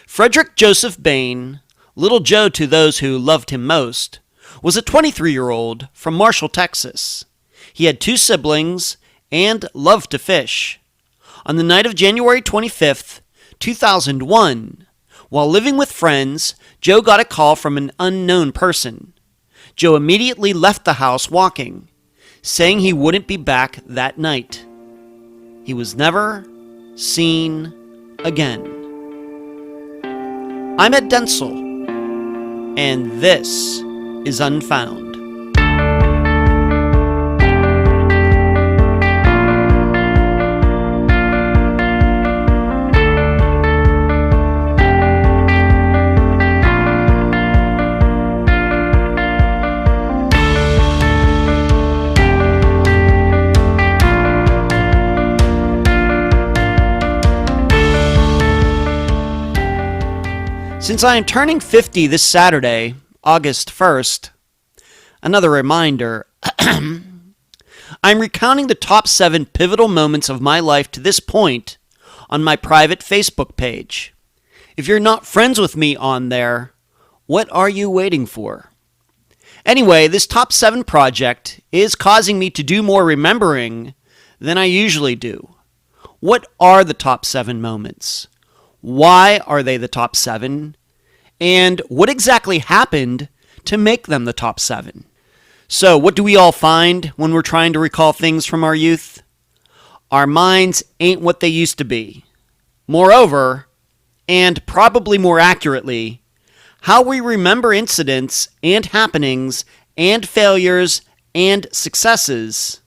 Fredrick Joseph Boehm, Little Joe to those who loved him most, was a 23-year-old from Marshall, Texas. He had 2 siblings and loved to fish. On the night of January 25th, 2001, while living with friends, Joe got a call from an unknown person. Joe immediately left the house walking, saying he wouldn't be back that night. He was never seen again. I'm Ed Densel, and this is Unfound. Since I am turning 50 this Saturday, August 1st, another reminder, I'm recounting the top 7 pivotal moments of my life to this point on my private Facebook page. If you're not friends with me on there, what are you waiting for? Anyway, this top 7 project is causing me to do more remembering than I usually do. What are the top 7 moments? Why are they the top 7? And what exactly happened to make them the top 7? So, what do we all find when we're trying to recall things from our youth? Our minds ain't what they used to be. Moreover, and probably more accurately, how we remember incidents and happenings and failures and successes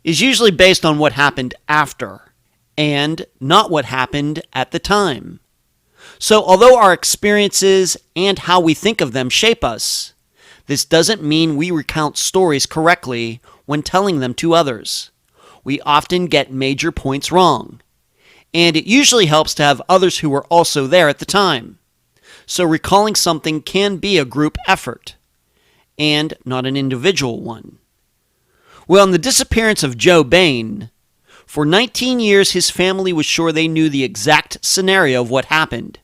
is usually based on what happened after, and not what happened at the time. So although our experiences and how we think of them shape us, this doesn't mean we recount stories correctly when telling them to others. We often get major points wrong, and it usually helps to have others who were also there at the time. So recalling something can be a group effort, and not an individual one. Well, in the disappearance of Joe Boehm, for 19 years his family was sure they knew the exact scenario of what happened.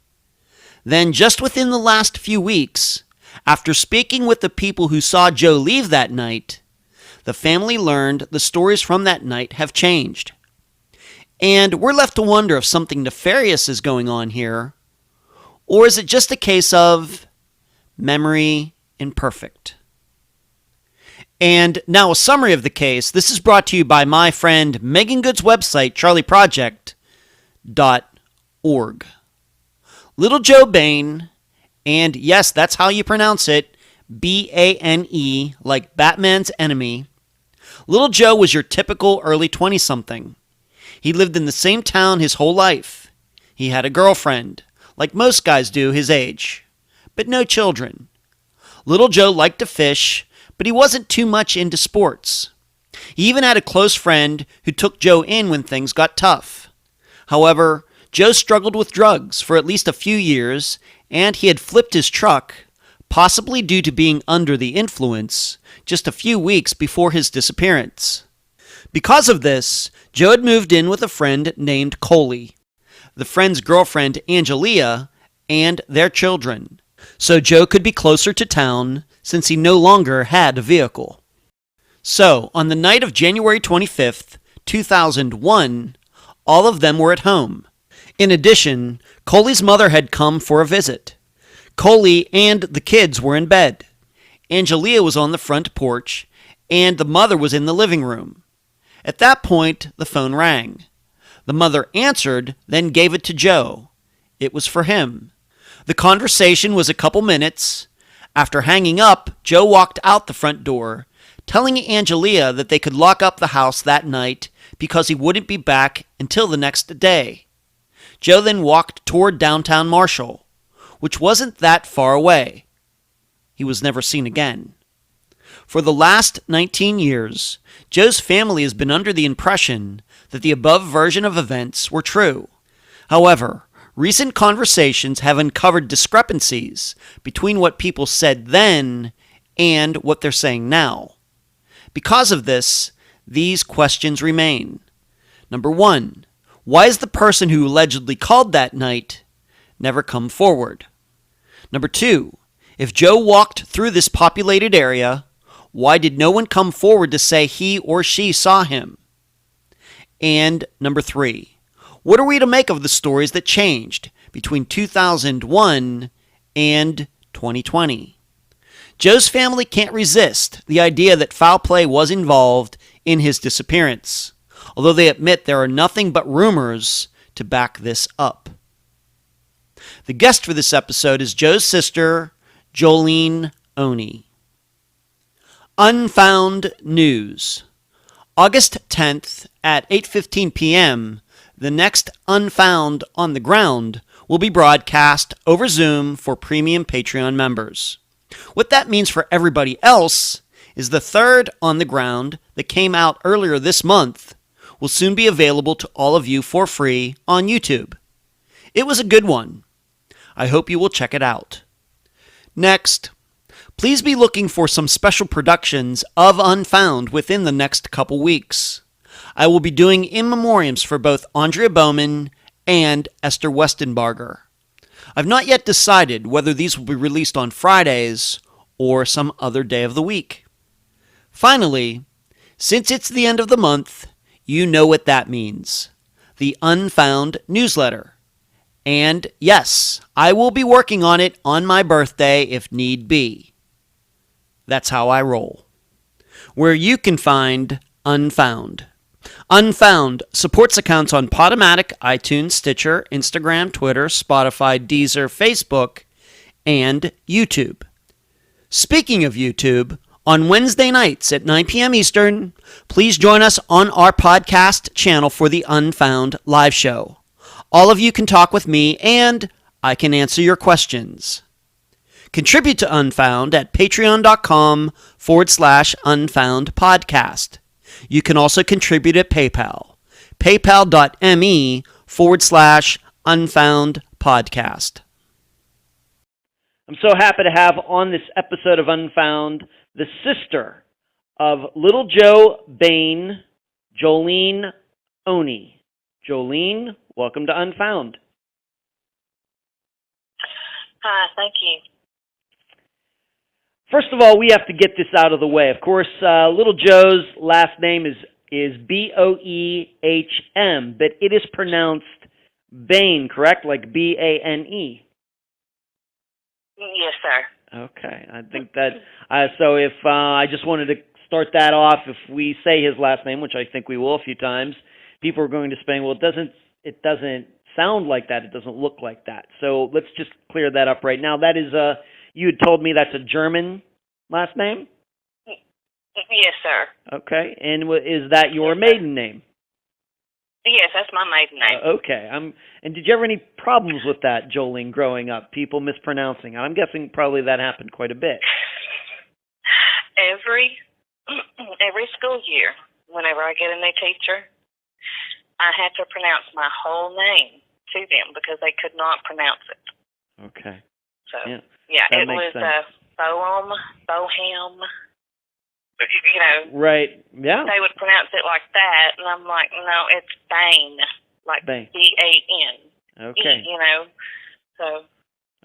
Then, just within the last few weeks, after speaking with the people who saw Joe leave that night, the family learned the stories from that night have changed. And we're left to wonder if something nefarious is going on here, or is it just a case of memory imperfect? And now a summary of the case. This is brought to you by my friend Megan Good's website, charleyproject.org. Little Joe Boehm, and yes, that's how you pronounce it, B-A-N-E, like Batman's enemy. Little Joe was your typical early 20-something. He lived in the same town his whole life. He had a girlfriend, like most guys do his age, but no children. Little Joe liked to fish, but he wasn't too much into sports. He even had a close friend who took Joe in when things got tough. However, Joe struggled with drugs for at least a few years, and he had flipped his truck, possibly due to being under the influence, just a few weeks before his disappearance. Because of this, Joe had moved in with a friend named Coley, the friend's girlfriend Angelia, and their children, so Joe could be closer to town since he no longer had a vehicle. So, on the night of January 25th, 2001, all of them were at home. In addition, Coley's mother had come for a visit. Coley and the kids were in bed. Angelia was on the front porch, and the mother was in the living room. At that point, the phone rang. The mother answered, then gave it to Joe. It was for him. The conversation was a couple minutes. After hanging up, Joe walked out the front door, telling Angelia that they could lock up the house that night because he wouldn't be back until the next day. Joe then walked toward downtown Marshall, which wasn't that far away. He was never seen again. For the last 19 years, Joe's family has been under the impression that the above version of events were true. However, recent conversations have uncovered discrepancies between what people said then and what they're saying now. Because of this, these questions remain. Number 1, why is the person who allegedly called that night never come forward? Number 2, if Joe walked through this populated area, why did no one come forward to say he or she saw him? And number 3, what are we to make of the stories that changed between 2001 and 2020? Joe's family can't resist the idea that foul play was involved in his disappearance, although they admit there are nothing but rumors to back this up. The guest for this episode is Joe's sister, Jolene Oney. Unfound News. August 10th at 8:15 p.m., the next Unfound on the Ground will be broadcast over Zoom for premium Patreon members. What that means for everybody else is the third On the Ground that came out earlier this month will soon be available to all of you for free on YouTube. It was a good one. I hope you will check it out. Next, please be looking for some special productions of Unfound within the next couple weeks. I will be doing in memoriams for both Andrea Bowman and Esther Westenbarger. I've not yet decided whether these will be released on Fridays or some other day of the week. Finally, since it's the end of the month, you know what that means. The Unfound newsletter. And yes, I will be working on it on my birthday if need be. That's how I roll. Where you can find Unfound. Unfound supports accounts on Podomatic, iTunes, Stitcher, Instagram, Twitter, Spotify, Deezer, Facebook, and YouTube. Speaking of YouTube, on Wednesday nights at 9 p.m. Eastern, please join us on our podcast channel for the Unfound Live Show. All of you can talk with me, and I can answer your questions. Contribute to Unfound at patreon.com/Unfound Podcast. You can also contribute at PayPal. PayPal.me/Unfound Podcast. I'm so happy to have on this episode of Unfound the sister of little Joe Boehm, Jolene Oney. Jolene, welcome to Unfound. Hi, thank you. First of all, we have to get this out of the way. Of course, little Joe's last name is Boehm, but it is pronounced Bane, correct? Like Bane. Yes, sir. Okay, I think that. So if I just wanted to start that off, if we say his last name, which I think we will a few times, people are going to say, "Well, it doesn't sound like that. It doesn't look like that." So let's just clear that up right now. That is you had told me that's a German last name? Yes, sir. Okay, and is that your maiden name? Yes, that's my maiden name. Okay. And did you have any problems with that, Jolene, growing up? People mispronouncing? I'm guessing probably that happened quite a bit. Every school year, whenever I get a new teacher, I have to pronounce my whole name to them because they could not pronounce it. Okay. So yeah it was Boehm, Boehm. You know. Right. Yeah. They would pronounce it like that, and I'm like, no, it's Bane, like Bane. B-A-N. Okay. You know. So.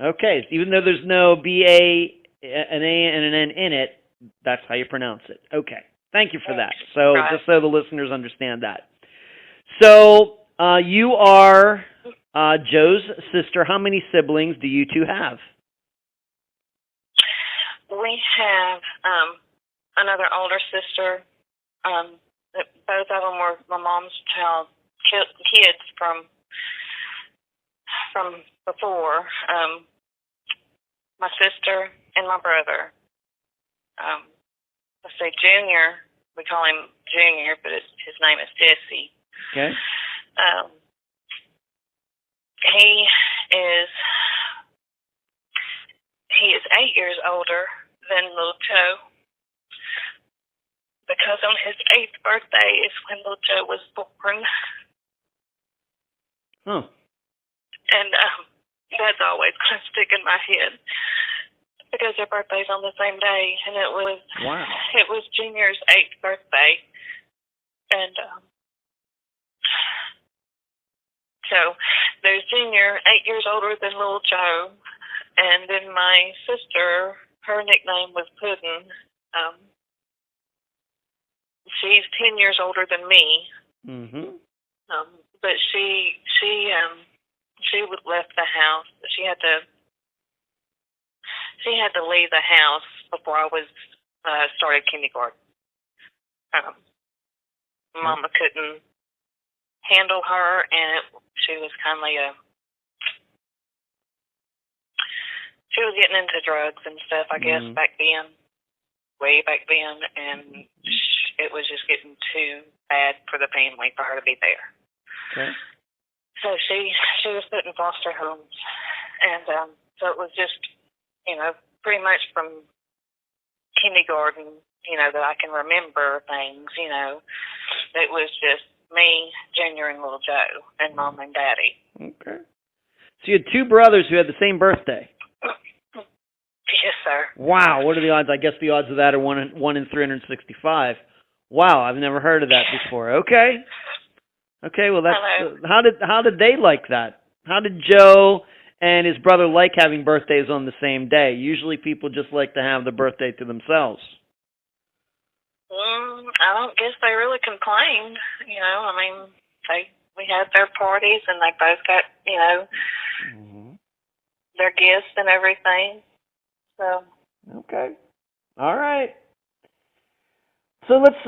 Okay. So even though there's no B-A, an A, and an N in it, that's how you pronounce it. Okay. Thank you for that. So just so the listeners understand that. So you are Joe's sister. How many siblings do you two have? We have another older sister. Both of them were my mom's kids from before. My sister and my brother. Let's say Junior. We call him Junior, but his name is Jesse. Okay. He is 8 years older than little Joe, because on his 8th birthday is when little Joe was born. Oh. And that's always going to stick in my head because their birthday's on the same day, and it was Junior's 8th birthday, and So there's Junior, 8 years older than little Joe, and then my sister, her nickname was Puddin'. She's 10 years older than me. Mm-hmm. But she left the house. She had to leave the house before I was started kindergarten. Mama couldn't handle her, and she was she was getting into drugs and stuff, I guess, back then, way back then, and it was just getting too bad for the family for her to be there. Okay. So she was put in foster homes, and so it was just, pretty much from kindergarten, that I can remember things, it was just me, Junior, and little Joe, and Mom and Daddy. Okay. So you had two brothers who had the same birthday. Yes, sir. Wow. What are the odds? I guess the odds of that are 1 in 365. Wow, I've never heard of that before. Okay. Okay. Well, that's how did they like that? How did Joe and his brother like having birthdays on the same day? Usually, people just like to have the birthday to themselves. I don't guess they really complained. We had their parties, and they both got, their gifts and everything. So. Okay. All right. So let's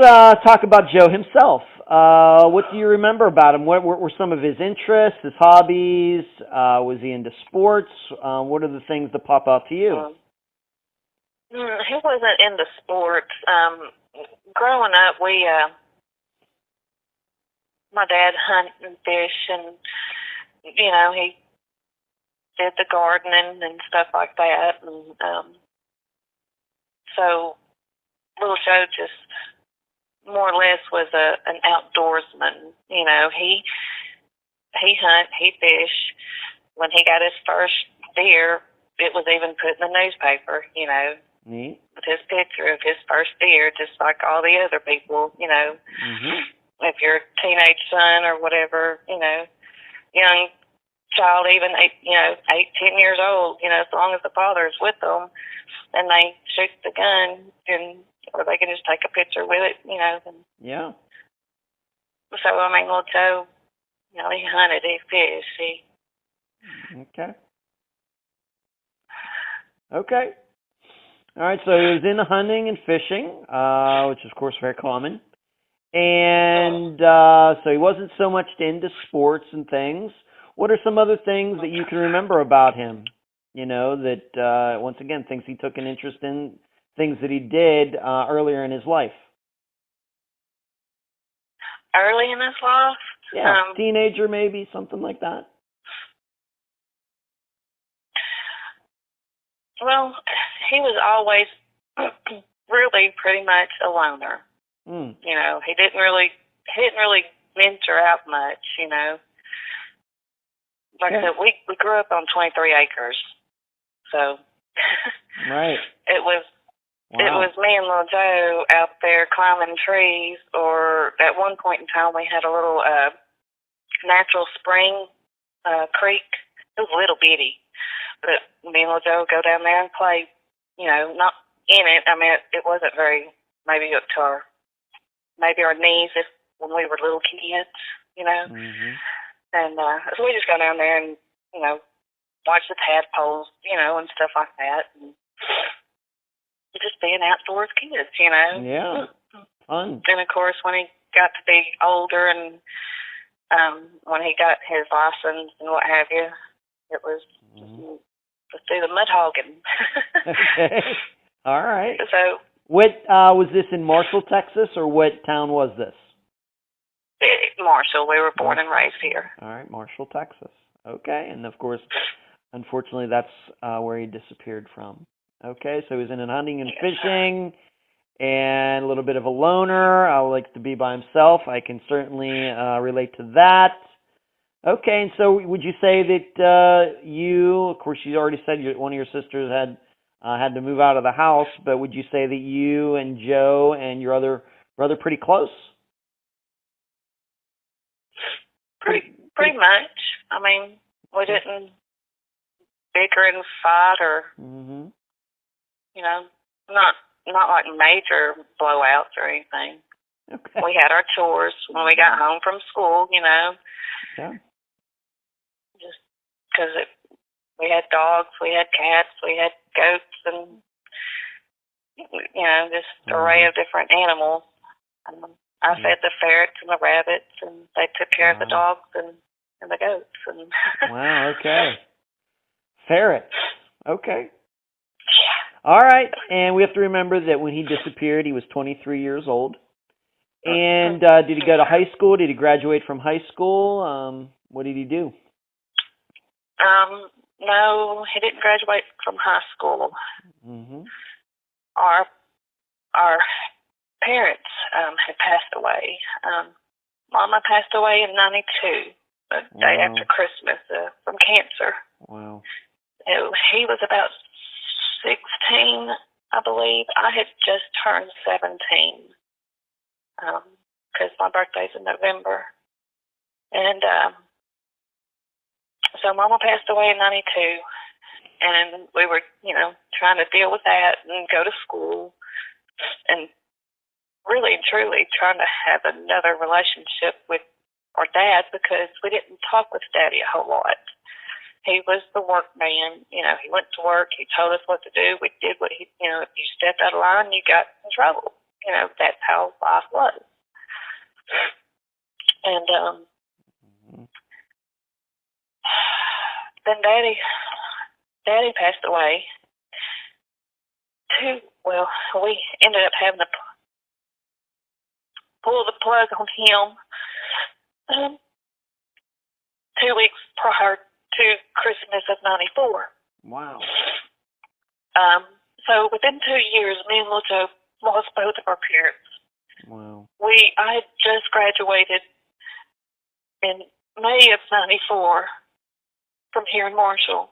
talk about Joe himself. What do you remember about him? What were some of his interests, his hobbies? Was he into sports? What are the things that pop out to you? He wasn't into sports. Growing up, my dad hunted and fished, and he did the gardening and stuff like that, and so little Joe just more or less was an outdoorsman. He hunt, he fish. When he got his first deer, it was even put in the newspaper. Neat. With his picture of his first deer, just like all the other people. If your teenage son or whatever, young child, even 8, 10 years old, as long as the father is with them, and they shoot the gun, or they can just take a picture with it, Then, yeah. So little Joe, he hunted, he fished, Okay. Okay. All right. So he was into hunting and fishing, which is of course very common. And so he wasn't so much into sports and things. What are some other things that you can remember about him? That, once again, things he took an interest in, things that he did earlier in his life. Early in his life? Yeah, teenager maybe, something like that. Well, he was always really pretty much a loner. He didn't really venture out much, Like I said, we grew up on 23 acres. So right. It was me and little Joe out there climbing trees, or at one point in time we had a little natural spring creek. It was a little bitty. But me and little Joe would go down there and play, not in it. I mean, it wasn't very, maybe up to our knees when we were little kids, Mm-hmm. And so we just go down there and, watch the tadpoles, and stuff like that. And just being outdoors kids, Yeah, fun. And of course, when he got to be older and when he got his license and what have you, it was let's do the mud hogging. Okay. All right. So, what was this in Marshall, Texas, or what town was this? Marshall. We were born and raised here. All right, Marshall, Texas. Okay, and of course, unfortunately, that's where he disappeared from. Okay, so he was into hunting and fishing, and a little bit of a loner. Likes to be by himself. I can certainly relate to that. Okay, and so would you say that you, of course, you already said one of your sisters had to move out of the house, but would you say that you and Joe and your other brother pretty close? Pretty much. I mean, we didn't bicker and fight or, you know, not like major blowouts or anything. Okay. We had our chores when we got home from school, you know. Yeah. Just because we had dogs, we had cats, we had goats, and, you know, this array of different animals. I fed the ferrets and the rabbits, and they took care of the dogs and the goats. And Wow, okay. Ferrets. Okay. Yeah. All right, and we have to remember that when he disappeared, he was 23 years old. And did he go to high school? Did he graduate from high school? What did he do? No, he didn't graduate from high school. Our parents had passed away. Mama passed away in '92, the day after Christmas, from cancer. Wow. He was about 16, I believe. I had just turned 17 because my birthday's in November. And so Mama passed away in '92, and we were, you know, trying to deal with that and go to school and really and truly trying to have another relationship with our dad because we didn't talk with Daddy a whole lot. He was the work man. You know, he went to work. He told us what to do. We did what he, you know, if you stepped out of line, you got in trouble. You know, that's how life was. And then Daddy passed away. Well, we ended up having to pull the plug on him 2 weeks prior to Christmas of '94. Wow. So within 2 years, me and little Joe lost both of our parents. Wow. I had just graduated in May of '94 from here in Marshall.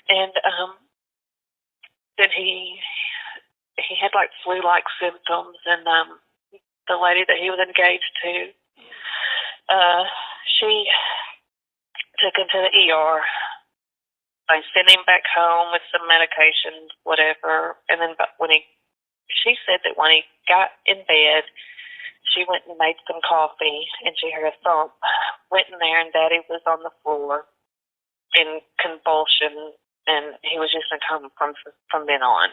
And then he had like flu-like symptoms, and the lady that he was engaged to, she took him to the ER. I sent him back home with some medications, whatever. And then she said that when he got in bed, she went and made some coffee, and she heard a thump. Went in there, and Daddy was on the floor in convulsions, and he was just in coma from then on.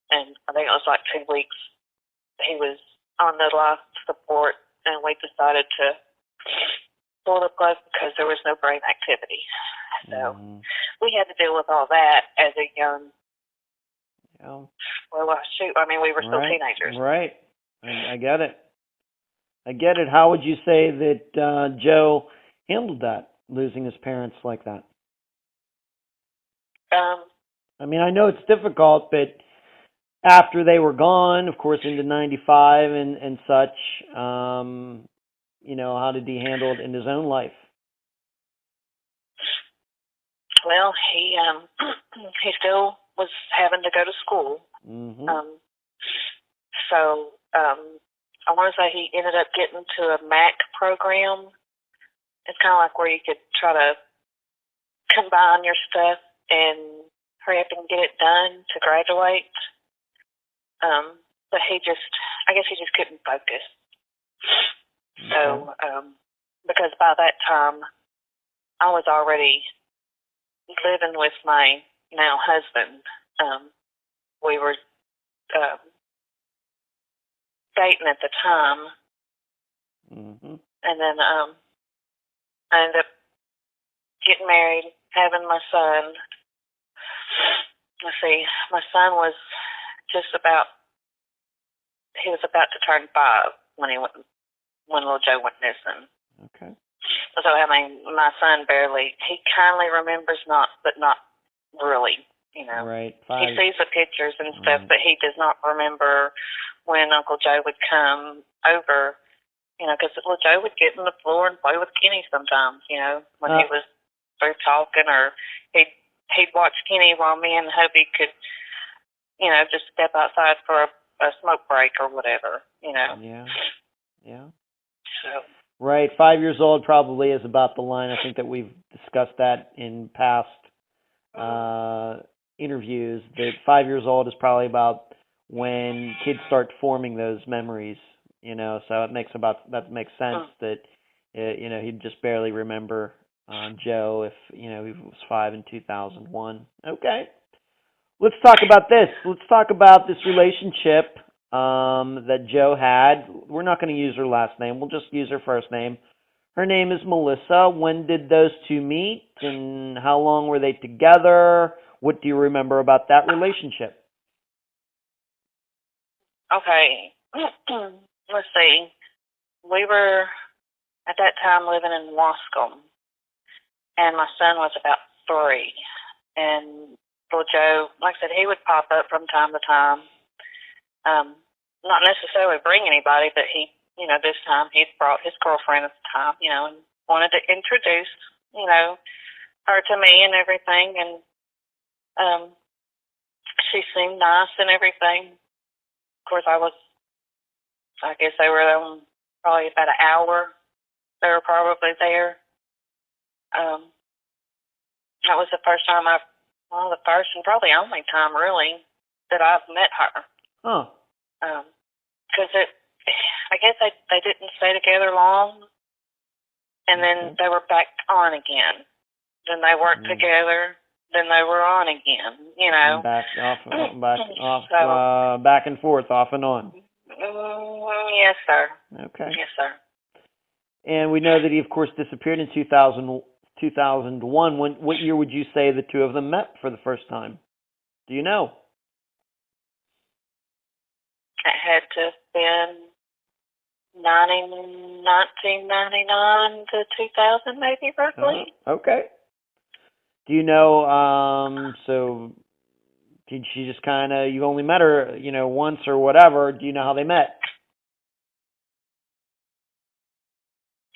And I think it was like 2 weeks. He was on the life support, and we decided to pull the plug because there was no brain activity. So we had to deal with all that as a young. Yeah. Well, shoot. I mean, we were still teenagers. Right. I get it. I get it. How would you say that Joe handled that, losing his parents like that? I mean, I know it's difficult, but after they were gone, of course, into '95 and such, you know, how did he handle it in his own life? Well, he still was having to go to school. So I want to say he ended up getting to a MAC program. It's kind of like where you could try to combine your stuff and hurry up and get it done to graduate. But I guess he just couldn't focus. So, because by that time, I was already living with my now husband. We were dating at the time. And then I ended up getting married, having my son. Let's see, my son was he was about to turn 5 when little Joe went missing. Okay. So, I mean, my son he kindly remembers but not really, you know. Right. He sees the pictures and stuff, but he does not remember when Uncle Joe would come over, you know, because little Joe would get on the floor and play with Kenny sometimes, you know, when he was through talking, or he'd watch Kenny while me and hubby could, you know, just step outside for a smoke break or whatever, you know. Yeah. Yeah. So. Right, 5 years old probably is about the line. I think that we've discussed that in past interviews. That 5 years old is probably about when kids start forming those memories. So that makes sense that he'd just barely remember Joe if he was 5 in 2001. Okay, let's talk about this. Let's talk about this relationship that Joe had. We're not going to use her last name. We'll just use her first name. Her name is Melissa. When did those two meet, and how long were they together? What do you remember about that relationship? Okay. Let's see. We were at that time living in Wascom, and my son was about 3. And little Joe, like I said, he would pop up from time to time. Not necessarily bring anybody, but he, this time he'd brought his girlfriend at the time, and wanted to introduce, her to me and everything. And she seemed nice and everything. Of course, I guess they were on probably about an hour. They were probably there. That was the first time the first and probably only time really that I've met her. Oh. Because I guess they didn't stay together long, and then they were back on again. Then they worked together. Then they were on again. Back So, back and forth, off and on. Yes, sir. Okay. Yes, sir. And we know that he, of course, disappeared in 2001. What year would you say the two of them met for the first time? Do you know? It had to have been 1999 to 2000, maybe, roughly. Okay. Do you know, so did she just kind of, you only met her, once or whatever. Do you know how they met?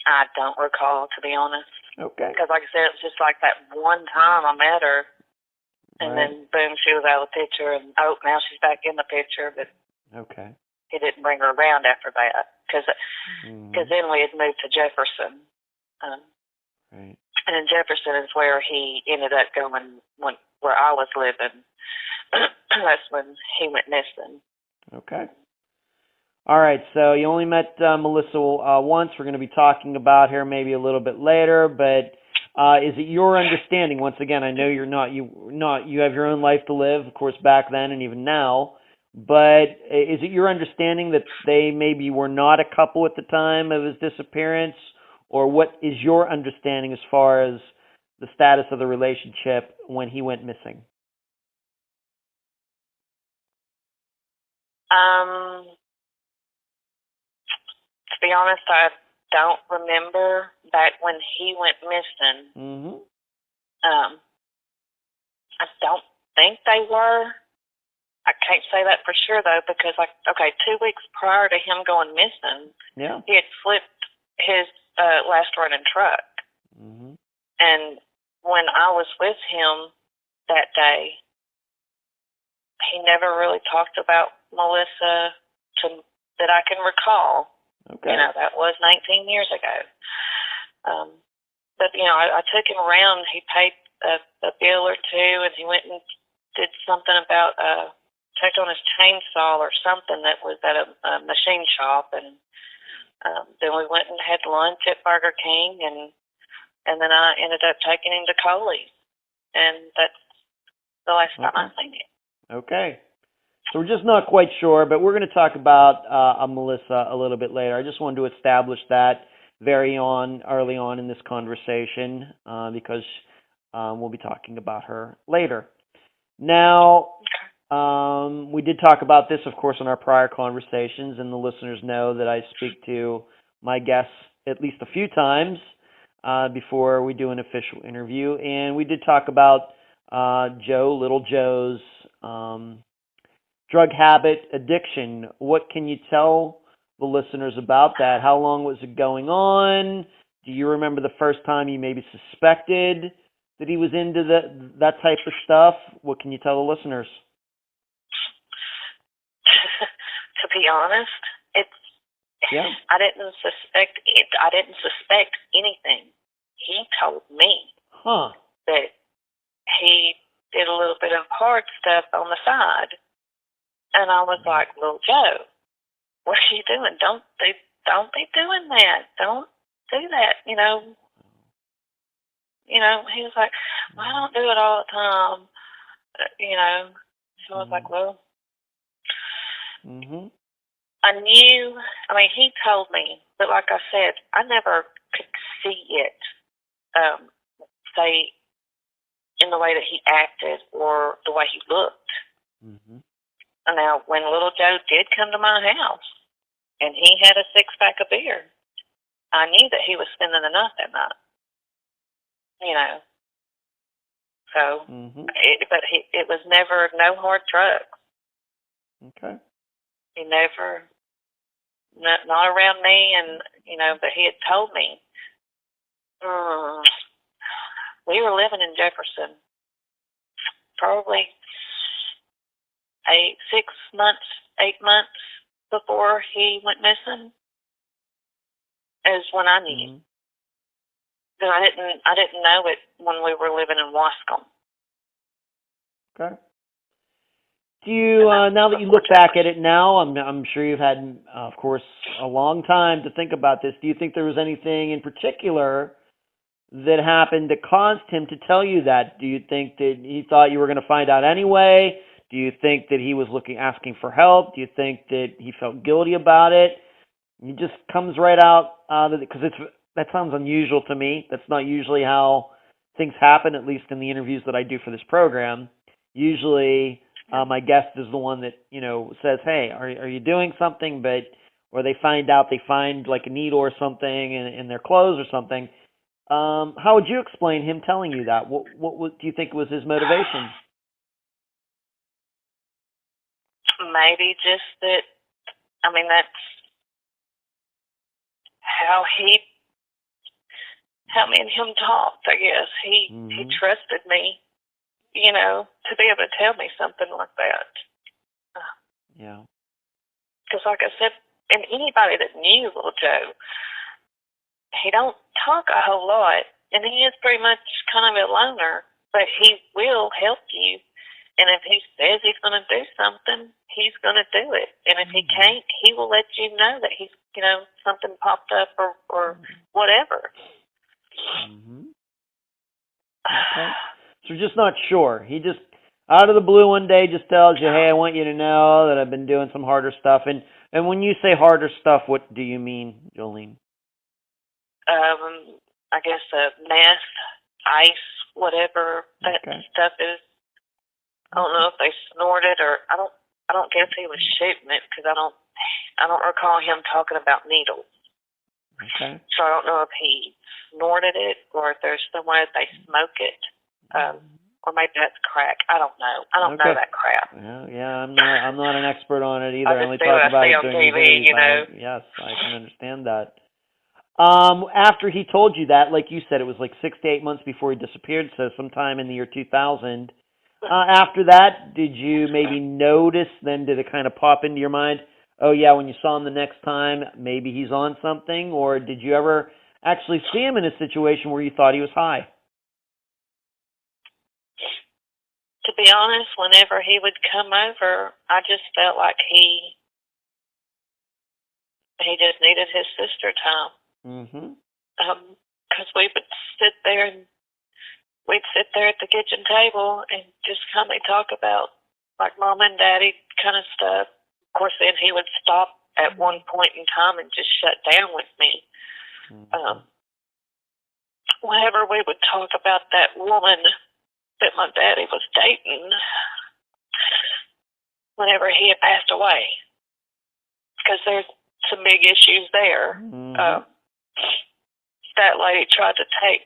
I don't recall, to be honest. Okay. Because, like I said, it was just like that one time I met her, and then, boom, she was out of the picture, and, now she's back in the picture, but okay. He didn't bring her around after that, because then we had moved to Jefferson. Right. And in Jefferson is where he ended up going where I was living. That's when he went missing. Okay. All right, so you only met Melissa once. We're going to be talking about her maybe a little bit later, but is it your understanding? Once again, I know you have your own life to live, of course, back then and even now. But is it your understanding that they maybe were not a couple at the time of his disappearance, or what is your understanding as far as the status of the relationship when he went missing? To be honest, I don't remember back when he went missing. Mm-hmm. I don't think they were. I can't say that for sure, though, because, 2 weeks prior to him going missing, he had flipped his last running truck. Mm-hmm. And when I was with him that day, he never really talked about Melissa that I can recall. Okay. That was 19 years ago. But, I took him around. He paid a bill or two, and he went and did something about checked on his chainsaw or something that was at a machine shop, and then we went and had lunch at Burger King, and then I ended up taking him to Coley, and that's the last time I seen him. Okay. So we're just not quite sure, but we're going to talk about Melissa a little bit later. I just wanted to establish that early on in this conversation because we'll be talking about her later. Now, we did talk about this, of course, in our prior conversations, and the listeners know that I speak to my guests at least a few times before we do an official interview. And we did talk about little Joe's drug habit addiction. What can you tell the listeners about that? How long was it going on? Do you remember the first time you maybe suspected that he was into that type of stuff? What can you tell the listeners? To be honest, Yeah. I didn't suspect it. I didn't suspect anything. He told me that he did a little bit of hard stuff on the side. And I was like, "Little Joe, what are you doing? Don't be doing that. Don't do that." You know, he was like, "Well, I don't do it all the time." So I was like, "Well." I knew, he told me, but like I said, I never could see it, say, in the way that he acted or the way he looked. And now, when little Joe did come to my house and he had a 6-pack of beer, I knew that he was spending the night that night. So, it was never no hard drugs. Okay. He never, not around me, and but he had told me. We were living in Jefferson, probably 8 months before he went missing, is when I knew. But I didn't know it when we were living in Wascom. Okay. Do you, now that you look back at it now, I'm sure you've had, of course, a long time to think about this. Do you think there was anything in particular that happened that caused him to tell you that? Do you think that he thought you were going to find out anyway? Do you think that he was asking for help? Do you think that he felt guilty about it? It just comes right out, because that sounds unusual to me. That's not usually how things happen, at least in the interviews that I do for this program. Usually, my guest is the one that, says, "Hey, are you doing something?" Or they find like a needle or something in their clothes or something. How would you explain him telling you that? What do you think was his motivation? Maybe just that. That's how me and him talked. I guess he trusted me, to be able to tell me something like that. Yeah. Because, like I said, and anybody that knew little Joe, he don't talk a whole lot, and he is pretty much kind of a loner, but he will help you. And if he says he's going to do something, he's going to do it. And if he can't, he will let you know that he's, something popped up or whatever. Okay. So you're just not sure. He just, out of the blue one day, just tells you, "Hey, I want you to know that I've been doing some harder stuff." And when you say harder stuff, what do you mean, Jolene? I guess meth, ice, whatever that stuff is. I don't know if they snorted or I don't guess he was shooting it, because I don't recall him talking about needles. Okay. So I don't know if he snorted it or if there's some way that they smoke it, or maybe that's crack. I don't know. I don't know that crap. Yeah. I'm not an expert on it either. I only talk about it during TV, Yes, I can understand that. After he told you that, like you said, it was like 6 to 8 months before he disappeared, so sometime in the year 2000. After that, did you maybe notice, then did it kind of pop into your mind, oh yeah, when you saw him the next time, maybe he's on something? Or did you ever actually see him in a situation where you thought he was high? To be honest, whenever he would come over, I just felt like he just needed his sister time. Because we would sit there and we'd sit there at the kitchen table and just kind of talk about like mom and daddy kind of stuff. Of course, then he would stop at one point in time and just shut down with me. Whenever we would talk about that woman that my daddy was dating, whenever he had passed away, because there's some big issues there. That lady tried to take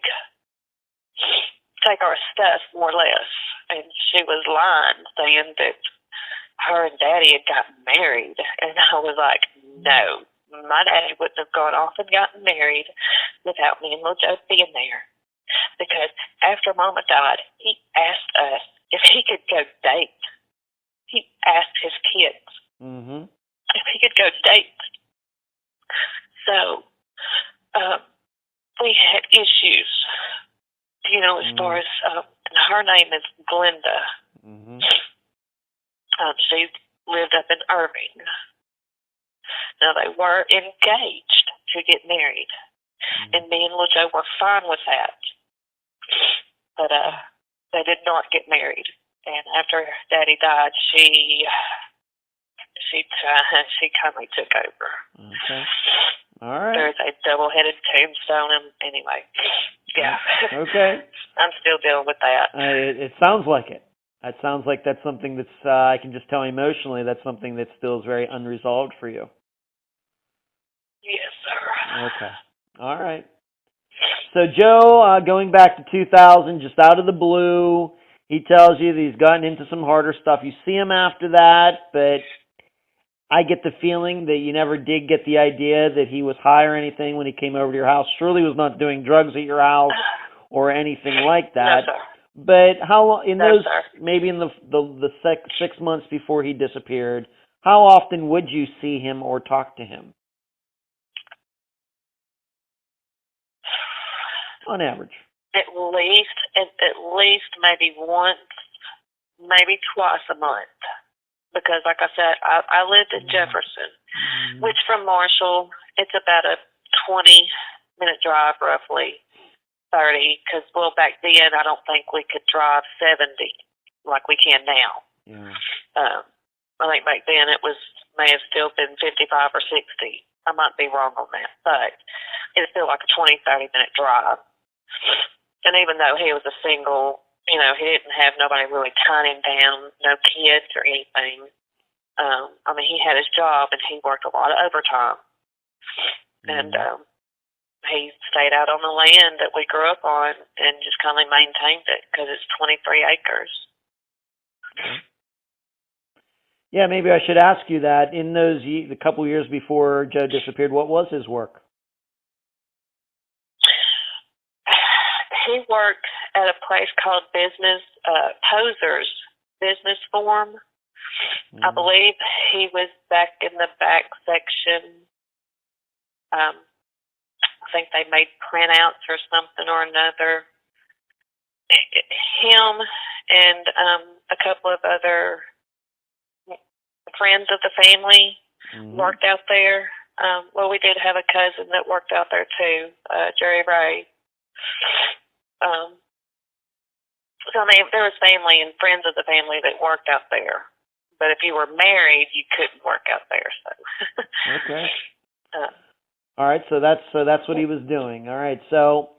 our stuff, more or less, and she was lying, saying that her and daddy had gotten married, and I was like, no, my daddy wouldn't have gone off and gotten married without me and little Joe being there, because after Mama died, he asked us if he could go date. He asked his kids if he could go date as far as, her name is Glenda. Mm-hmm. She lived up in Irving. Now, they were engaged to get married, and me and little Joe were fine with that. But they did not get married. And after Daddy died, she kindly took over. Okay. All right. There's a double-headed tombstone, and anyway, yeah. Okay. I'm still dealing with that. It sounds like it. It sounds like that's something that's, I can just tell emotionally, that's something that still is very unresolved for you. Yes, sir. Okay. All right. So Joe, going back to 2000, just out of the blue, he tells you that he's gotten into some harder stuff. You see him after that, but I get the feeling that you never did get the idea that he was high or anything when he came over to your house. Surely was not doing drugs at your house or anything like that. No, sir. But how long in No, those sir. maybe in the 6 months before he disappeared, how often would you see him or talk to him? On average. At least maybe once, maybe twice a month. Because, like I said, I lived in Jefferson, which from Marshall, it's about a 20-minute drive, roughly, 30. Because, well, back then, I don't think we could drive 70 like we can now. Yeah. I think back then it may have still been 55 or 60. I might be wrong on that, but it's still like a 20, 30-minute drive. And even though he was a single, he didn't have nobody really tying him down, no kids or anything. He had his job and he worked a lot of overtime. And he stayed out on the land that we grew up on and just kind of maintained it because it's 23 acres. Okay. Yeah, maybe I should ask you that. In those the couple years before Joe disappeared, what was his work? He worked at a place called Posers Business Forum. I believe he was back in the back section. I think they made printouts or something or another. Him and a couple of other friends of the family worked out there. We did have a cousin that worked out there too, Jerry Ray. There was family and friends of the family that worked out there. But if you were married, you couldn't work out there. So. Okay. All right, so that's what he was doing. All right, so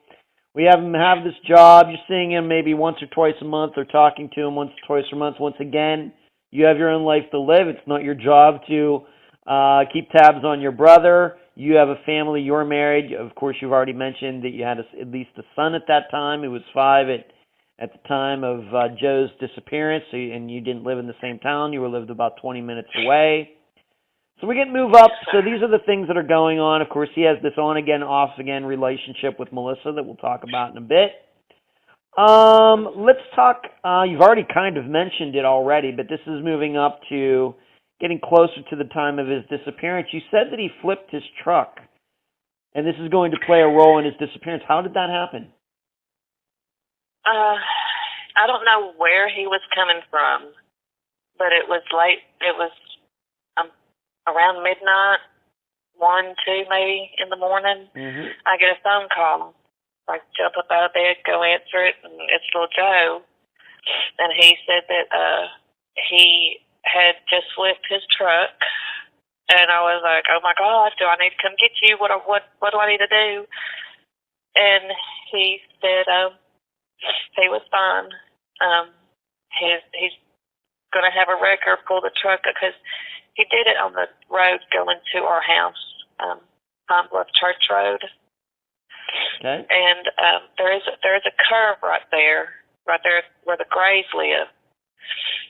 we have him have this job. You're seeing him maybe once or twice a month, or talking to him once or twice a month. Once again, you have your own life to live. It's not your job to keep tabs on your brother. You have a family. You're married. Of course, you've already mentioned that you had at least a son at that time. It was 5 at the time of Joe's disappearance, and you didn't live in the same town. You lived about 20 minutes away. So we can move up. So these are the things that are going on. Of course, he has this on-again, off-again relationship with Melissa that we'll talk about in a bit. Let's talk, you've already kind of mentioned it already, but this is moving up to getting closer to the time of his disappearance. You said that he flipped his truck, and this is going to play a role in his disappearance. How did that happen? I don't know where he was coming from, but it was late. It was around midnight, 1, 2 maybe in the morning. I get a phone call. I jump up out of bed, go answer it, and it's little Joe. And he said that he had just flipped his truck. And I was like, oh my God, do I need to come get you? What do I need to do? And he said he was fine. He's going to have a wrecker pull the truck up because he did it on the road going to our house, Pine Bluff Church Road. Okay. And there is a curve right there where the Grays live.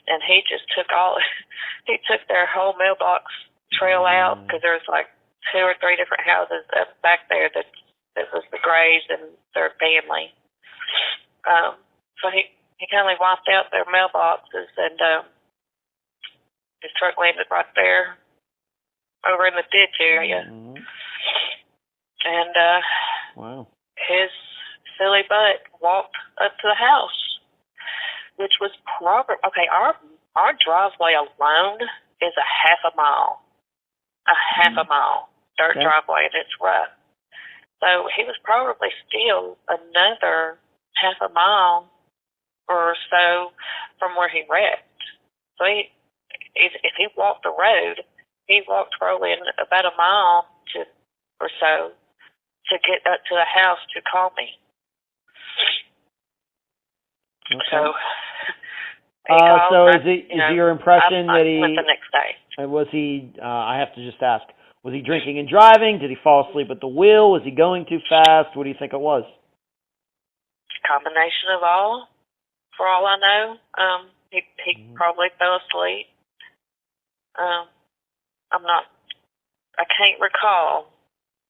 And he just took their whole mailbox trail out because there's like 2 or 3 different houses up back there that was the Grays and their family. So he kind of wiped out their mailboxes, and his truck landed right there over in the ditch area. And wow. his silly butt walked up to the house, which was probably, okay, our driveway alone is a half a mile. Dirt driveway, and it's rough. So he was probably still another half a mile or so from where he wrecked. So if he walked the road, he walked probably about a mile or so to get up to the house to call me. Okay. So, so is your impression that he went the next day? Was he? I have to just ask. Was he drinking and driving? Did he fall asleep at the wheel? Was he going too fast? What do you think it was? Combination of all. For all I know, he probably fell asleep. I can't recall,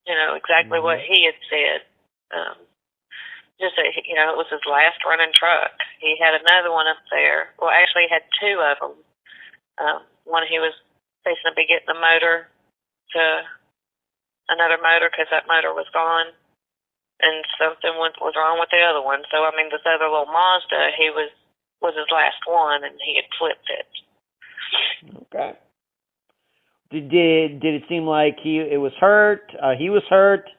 exactly what he had said. Just that, it was his last running truck. He had another one up there. Well, actually, he had two of them. One he was fixing to be getting the motor to another motor because that motor was gone, and something was wrong with the other one. So, this other little Mazda, he was his last one, and he had flipped it. Okay. Did it seem like he was hurt? He was hurt.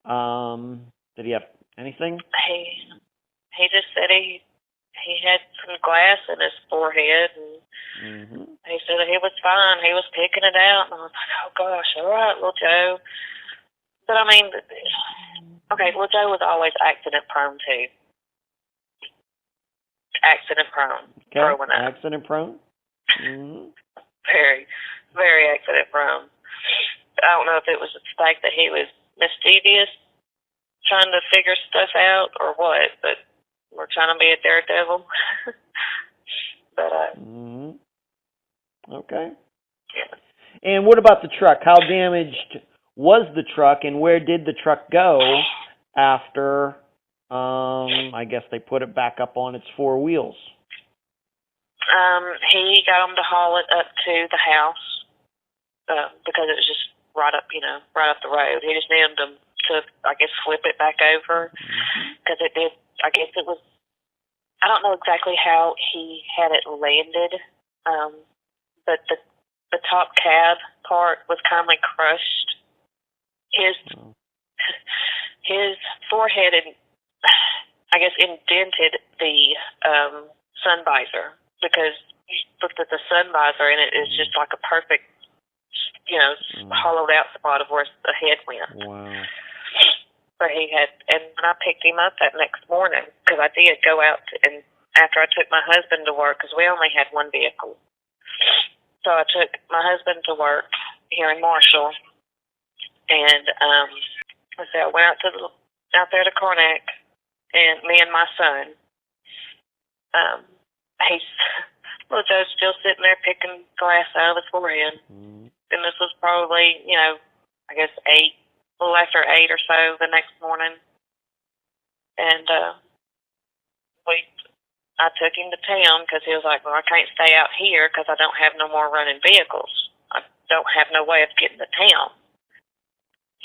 Did he have anything? He just said he had some glass in his forehead, and he said that he was fine. He was picking it out, and I was like, oh gosh, all right, little Joe. But okay, little Joe was always accident prone too. Accident prone. Okay. Growing up. Accident prone. Mm-hmm. Very, very accident prone. I don't know if it was the fact that he was mischievous, trying to figure stuff out, or what, but we're trying to be a daredevil. But, okay. Yeah. And what about the truck? How damaged was the truck, and where did the truck go after, I guess they put it back up on its four wheels? He got him to haul it up to the house, because it was just right up the road. He just needed them to, I guess, flip it back over, because it did, I guess it was, I don't know exactly how he had it landed, but the top cab part was kind of crushed. His forehead, I guess, indented the sun visor, because you looked at the sun visor and it is just like a perfect, hollowed out spot of where the head went. Wow. But and when I picked him up that next morning, because I did go out, and after I took my husband to work, because we only had one vehicle. So I took my husband to work here in Marshall, and I went out there to Karnak, and me and my son, little Joe's still sitting there picking glass out of his forehead. And this was probably, I guess 8, a little after 8 or so the next morning. And I took him to town because he was like, well, I can't stay out here because I don't have no more running vehicles. I don't have no way of getting to town.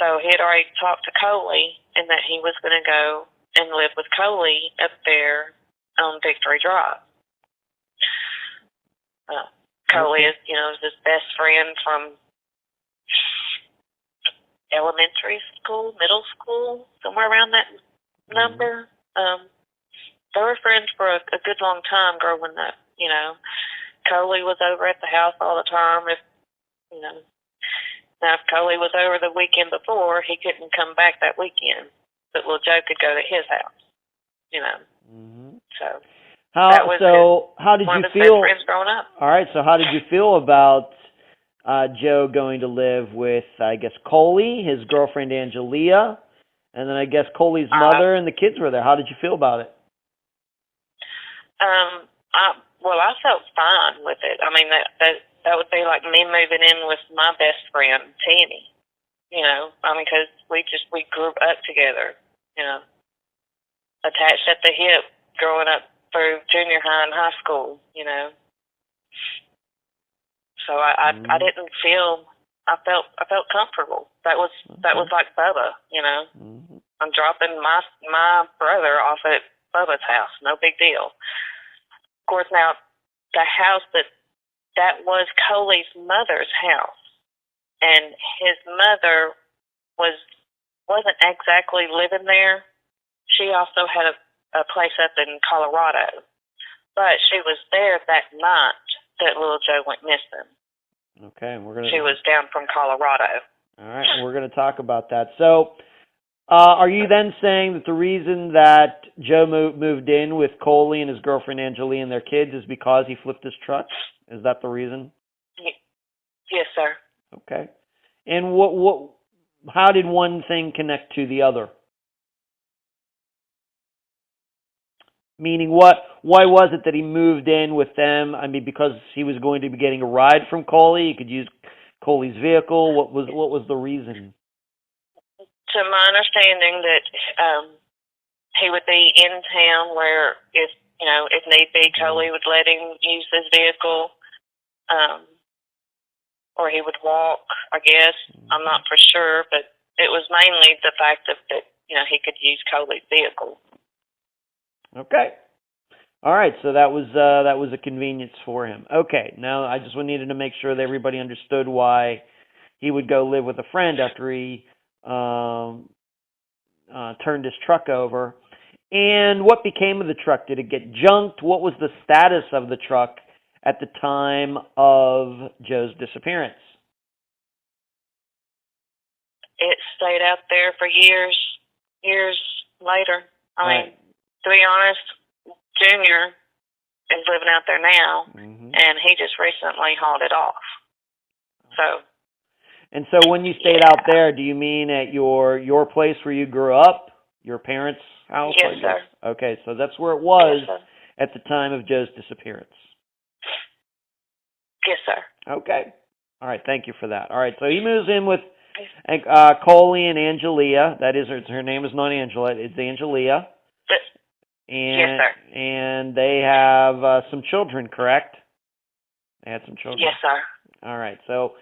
So he had already talked to Coley, and that he was going to go and live with Coley up there on Victory Drive. Coley is, his best friend from elementary school, middle school, somewhere around that number. They were friends for a good long time growing up, Coley was over at the house all the time. Now if Coley was over the weekend before, he couldn't come back that weekend. But little Joe could go to his house, So how did one you of his feel? best friends growing up. All right, so how did you feel about Joe going to live with, I guess, Coley, his girlfriend Angelia, and then I guess Coley's mother and the kids were there? How did you feel about it? I felt fine with it. That would be like me moving in with my best friend, Tammy. Because we grew up together, attached at the hip, growing up through junior high and high school, So I didn't feel, I felt comfortable. That was like Bubba, I'm dropping my brother off at Bubba's house. No big deal. Of course, now the house that was Coley's mother's house, and his mother wasn't exactly living there. She also had a place up in Colorado, but she was there that night that little Joe went missing. Okay, She was down from Colorado. All right, we're going to talk about that. So, are you then saying that the reason that Joe moved in with Coley and his girlfriend Angelia and their kids is because he flipped his truck? Is that the reason? Yes, sir. Okay. And how did one thing connect to the other? Meaning, why was it that he moved in with them? I mean, because he was going to be getting a ride from Coley. He could use Coley's vehicle. What was the reason? To my understanding, that he would be in town where, if need be, Coley would let him use his vehicle, or he would walk. I guess I'm not for sure, but it was mainly the fact that he could use Coley's vehicle. Okay. All right, so that was a convenience for him. Okay, now I just needed to make sure that everybody understood why he would go live with a friend after he turned his truck over. And what became of the truck? Did it get junked? What was the status of the truck at the time of Joe's disappearance? It stayed out there for years later. I mean, to be honest, Junior is living out there now, and he just recently hauled it off. And so when you stayed out there, do you mean at your place where you grew up, your parents' house? Yes, sir. Okay, so that's where it was yes, at the time of Joe's disappearance. Yes, sir. Okay. All right, thank you for that. All right, so he moves in with Coley and Angelia. That is, her name is not Angela, it's Angelia. Yes, sir. And they have some children, correct? They had some children. Yes, sir. All right, so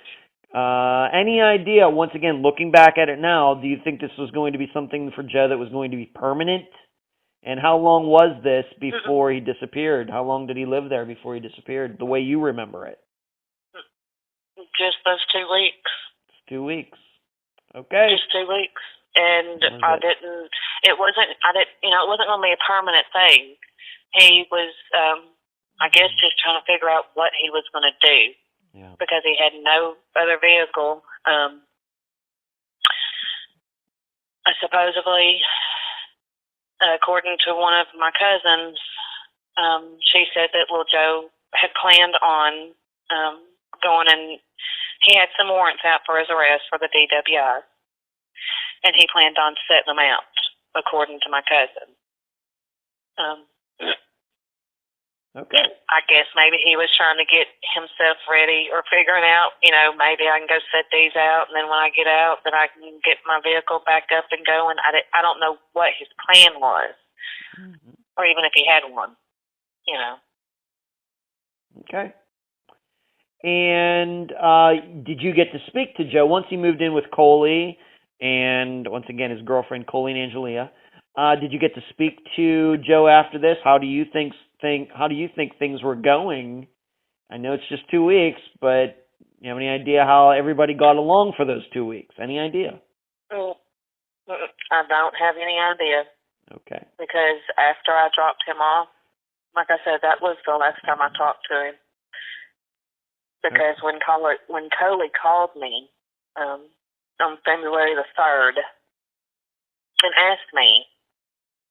any idea, once again, looking back at it now, do you think this was going to be something for Joe that was going to be permanent? And how long was this before he disappeared? How long did he live there before he disappeared, the way you remember it? Just those 2 weeks. 2 weeks. Okay. Just 2 weeks. And it wasn't going to be a permanent thing. He was, I guess, just trying to figure out what he was going to do. Yeah. Because he had no other vehicle. Supposedly, according to one of my cousins, she said that little Joe had planned on going, and he had some warrants out for his arrest for the DWI, and he planned on setting them out, according to my cousin. Okay. I guess maybe he was trying to get himself ready, or figuring out, maybe I can go set these out, and then when I get out, then I can get my vehicle back up and going. I don't know what his plan was, or even if he had one, Okay. And did you get to speak to Joe once he moved in with Coley, and once again his girlfriend Coley and Angelia? Did you get to speak to Joe after this? How do you think things were going? I know it's just 2 weeks, but you have any idea how everybody got along for those 2 weeks? Any idea? I don't have any idea. Okay. Because after I dropped him off, like I said, that was the last time I talked to him. Because when Coley called me on February the 3rd and asked me,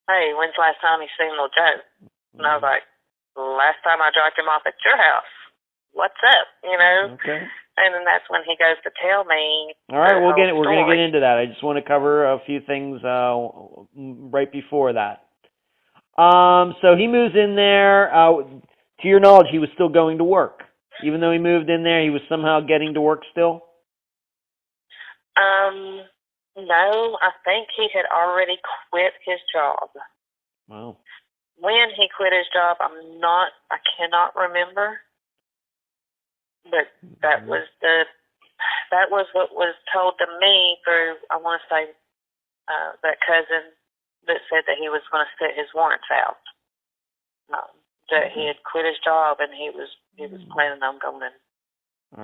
"Hey, when's the last time you seen little Joe?" And I was like, "Last time I dropped him off at your house. What's up?" Okay. And then that's when he goes to tell me. All right, we're going to get into that. I just want to cover a few things right before that. So he moves in there. To your knowledge, he was still going to work. Even though he moved in there, he was somehow getting to work still? No, I think he had already quit his job. Wow. When he quit his job, I cannot remember. But that was what was told to me through, I want to say, that cousin that said that he was going to sit his warrants out. That he had quit his job and he was planning on going and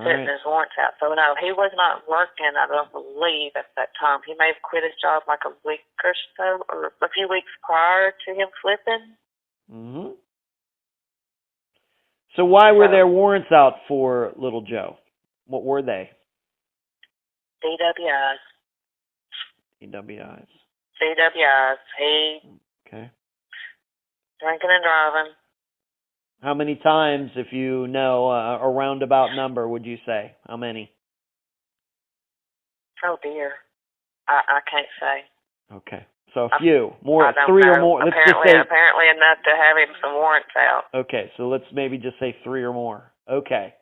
sitting his warrants out. So no, he was not working, I don't believe, at that time. He may have quit his job like a week or so, or a few weeks prior to him flipping. Mm-hmm. So why were there warrants out for little Joe? What were they? DWIs. DWIs. DWIs. He drinking and driving. How many times, if you know a roundabout number, would you say? How many? Oh dear, I can't say. Okay, so a few, more, 3 or more. Let's apparently, just say apparently enough to have him some warrants out. Okay, so let's maybe just say 3 or more. Okay.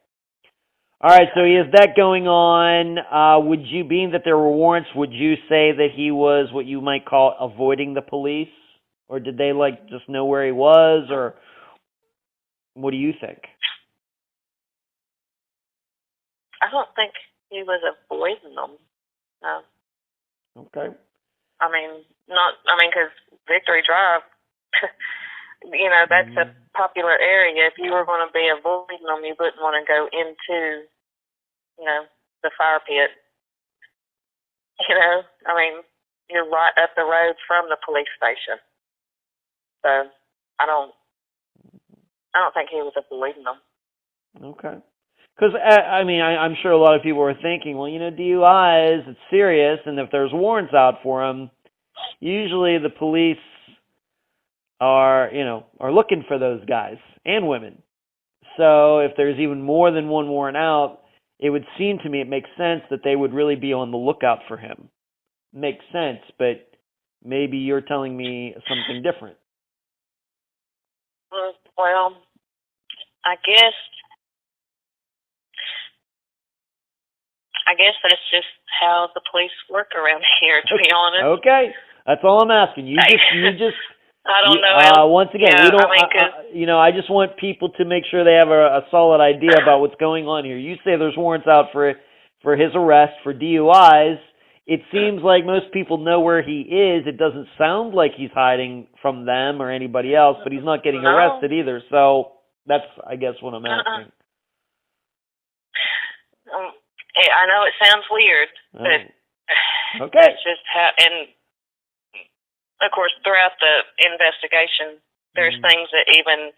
All right, so he has that going on. Would you, being that there were warrants, would you say that he was what you might call avoiding the police, or did they just know where he was, or what do you think? I don't think he was avoiding them. No. Okay. Because Victory Drive, that's a popular area. If you were going to be avoiding them, you wouldn't want to go into, the fire pit. You're right up the road from the police station. So I don't think he was avoiding them. Okay. Because, I'm sure a lot of people are thinking, well, DUIs, it's serious, and if there's warrants out for them, usually the police are looking for those guys and women. So if there's even more than one warrant out, it would seem to me it makes sense that they would really be on the lookout for him. Makes sense, but maybe you're telling me something different. Well, I guess that's just how the police work around here, to be honest. Okay, that's all I'm asking. You just. I don't know. Once again, we don't. I just want people to make sure they have a solid idea about what's going on here. You say there's warrants out for his arrest for DUIs. It seems like most people know where he is. It doesn't sound like he's hiding from them or anybody else, but he's not getting arrested either. So that's, I guess, what I'm asking. I know it sounds weird, but that's just how. And of course, throughout the investigation, there's things that even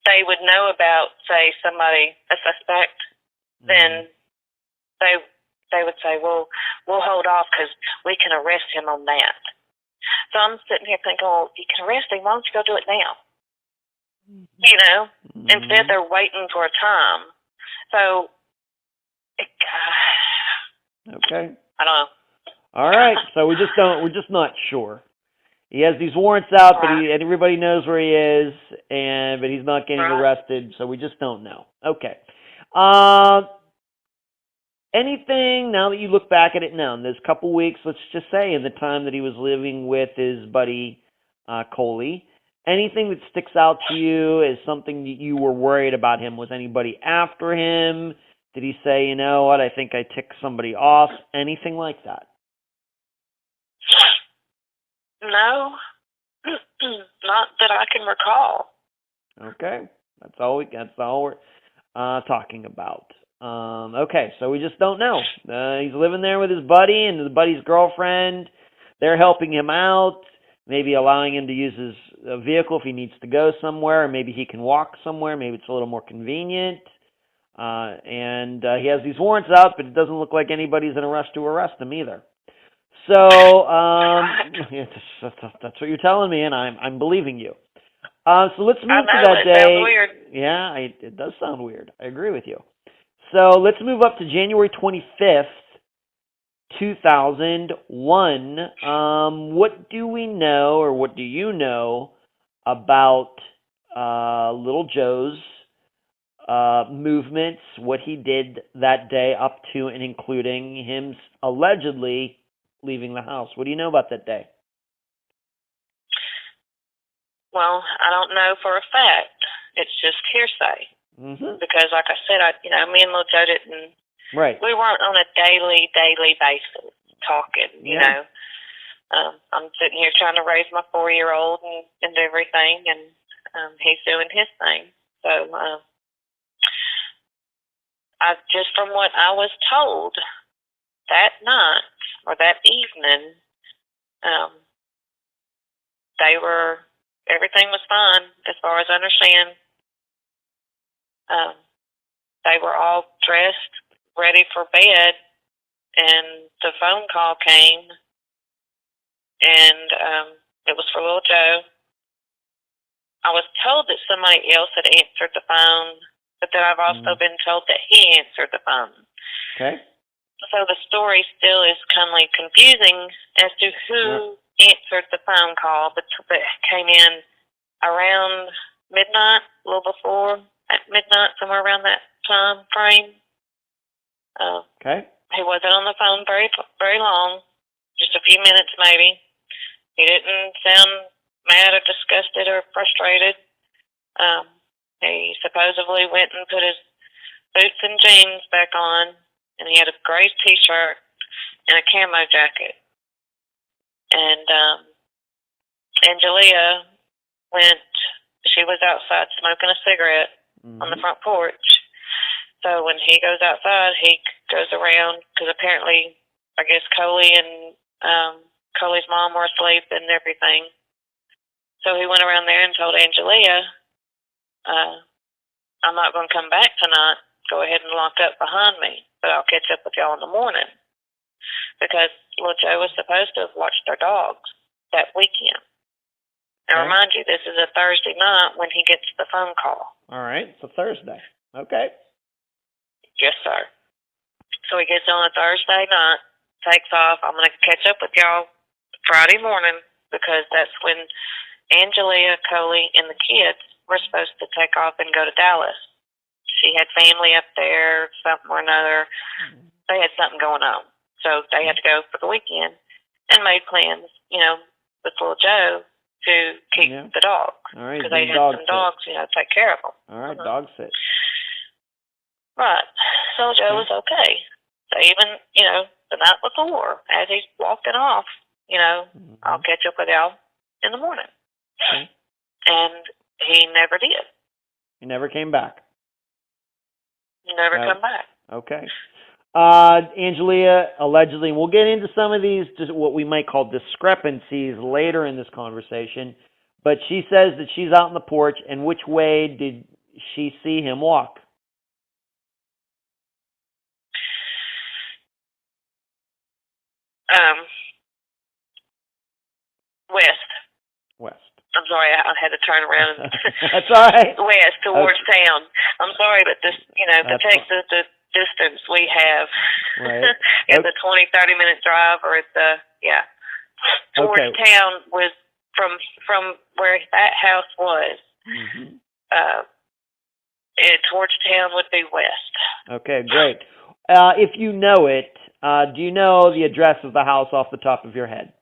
they would know about. Say somebody, a suspect, then they would say, "Well, we'll hold off because we can arrest him on that." So I'm sitting here thinking, "Well, you can arrest him. Why don't you go do it now?" Instead they're waiting for a time. So. Okay. I don't know. All right, so we're just not sure. He has these warrants out, and everybody knows where he is, but he's not getting arrested, so we just don't know. Okay. Anything, now that you look back at it now, in this couple weeks, let's just say in the time that he was living with his buddy Coley, anything that sticks out to you as something that you were worried about him? Was anybody after him? Did he say, you know what, I think I ticked somebody off? Anything like that? No, not that I can recall. Okay, that's all we're talking about. Okay, so we just don't know. He's living there with his buddy and his buddy's girlfriend. They're helping him out, maybe allowing him to use his vehicle if he needs to go somewhere, or maybe he can walk somewhere. Maybe it's a little more convenient. And he has these warrants out, but it doesn't look like anybody's in a rush to arrest him either. So that's what you're telling me, and I'm believing you. So let's move to that day. Sounds weird. Yeah, it does sound weird. I agree with you. So let's move up to January 25th, 2001. What do we know, or what do you know about Little Joe's movements, what he did that day up to and including him allegedly leaving the house? What do you know about that day? Well, I don't know for a fact. It's just hearsay. Because, like I said, me and Little Joe didn't. Right. We weren't on a daily basis talking. You know. I'm sitting here trying to raise my 4-year-old and everything, and he's doing his thing. So I just from what I was told that night or that evening, everything was fine as far as I understand. They were all dressed, ready for bed, and the phone call came, and it was for little Joe. I was told that somebody else had answered the phone, but then I've also been told that he answered the phone. Okay. So the story still is kind of like confusing as to who answered the phone call, but came in around midnight, a little before at midnight, somewhere around that time frame. Okay. He wasn't on the phone very long, just a few minutes maybe. He didn't sound mad or disgusted or frustrated. He supposedly went and put his boots and jeans back on, and he had a gray T-shirt and a camo jacket. And Angelia she was outside smoking a cigarette on the front porch. So when he goes outside, he goes around, because apparently, I guess Coley and Coley's mom were asleep and everything. So he went around there and told Angelia, I'm not going to come back tonight. Go ahead and lock up behind me, but I'll catch up with y'all in the morning. Because little Joe was supposed to have watched their dogs that weekend. Now, remind you, this is a Thursday night when he gets the phone call. All right, it's a Thursday. Okay. Yes, sir. So he gets on a Thursday night, takes off. I'm going to catch up with y'all Friday morning, because that's when Angelia, Coley, and the kids were supposed to take off and go to Dallas. She had family up there, something or another. They had something going on. So they had to go for the weekend and made plans, with little Joe to keep the dogs. All right, because they had some dogs, take care of them. All right, dog sit. Right. So Joe was okay. So even, the night before, as he's walking off, I'll catch up with y'all in the morning. Okay. And he never did. He never came back. Never come back. Okay. Angelia, allegedly, we'll get into some of these, just what we might call discrepancies later in this conversation, but she says that she's out on the porch, and which way did she see him walk? West. I'm sorry, I had to turn around. That's all right. West, towards town. I'm sorry, but this, the Texas, the distance we have, right. It's a 20, 30-minute drive, or it's towards town was from where that house was. Towards town would be west. Okay, great. If you know it, do you know the address of the house off the top of your head?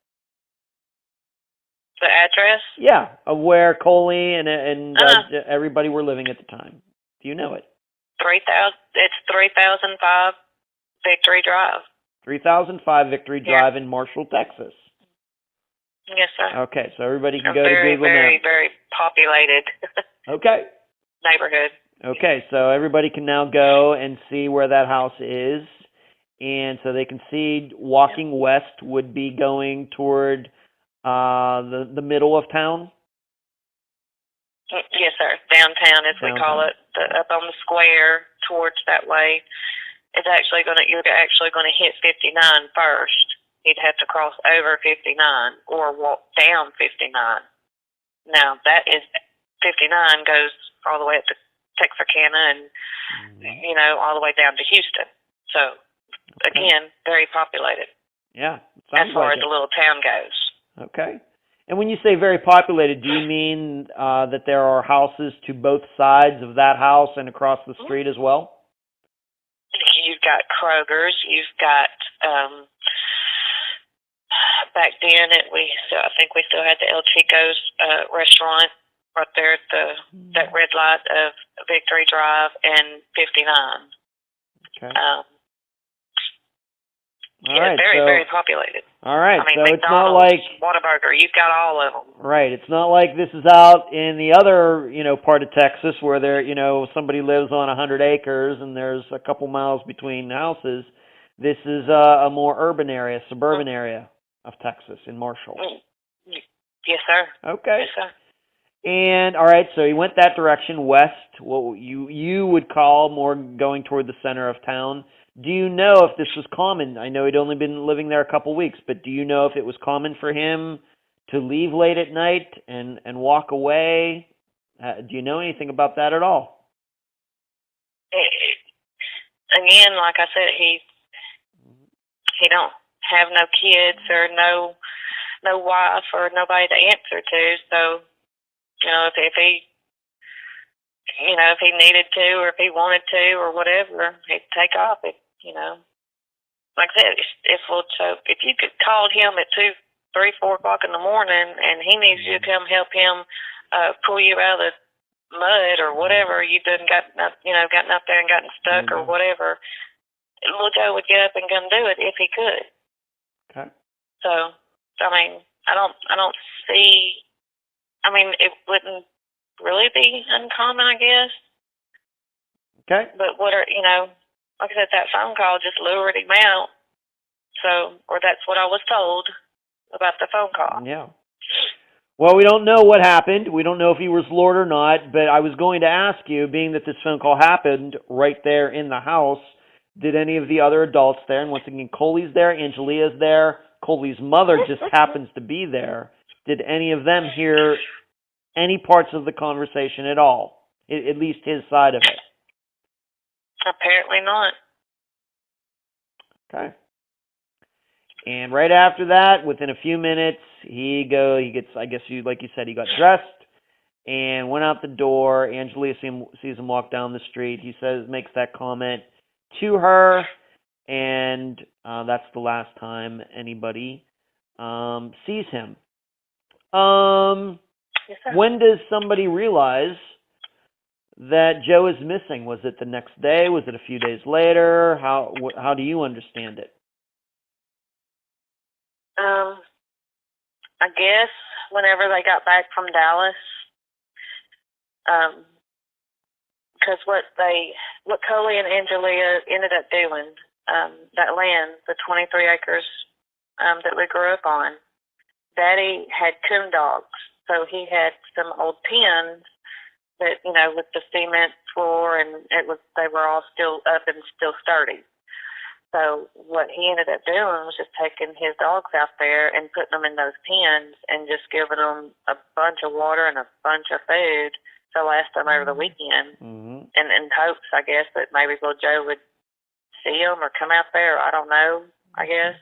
The address? Yeah, of where Coley and everybody were living at the time. Do you know it? 3000. It's 3005 Victory Drive. 3005 Victory Drive in Marshall, Texas. Yes, sir. Okay, so everybody can go to Google very, Maps. very populated. Okay. Neighborhood. Okay, so everybody can now go and see where that house is, and so they can see walking west would be going toward the middle of town. Yes, sir. Downtown, as we call it, up on the square towards that way. You're actually going to hit 59 first. You'd have to cross over 59 or walk down 59. Now that is 59 goes all the way up to Texarkana and all the way down to Houston. So again, very populated. Yeah, as far as the little town goes. Okay. And when you say very populated, do you mean that there are houses to both sides of that house and across the street as well? You've got Kroger's. You've got back then I think we still had the El Chico's restaurant right there at that red light of Victory Drive and 59. Okay. Very populated. All right, I mean, so McDonald's, it's not like Whataburger, you've got all of them. Right, it's not like this is out in the other, part of Texas where there, somebody lives on 100 acres and there's a couple miles between houses. This is a more urban area, suburban area of Texas in Marshall. Yes, sir. Okay. Yes, sir. And all right, so he went that direction west, what you would call more going toward the center of town. Do you know if this was common? I know he'd only been living there a couple weeks, but do you know if it was common for him to leave late at night and walk away? Do you know anything about that at all? Again, like I said, he don't have no kids or no wife or nobody to answer to. So, if he needed to or if he wanted to or whatever, he'd take off. Like I said, if you could call him at 2, 3, 4 o'clock in the morning and he needs you to come help him pull you out of the mud or whatever, you done gotten up there and gotten stuck or whatever, little Joe would get up and come do it if he could. Okay. So, I mean, I don't see. I mean, it wouldn't really be uncommon, I guess. Okay. But like I said, that phone call just lured him out. So, or that's what I was told about the phone call. Yeah. Well, we don't know what happened. We don't know if he was lured or not, but I was going to ask you, being that this phone call happened right there in the house, did any of the other adults there, and once again, Coley's there, Angelia's there, Coley's mother just happens to be there, did any of them hear any parts of the conversation at all? At least his side of it? Apparently not. Okay. And right after that, within a few minutes, he gets, I guess like you said, he got dressed and went out the door. Angelia sees him walk down the street. He makes that comment to her, and that's the last time anybody sees him. Yes, sir. When does somebody realize that Joe is missing? Was it the next day? Was it a few days later? How do you understand it? I guess whenever they got back from Dallas, because what Coley and Angelia ended up doing, that land, the 23 acres that we grew up on, Daddy had coon dogs, so he had some old pens that, with the cement floor, and they were all still up and still sturdy. So what he ended up doing was just taking his dogs out there and putting them in those pens and just giving them a bunch of water and a bunch of food to last them over the weekend. And in hopes, I guess, that maybe little Joe would see them or come out there. I don't know, I guess,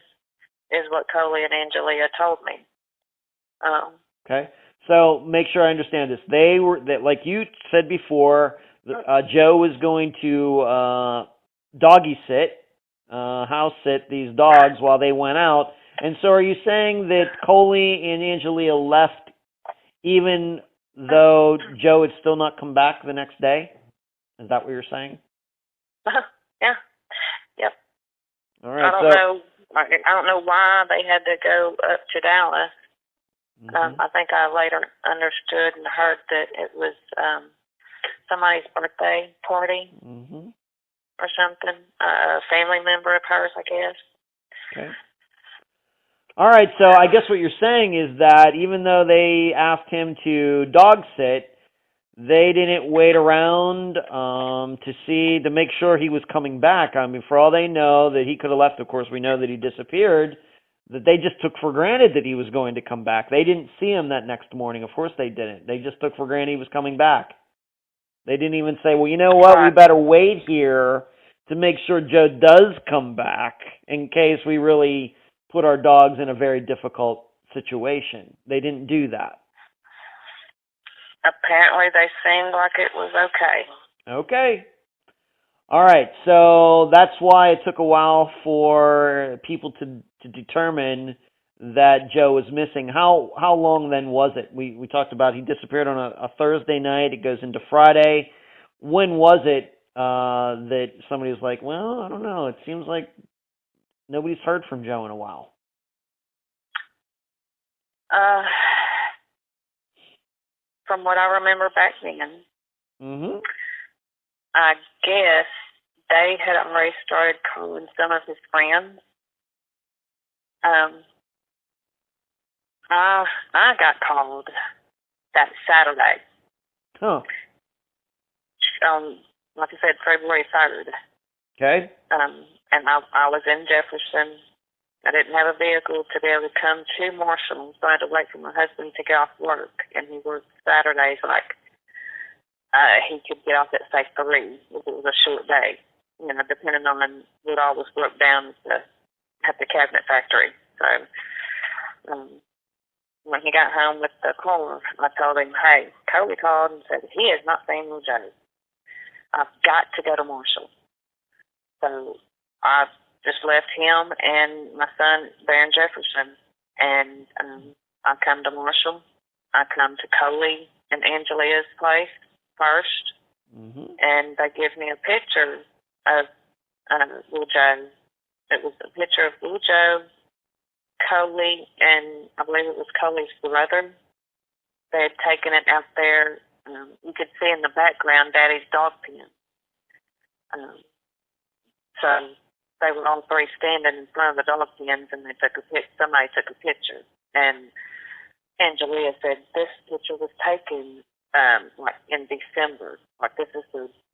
is what Coley and Angelia told me. Okay. So make sure I understand this. Like you said before, Joe was going to doggy sit, house sit these dogs while they went out. And so are you saying that Coley and Angelia left even though Joe had still not come back the next day? Is that what you're saying? Yeah. Yep. All right. I don't know why they had to go up to Dallas. I think I later understood and heard that it was somebody's birthday party or something. A family member of hers, I guess. Okay. All right, so I guess what you're saying is that even though they asked him to dog sit, they didn't wait around to make sure he was coming back. I mean, for all they know that he could have left, of course, we know that he disappeared, that they just took for granted that he was going to come back. They didn't see him that next morning. Of course they didn't. They just took for granted he was coming back. They didn't even say, well, you know what, we better wait here to make sure Joe does come back in case we really put our dogs in a very difficult situation. They didn't do that. Apparently they seemed like it was okay. Okay. All right, so that's why it took a while for people to determine that Joe was missing. How long then was it? We talked about he disappeared on a Thursday night. It goes into Friday. When was it that somebody was like, well, I don't know. It seems like nobody's heard from Joe in a while? From what I remember back then, Mm-hmm. I guess they had already started calling some of his friends. I got called that Saturday. Huh. Like I said, February 3rd. Okay. And I was in Jefferson. I didn't have a vehicle to be able to come to Marshall, so I had to wait for my husband to get off work. And he worked Saturdays like he could get off at, say, 3 if it was a short day, depending on what all was broke down at the cabinet factory. So when he got home with the car, I told him, hey, Coley called and said he has not seen little Joe. I've got to go to Marshall. So I just left him and my son there in Jefferson, and I come to Marshall. I come to Coley and Angelia's place first, and they give me a picture of little Joe. It was a picture of little Joe, Coley, and I believe it was Coley's brother. They had taken it out there. You could see in the background Daddy's dog pen. So they were all three standing in front of the dog pens, and somebody took a picture. And Angelia said this picture was taken like in December. Like this is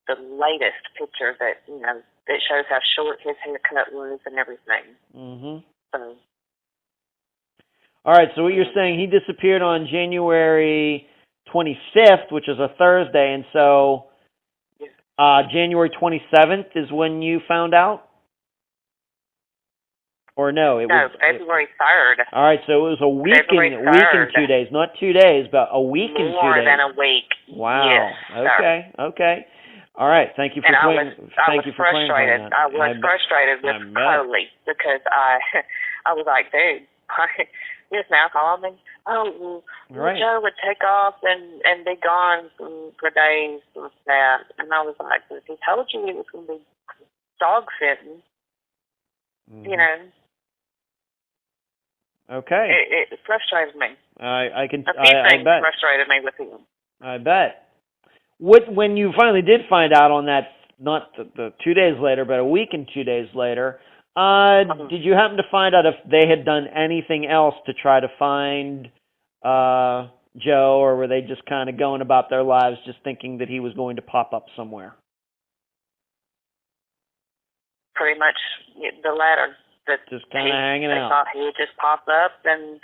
the latest picture that that shows how short his haircut was and everything. So. All right. So what you're saying, he disappeared on January 25th, which is a Thursday, and so. January 27th is when you found out? Or no? February 3rd. All right, so it was a week and 2 days. Not 2 days, but a week and 2 days. More than a week. Wow. Yes, Okay. All right, thank you for clarifying that. I was frustrated with Coley because I was like, dude, he's now calling me. Oh, well, Joe would take off and be gone for days like that. And I was like, if he told you he was going to be dog sitting, Okay. It frustrated me. I can. A few things bet. frustrated me with him. I bet. When you finally did find out on that, not the 2 days later, but a week and 2 days later, did you happen to find out if they had done anything else to try to find Joe, or were they just kind of going about their lives just thinking that he was going to pop up somewhere? Pretty much the latter. Just kind of hanging out. They thought he would just pop up, and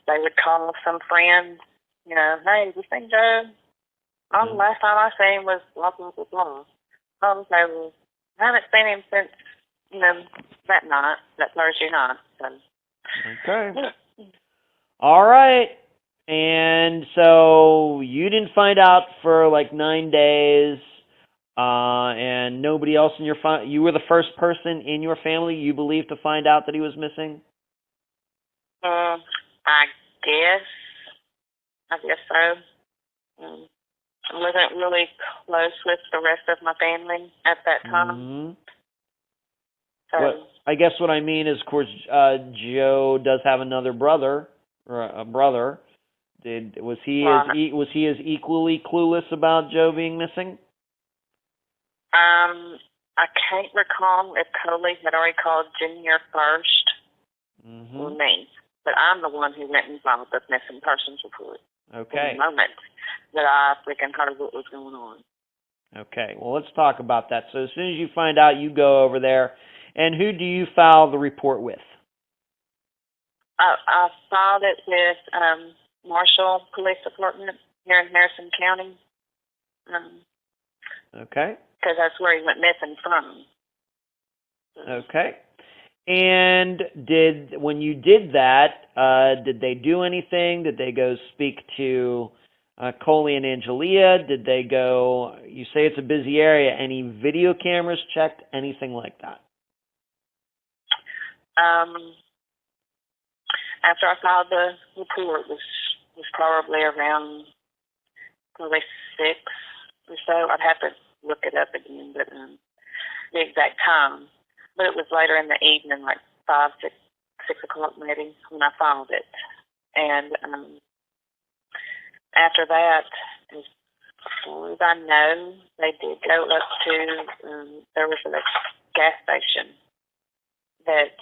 they would call some friends, hey, you seen Joe? The last time I seen him was blah, blah, blah, blah. Okay, well, I haven't seen him since, that night, that Thursday night. So. Okay. All right. And so you didn't find out for like 9 days, and nobody else in your you were the first person in your family you believe to find out that he was missing? I guess so. I wasn't really close with the rest of my family at that time. So, I guess what I mean is, of course, Joe does have another brother, or a brother. Was he as equally clueless about Joe being missing? I can't recall if Coley had already called Junior first or me, but I'm the one who went and filed the missing persons report. Okay. In the moment that I freaking heard what was going on. Okay. Well, let's talk about that. So as soon as you find out, you go over there, and who do you file the report with? I filed it with Marshall Police Department here in Harrison County. Okay. Because that's where he went missing from. Okay. And when you did that, did they do anything? Did they go speak to Coley and Angelia? Did they go, you say it's a busy area, any video cameras checked, anything like that? After I filed the report, was probably around 6 or so. I'd have to look it up again, but the exact time. but it was later in the evening, like 6 o'clock maybe, when I found it. And after that, as far as I know, they did go up to, there was a gas station that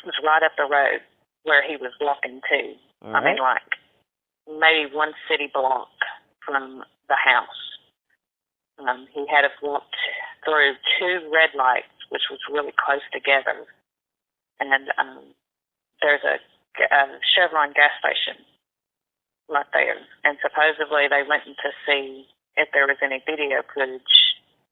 was right up the road where he was walking to. All I right. mean, like, maybe one city block from the house. He had us walked through 2 red lights, which was really close together. And there's a Chevron gas station right there. And supposedly they went in to see if there was any video footage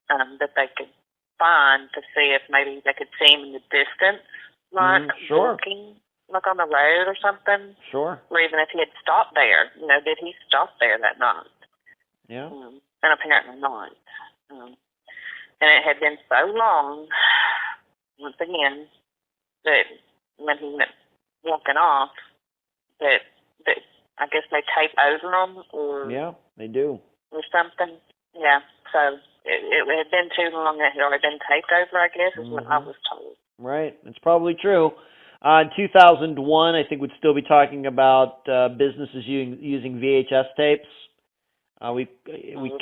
that they could find to see if maybe they could see him in the distance, like sure. walking, like on the road or something. Sure. Or even if he had stopped there. You know, did he stop there that night? Yeah. And apparently not. And it had been so long, once again, that when he went walking off, that I guess they tape over him, or Yeah, they do. or something. Yeah. So it had been too long that he had already been taped over, I guess, is what I was told. Right. It's probably true. In 2001, I think we'd still be talking about businesses using VHS tapes. We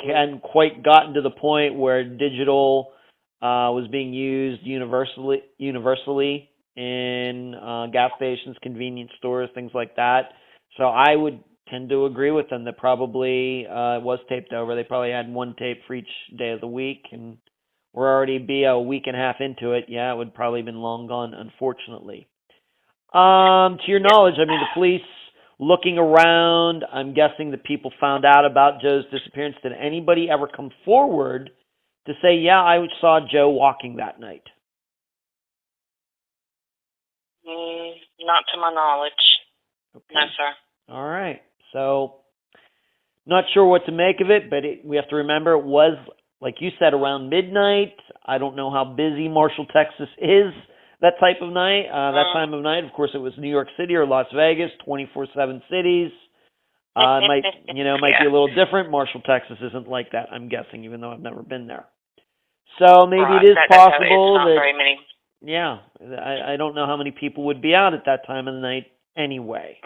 hadn't quite gotten to the point where digital was being used universally in gas stations, convenience stores, things like that. So I would tend to agree with them that probably it was taped over. They probably had one tape for each day of the week, and we're already a week and a half into it. Yeah, it would probably have been long gone, unfortunately. To your knowledge, I mean, the police looking around, I'm guessing that people found out about Joe's disappearance. Did anybody ever come forward to say, yeah, I saw Joe walking that night? Not to my knowledge. Okay. No, sir. All right. So, not sure what to make of it, but we have to remember it was, like you said, around midnight. I don't know how busy Marshall, Texas is that type of night, that time of night. Of course, it was New York City or Las Vegas, 24/7 cities. It might be a little different. Marshall, Texas isn't like that, I'm guessing, even though I've never been there. So maybe it is possible that, very many. Yeah, I don't know how many people would be out at that time of the night anyway.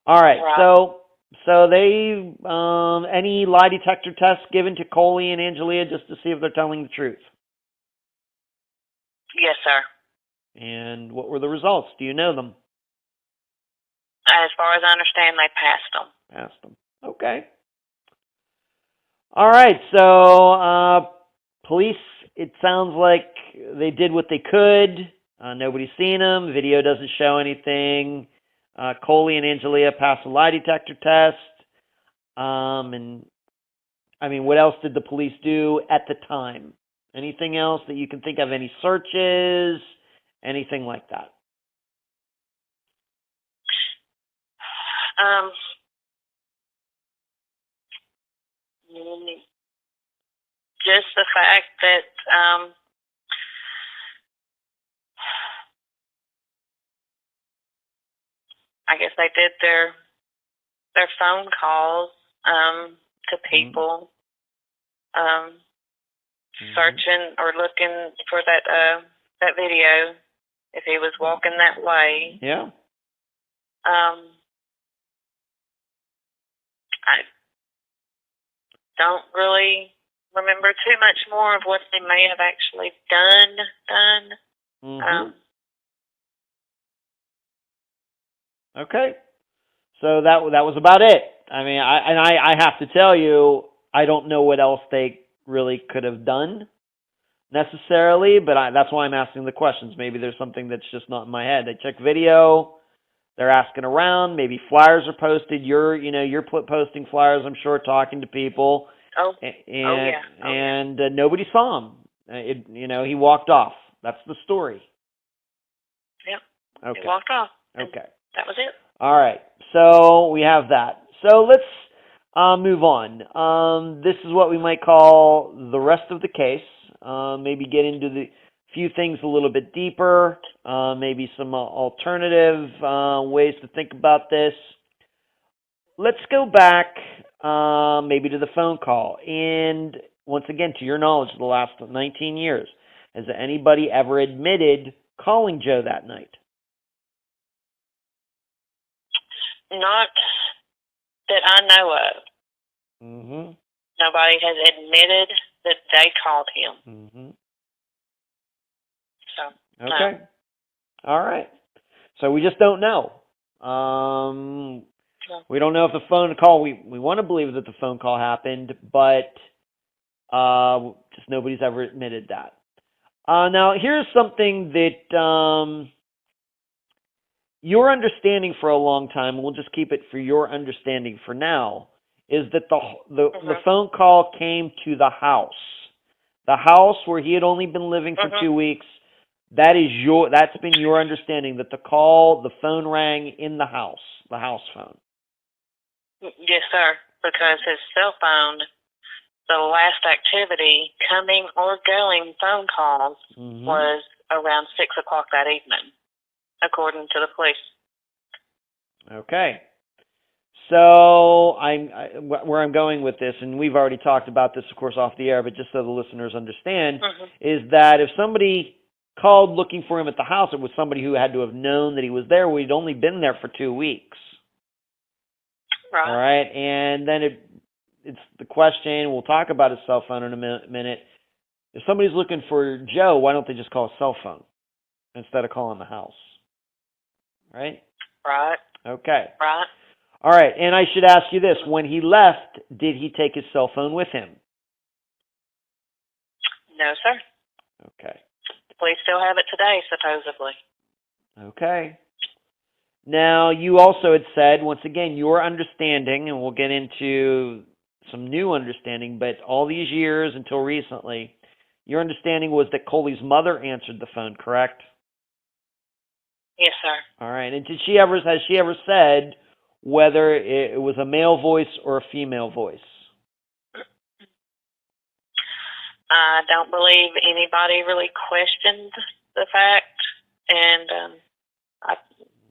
All right, so they any lie detector tests given to Coley and Angelia just to see if they're telling the truth? Yes, sir. And what were the results? Do you know them? As far as I understand, they passed them. Passed them. Okay. All right, so police, it sounds like they did what they could. Nobody's seen them. Video doesn't show anything. Coley and Angelia passed a lie detector test. And, I mean, what else did the police do at the time? Anything else that you can think of? Any searches? Anything like that? Just the fact that I guess they did their phone calls to people, searching or looking for that video if he was walking that way. Yeah. I don't really remember too much more of what they may have actually done. Okay. So that was about it. I mean, I have to tell you, I don't know what else they really could have done necessarily, but that's why I'm asking the questions. Maybe there's something that's just not in my head. They check video. They're asking around. Maybe flyers are posted. You're posting flyers, I'm sure, talking to people. And nobody saw him. He walked off. That's the story. Yep. Okay. He walked off. Okay. That was it. All right. So we have that. So let's move on. This is what we might call the rest of the case. Maybe get into the few things a little bit deeper. Maybe some alternative ways to think about this. Let's go back maybe to the phone call. And once again, to your knowledge, the last 19 years, Has anybody ever admitted calling Joe that night? Not that I know of. Mm-hmm. Nobody has admitted that they called him. Mm-hmm. So, okay. No. All right. So we just don't know. We don't know if the phone call, we want to believe that the phone call happened, but just nobody's ever admitted that. Now, here's something that your understanding for a long time, we'll just keep it for your understanding for now, is that the phone call came to the house. The house where he had only been living for 2 weeks. That's been your understanding, that the phone rang in the house phone. Yes, sir, because his cell phone, the last activity, coming or going phone calls, was around 6 o'clock that evening, according to the police. Okay. So where I'm going with this, and we've already talked about this, of course, off the air, but just so the listeners understand, is that if somebody called looking for him at the house, it was somebody who had to have known that he was there. We'd only been there for 2 weeks. Right. All right, and then it's the question, we'll talk about his cell phone in a minute. If somebody's looking for Joe, why don't they just call a cell phone instead of calling the house? Right? Right. Okay. Right. All right, and I should ask you this. When he left, did he take his cell phone with him? No, sir. Okay. The police still have it today, supposedly. Okay. Now, you also had said, once again, your understanding, and we'll get into some new understanding, but all these years until recently, your understanding was that Coley's mother answered the phone, correct? Yes, sir. All right. And has she ever said whether it was a male voice or a female voice? I don't believe anybody really questioned the fact, and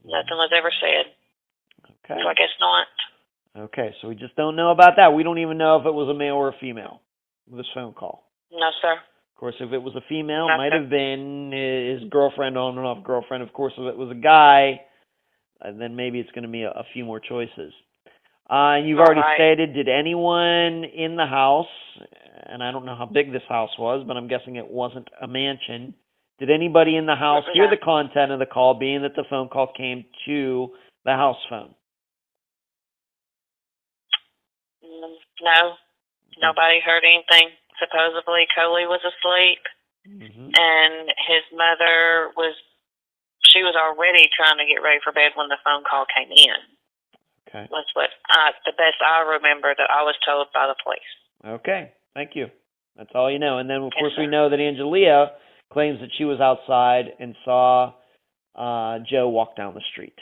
nothing was ever said. Okay. So I guess not. Okay, so we just don't know about that. We don't even know if it was a male or a female, this phone call. No, sir. Of course, if it was a female, it might have been his girlfriend, on and off girlfriend. Of course, if it was a guy, then maybe it's going to be a few more choices. And you've already stated, did anyone in the house, and I don't know how big this house was, but I'm guessing it wasn't a mansion, did anybody in the house hear the content of the call, being that the phone call came to the house phone? No. Nobody heard anything. Supposedly, Coley was asleep, and his mother she was already trying to get ready for bed when the phone call came in. Okay. That's the best I remember that I was told by the police. Okay, thank you. That's all you know. And then, of course, we know that Angelia claims that she was outside and saw Joe walk down the street.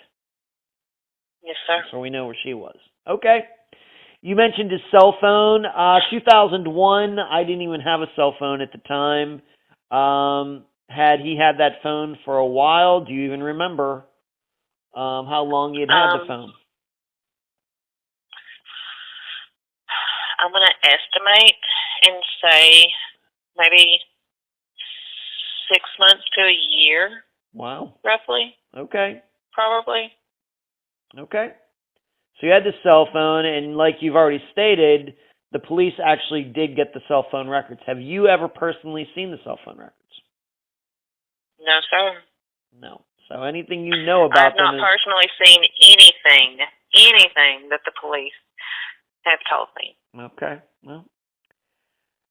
Yes, sir. So we know where she was. Okay. You mentioned his cell phone. 2001, I didn't even have a cell phone at the time. Had he had that phone for a while? Do you even remember how long he had the phone? I'm going to estimate and say maybe 6 months to a year. Wow. Roughly. Okay. Probably. Okay. So you had the cell phone, and like you've already stated, the police actually did get the cell phone records. Have you ever personally seen the cell phone records? No, sir. No. So anything you know about them I've not personally seen anything that the police have told me. Okay. Well,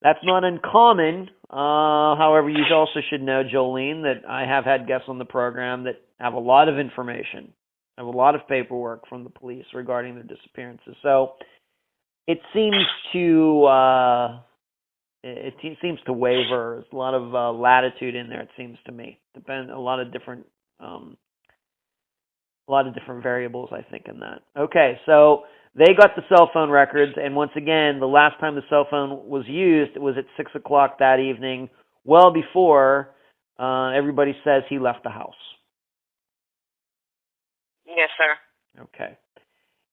that's not uncommon. However, you also should know, Jolene, that I have had guests on the program that have a lot of information, have a lot of paperwork from the police regarding their disappearances. So it seems to waver. There's a lot of latitude in there. It seems to me. Depend a lot of different variables, I think, in that. Okay, so they got the cell phone records, and once again, the last time the cell phone was used, it was at 6 o'clock that evening, well before everybody says he left the house. Yes, sir. Okay.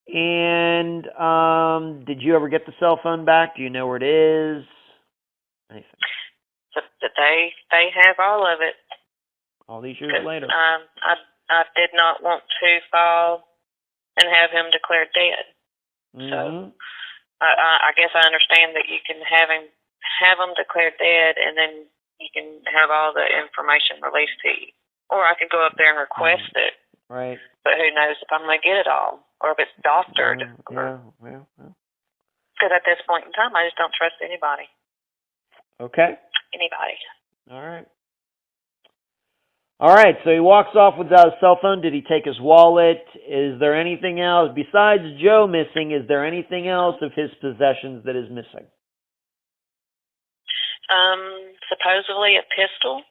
And did you ever get the cell phone back? Do you know where it is? Anything? The they have all of it. All these years later. I did not want to fall and have him declared dead. Mm-hmm. So I guess I understand that you can have him declared dead, and then you can have all the information released to you. Or I could go up there and request it. Right. But who knows if I'm going to get it all, or if it's doctored. Yeah. Because at this point in time, I just don't trust anybody. Okay. Anybody. All right, so he walks off without his cell phone. Did he take his wallet? Is there anything else? Besides Joe missing, is there anything else of his possessions that is missing? Supposedly a pistol.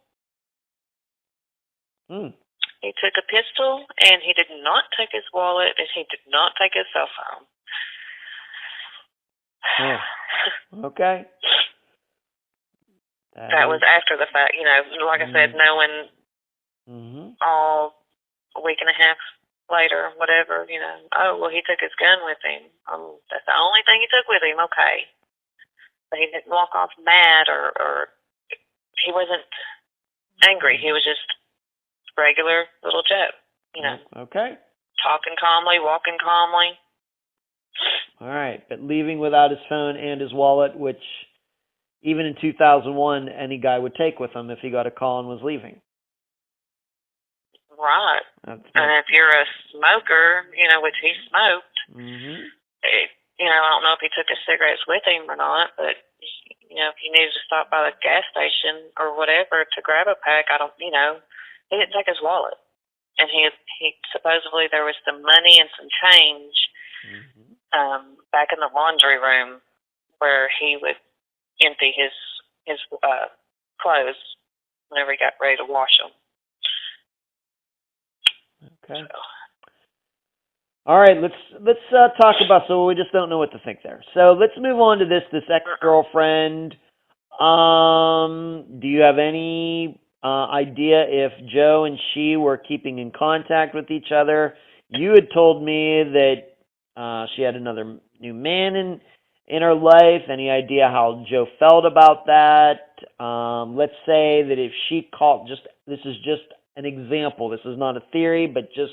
He took a pistol, and he did not take his wallet, and he did not take his cell phone. Okay. That was after the fact, like I said, knowing all a week and a half later, whatever, oh, well, he took his gun with him. That's the only thing he took with him, okay. But he didn't walk off mad or he wasn't angry. He was just regular little Joe, Okay. talking calmly, walking calmly. All right, but leaving without his phone and his wallet, which even in 2001, any guy would take with him if he got a call and was leaving. Right. And if you're a smoker, which he smoked, I don't know if he took his cigarettes with him or not, but, if you needed to stop by the gas station or whatever to grab a pack, he didn't take his wallet. And he supposedly there was some money and some change back in the laundry room where he would empty his clothes whenever he got ready to wash them. Okay. So. All right, let's talk about. So we just don't know what to think there. So let's move on to this ex-girlfriend. Do you have any idea if Joe and she were keeping in contact with each other? You had told me that she had another new man in her life. Any idea how Joe felt about that? Let's say that if she called, this is just an example. This is not a theory, but just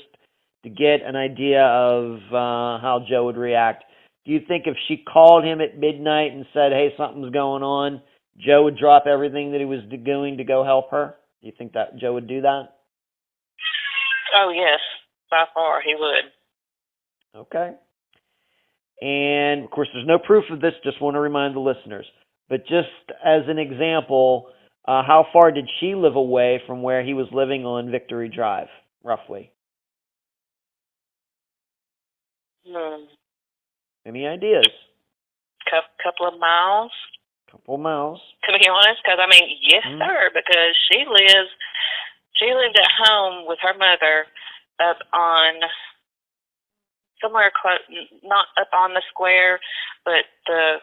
to get an idea of how Joe would react. Do you think if she called him at midnight and said, hey, something's going on, Joe would drop everything that he was doing to go help her? Do you think that Joe would do that? Oh, yes. By far, he would. Okay. And, of course, there's no proof of this. Just want to remind the listeners. But just as an example, how far did she live away from where he was living on Victory Drive, roughly? Any ideas? Couple of miles. Couple miles. To be honest, because yes, sir. Because she lived at home with her mother up on somewhere close, not up on the square, but the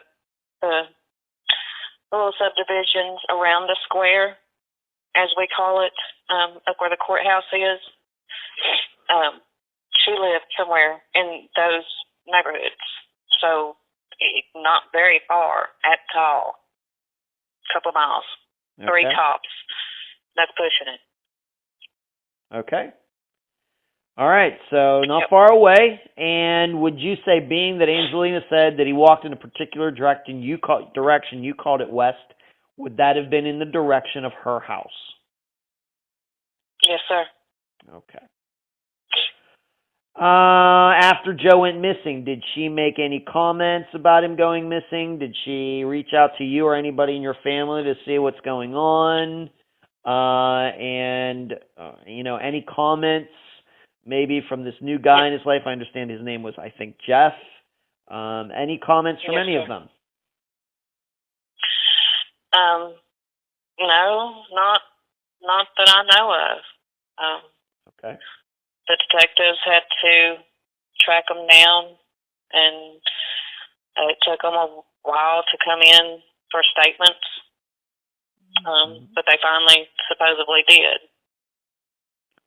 little subdivisions around the square, as we call it, up where the courthouse is. She lived somewhere in those neighborhoods, so not very far at all. Couple miles, 3 tops. That's pushing it. Okay. All right, so not far away. And would you say, being that Angelina said that he walked in a particular direction, you called it west, would that have been in the direction of her house? Yes, sir. Okay. After Joe went missing, did she make any comments about him going missing? Did she reach out to you or anybody in your family to see what's going on? Any comments maybe from this new guy in his life? I understand his name was, I think, Jeff. Any comments from any of them? No, not that I know of. Okay. The detectives had to track them down, and it took them a while to come in for statements, but they finally supposedly did.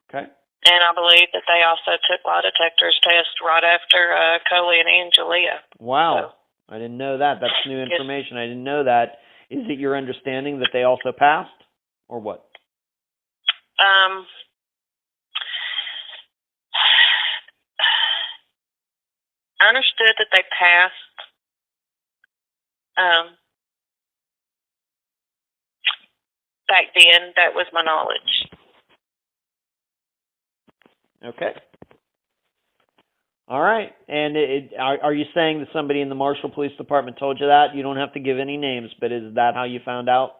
Okay. And I believe that they also took lie detectors tests right after Coley and Angelia. Wow. So, I didn't know that. That's new information. I didn't know that. Is it your understanding that they also passed? or what? I understood that they passed. Back then, that was my knowledge. Okay. All right. And are you saying that somebody in the Marshall Police Department told you that? You don't have to give any names, but is that how you found out?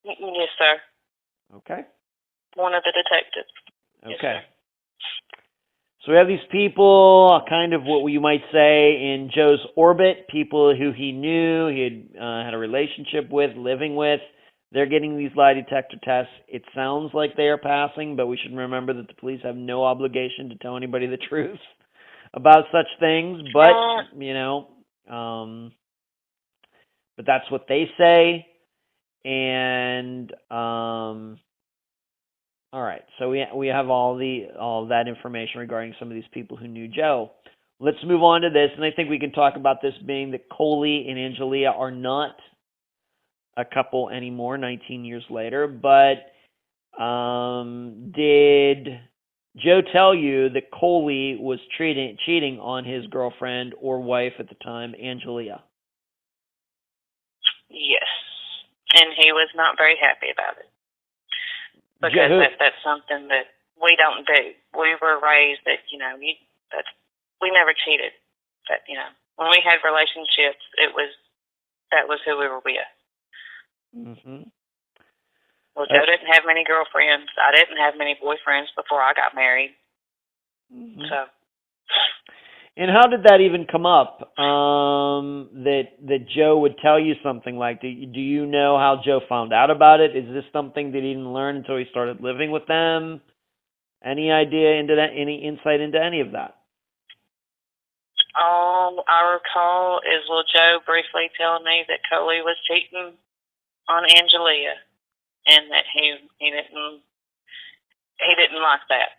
Yes, sir. Okay. One of the detectives. Okay. Yes, so we have these people, kind of what you might say in Joe's orbit, people who he knew, he had a relationship with, living with. They're getting these lie detector tests. It sounds like they are passing, but we should remember that the police have no obligation to tell anybody the truth about such things. But, but that's what they say. And, all right, so we have all that information regarding some of these people who knew Joe. Let's move on to this, and I think we can talk about this being that Coley and Angelia are not a couple anymore 19 years later, but did Joe tell you that Coley was cheating on his girlfriend or wife at the time, Angelia? Yes, and he was not very happy about it. Because that's something that we don't do. We were raised that, we never cheated. That, when we had relationships, that was who we were with. Mm-hmm. Well, Joe didn't have many girlfriends. I didn't have many boyfriends before I got married. Mm-hmm. So. And how did that even come up? That Joe would tell you something like, do you know how Joe found out about it? Is this something that he didn't learn until he started living with them? Any idea into that? Any insight into any of that? All I recall is Joe briefly telling me that Coley was cheating on Angelia, and that he didn't like that.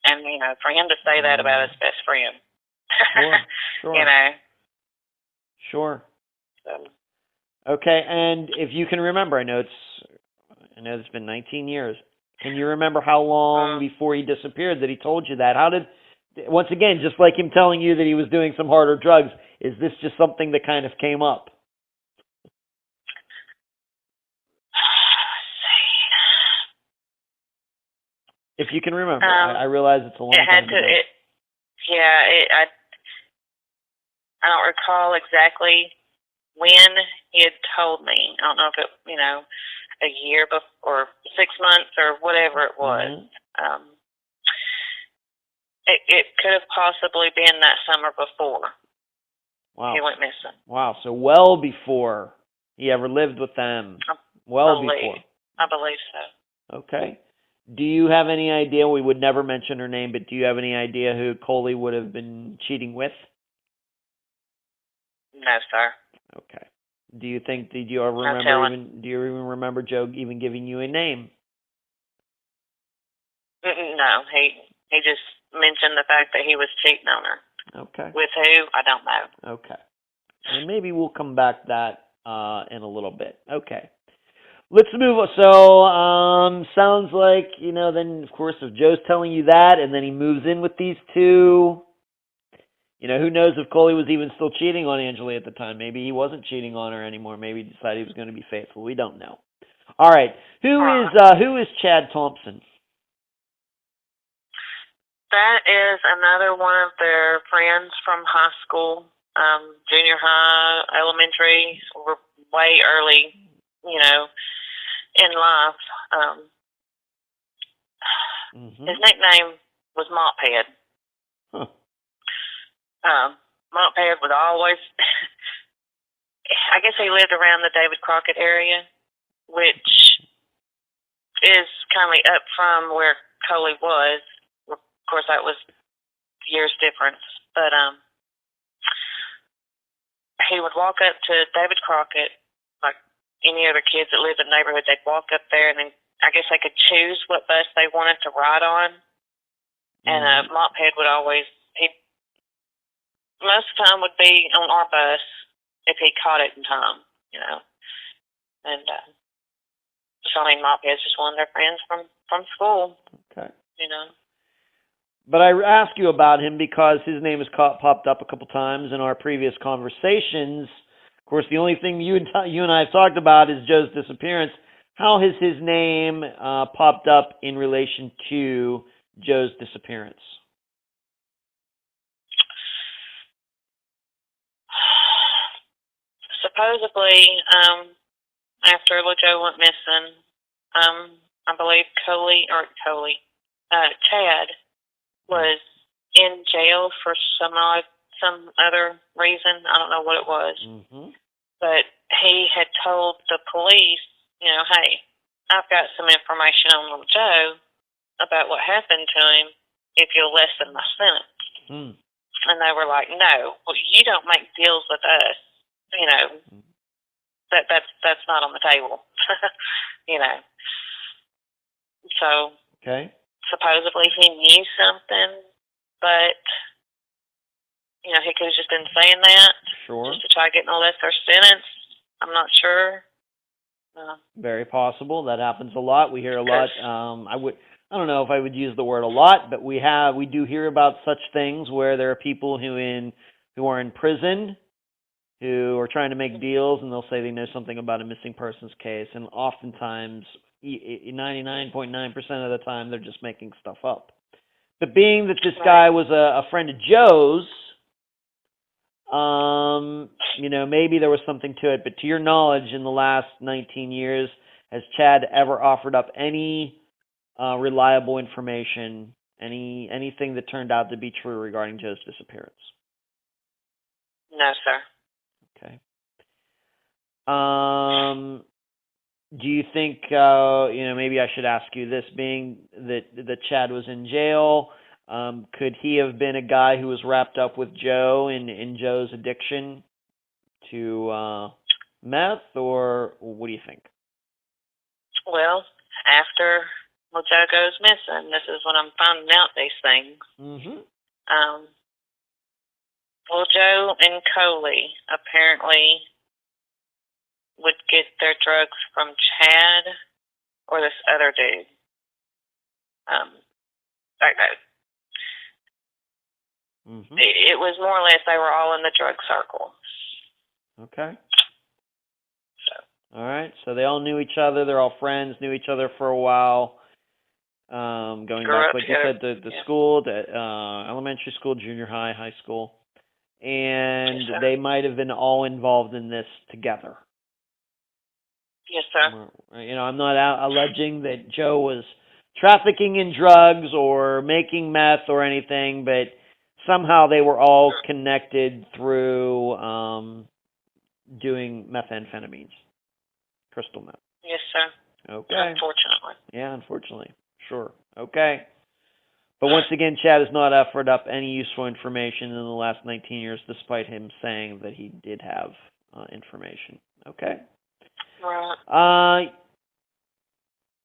And for him to say that about his best friend. Sure. Sure. So. Okay, and if you can remember, I know it's been 19 years. Can you remember how long before he disappeared that he told you that? Once again, just like him telling you that he was doing some harder drugs, is this just something that kind of came up? If you can remember. I realize it's a long time ago. I don't recall exactly when he had told me. I don't know if it, a year before, or 6 months, or whatever it was. Mm-hmm. It could have possibly been that summer before. Wow. He went missing. Wow, so well before he ever lived with them. Before. I believe so. Okay. Do you have any idea, we would never mention her name, but do you have any idea who Coley would have been cheating with? No, sir. Okay. Do you even remember Joe even giving you a name? No, he just mentioned the fact that he was cheating on her. Okay. With who? I don't know. Okay. And maybe we'll come back to that in a little bit. Okay. Let's move on. So, sounds like, then, of course, if Joe's telling you that, and then he moves in with these two, who knows if Coley was even still cheating on Angelia at the time. Maybe he wasn't cheating on her anymore. Maybe he decided he was going to be faithful. We don't know. All right. Who is Chad Thompson? That is another one of their friends from high school, junior high, elementary, or way early, in life. Mm-hmm. His nickname was Mophead. Huh. Mophead was always, I guess he lived around the David Crockett area, which is kind of up from where Coley was. Of course, that was years difference. But he would walk up to David Crockett, like any other kids that lived in the neighborhood. They'd walk up there, and then I guess they could choose what bus they wanted to ride on. And Mophead would always, most of the time would be on our bus if he caught it in time, And Mop is just one of their friends from school. Okay. You know. But I asked you about him because his name has popped up a couple times in our previous conversations. Of course, the only thing you and I have talked about is Joe's disappearance. How has his name popped up in relation to Joe's disappearance? Supposedly, after little Joe went missing, I believe Chad was in jail for some other reason. I don't know what it was. Mm-hmm. But he had told the police, you know, hey, I've got some information on little Joe about what happened to him if you'll lessen my sentence. Mm. And they were like, no, well, you don't make deals with us. You know, that's not on the table. You know. So okay. Supposedly he knew something, but you know, he could have just been saying that just to try to get no lesser sentence. I'm not sure. Very possible. That happens a lot. We hear a lot. I don't know if I would use the word a lot, but we do hear about such things where there are people who are in prison who are trying to make deals, and they'll say they know something about a missing persons case, and oftentimes 99.9% of the time they're just making stuff up. But being that this guy was a friend of Joe's, you know, maybe there was something to it. But to your knowledge, in the last 19 years, has Chad ever offered up any reliable information, anything that turned out to be true regarding Joe's disappearance? No, sir. Okay. Do you think, you know, maybe I should ask you this, being that Chad was in jail, could he have been a guy who was wrapped up with Joe in Joe's addiction to meth, or what do you think? Well, after Joe goes missing, this is when I'm finding out these things. Mm-hmm. Joe and Coley apparently would get their drugs from Chad or this other dude. Mm-hmm. It was more or less they were all in the drug circle. Okay. All right. So they all knew each other. They're all friends. Knew each other for a while. Going back, like you said, the school, elementary school, junior high, high school, and yes, they might have been all involved in this together. Yes, sir. You know, I'm not alleging that Joe was trafficking in drugs or making meth or anything, but somehow they were all connected through doing methamphetamines, crystal meth. Yes, sir. Okay. Unfortunately. Yeah, unfortunately. Sure. Okay. But once again, Chad has not offered up any useful information in the last 19 years, despite him saying that he did have information. Okay. Right.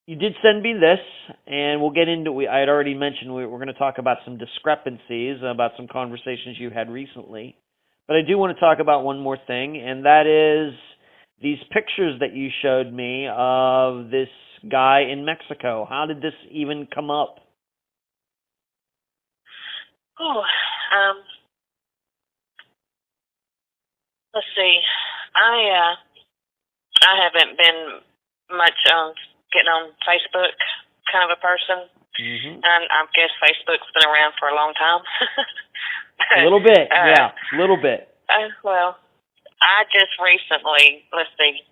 You did send me this, and we'll get into it. I had already mentioned we're going to talk about some discrepancies, about some conversations you had recently. But I do want to talk about one more thing, and that is these pictures that you showed me of this guy in Mexico. How did this even come up? Let's see. I haven't been much getting on Facebook kind of a person. Mm-hmm. And I guess Facebook's been around for a long time. A little bit, yeah, a little bit. Well, I just recently, let's see,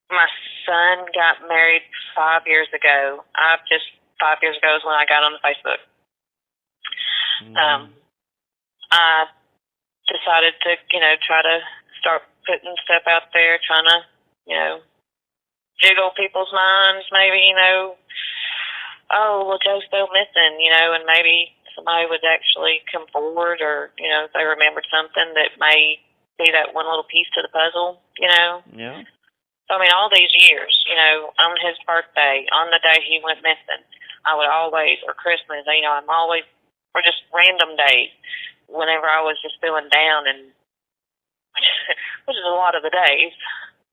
my son got married 5 years ago. 5 years ago is when I got on the Facebook. Mm-hmm. I decided to, try to start putting stuff out there, trying to, jiggle people's minds, maybe, oh, well, Joe's still missing, and maybe somebody would actually come forward, or, if they remembered something that may be that one little piece to the puzzle, Yeah. So, I mean, all these years, on his birthday, on the day he went missing, I would always, or Christmas, I'm always, or just random days, whenever I was just feeling down, and which is a lot of the days.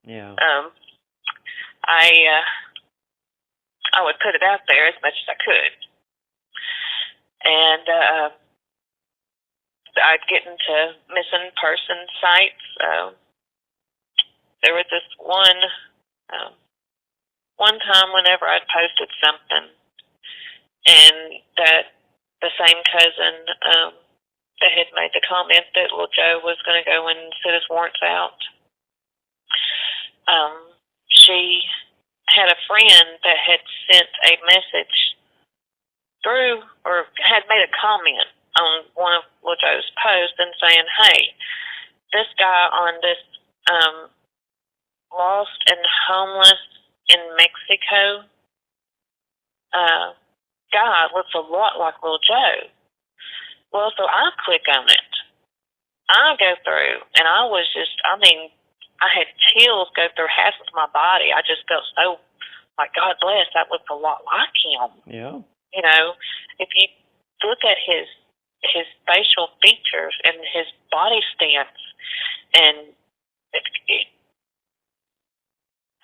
Yeah. I would put it out there as much as I could. And I'd get into missing person sites. There was this one time whenever I'd posted something, and that the same cousin that had made the comment that little Joe was going to go and sit his warrants out, she had a friend that had sent a message through, or had made a comment on one of little Joe's posts and saying, hey, this guy on this lost and homeless in Mexico guy looks a lot like little Joe. Well, so I click on it. I go through, and I was just, I had chills go through half of my body. I just felt so, like, God bless, that looks a lot like him. Yeah. You know, if you look at his facial features and his body stance, and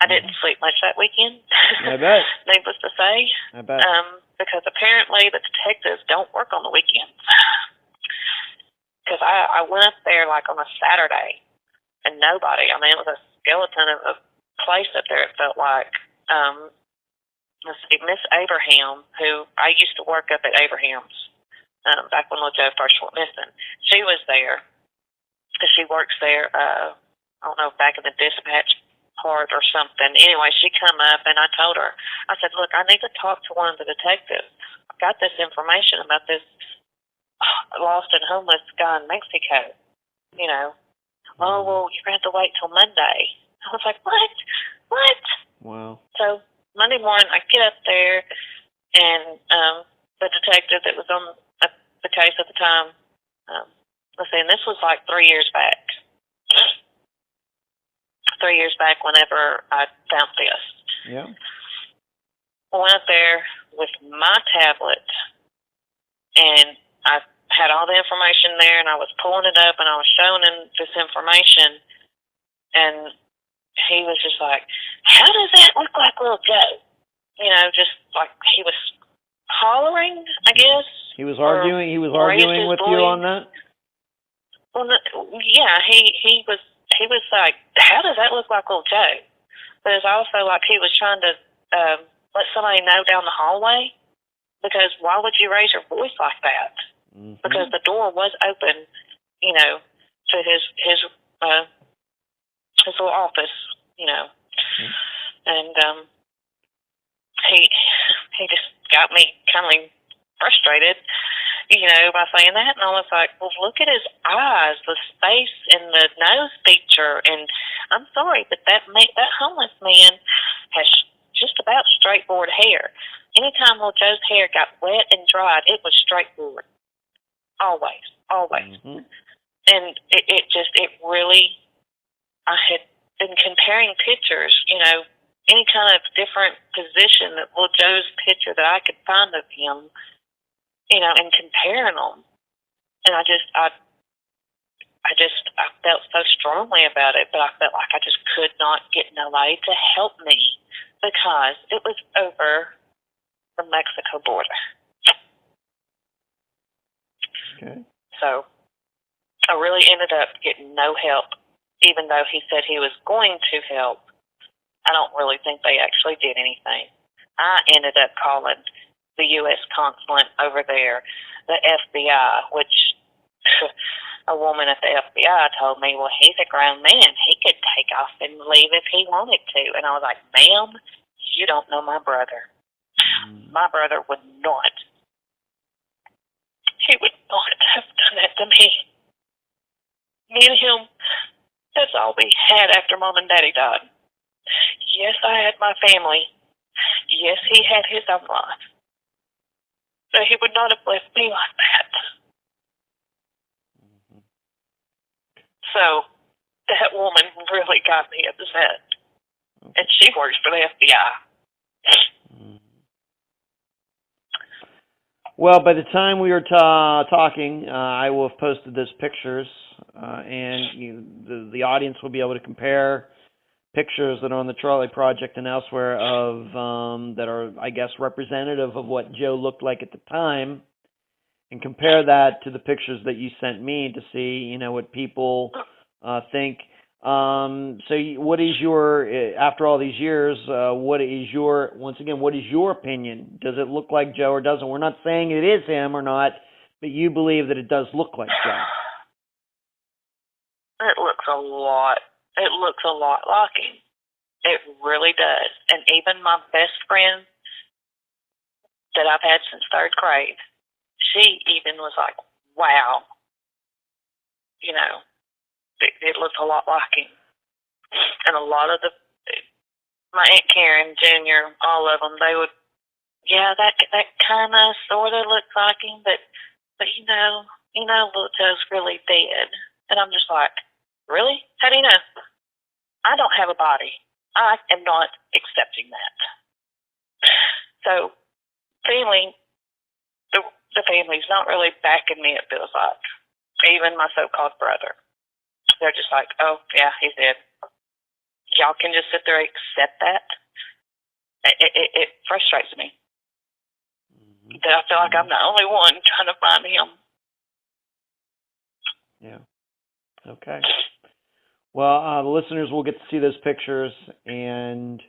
I didn't sleep much that weekend. I bet. Needless to say. I bet. Because apparently the detectives don't work on the weekends. Because I went up there like on a Saturday, and nobody. I mean, it was a skeleton of a place up there. It felt like. Let's see, Miss Abraham, who I used to work up at Abraham's back when little Joe first went missing. She was there because she works there. I don't know, back in the dispatch part or something. Anyway, she come up and I told her, I said, look, I need to talk to one of the detectives. I got this information about this lost and homeless guy in Mexico. You know, oh, well, you're going to have to wait till Monday. I was like, what? Wow. So Monday morning, I get up there, and the detective that was on the case at the time, let's see, and this was like 3 years back. 3 years back whenever I found this. Yeah. I went up there with my tablet, and I had all the information there, and I was pulling it up, and I was showing him this information, and he was just like, how does that look like little Joe? You know, just like he was hollering, I guess. He was arguing with you on that? Well, yeah, he was like, how does that look like little Joe? But it's also like he was trying to let somebody know down the hallway, because why would you raise your voice like that? Mm-hmm. Because the door was open, you know, to his little office, you know. Mm-hmm. And he just got me kind of frustrated, you know, by saying that. And I was like, well, look at his eyes, the space and the nose feature. And I'm sorry, but that homeless man has just about straightforward hair. Anytime little Joe's hair got wet and dried, it was straightforward. Always. Mm-hmm. And it really, I had been comparing pictures, you know, any kind of different position that little Joe's picture that I could find of him, you know, and comparing them. And I felt so strongly about it, but I felt like I just could not get nobody to help me because it was over the Mexico border. Okay. So I really ended up getting no help, even though he said he was going to help. I don't really think they actually did anything. I ended up calling the U.S. consulate over there, the FBI, which a woman at the FBI told me, well, he's a grown man. He could take off and leave if he wanted to. And I was like, ma'am, you don't know my brother. My brother would not. He would not have done that to me. Me and him, that's all we had after Mom and Daddy died. Yes, I had my family. Yes, he had his own life. But he would not have left me like that. Mm-hmm. So that woman really got me upset. Okay. And she works for the FBI. Mm-hmm. Well, by the time we were talking, I will have posted those pictures, and the audience will be able to compare pictures that are on the CHARLEY Project and elsewhere of that are, I guess, representative of what Joe looked like at the time, and compare that to the pictures that you sent me to see, what people think. What is your, after all these years, what is your opinion? Does it look like Joe or doesn't? We're not saying it is him or not, but you believe that it does look like Joe. It looks a lot like him. It really does. And even my best friend that I've had since third grade, she even was like, wow, it looks a lot like him. And a lot of my Aunt Karen Jr., all of them, they would, that kind of sort of looks like him, but little Joe's really dead. And I'm just like, really? How do you know? I don't have a body. I am not accepting that. So, family, the family's not really backing me, it feels like. Even my so-called brother. They're just like, oh, yeah, he's dead. Y'all can just sit there and accept that. It frustrates me. That I feel like I'm the only one trying to find him. Yeah. Okay. Well, the listeners will get to see those pictures, and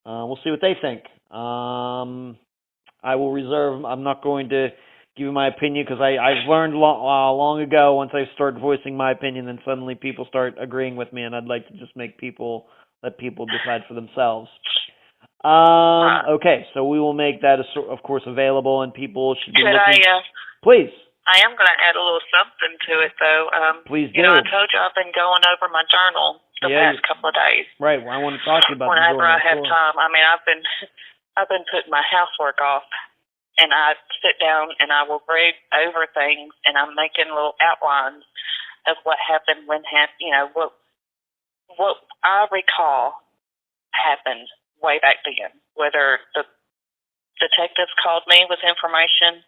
we'll see what they think. I will reserve. I'm not going to give you my opinion because I've learned long ago, once I start voicing my opinion, then suddenly people start agreeing with me, and I'd like to just let people decide for themselves. Okay, so we will make that, of course, available, and people should be looking. Please. I am going to add a little something to it, though. Please do. I told you I've been going over my journal the past couple of days. Right. Well, I want to talk to you about whenever I have time. I mean, I've been putting my housework off, and I sit down and I will read over things, and I'm making little outlines of what happened what I recall happened way back then. Whether the detectives called me with information,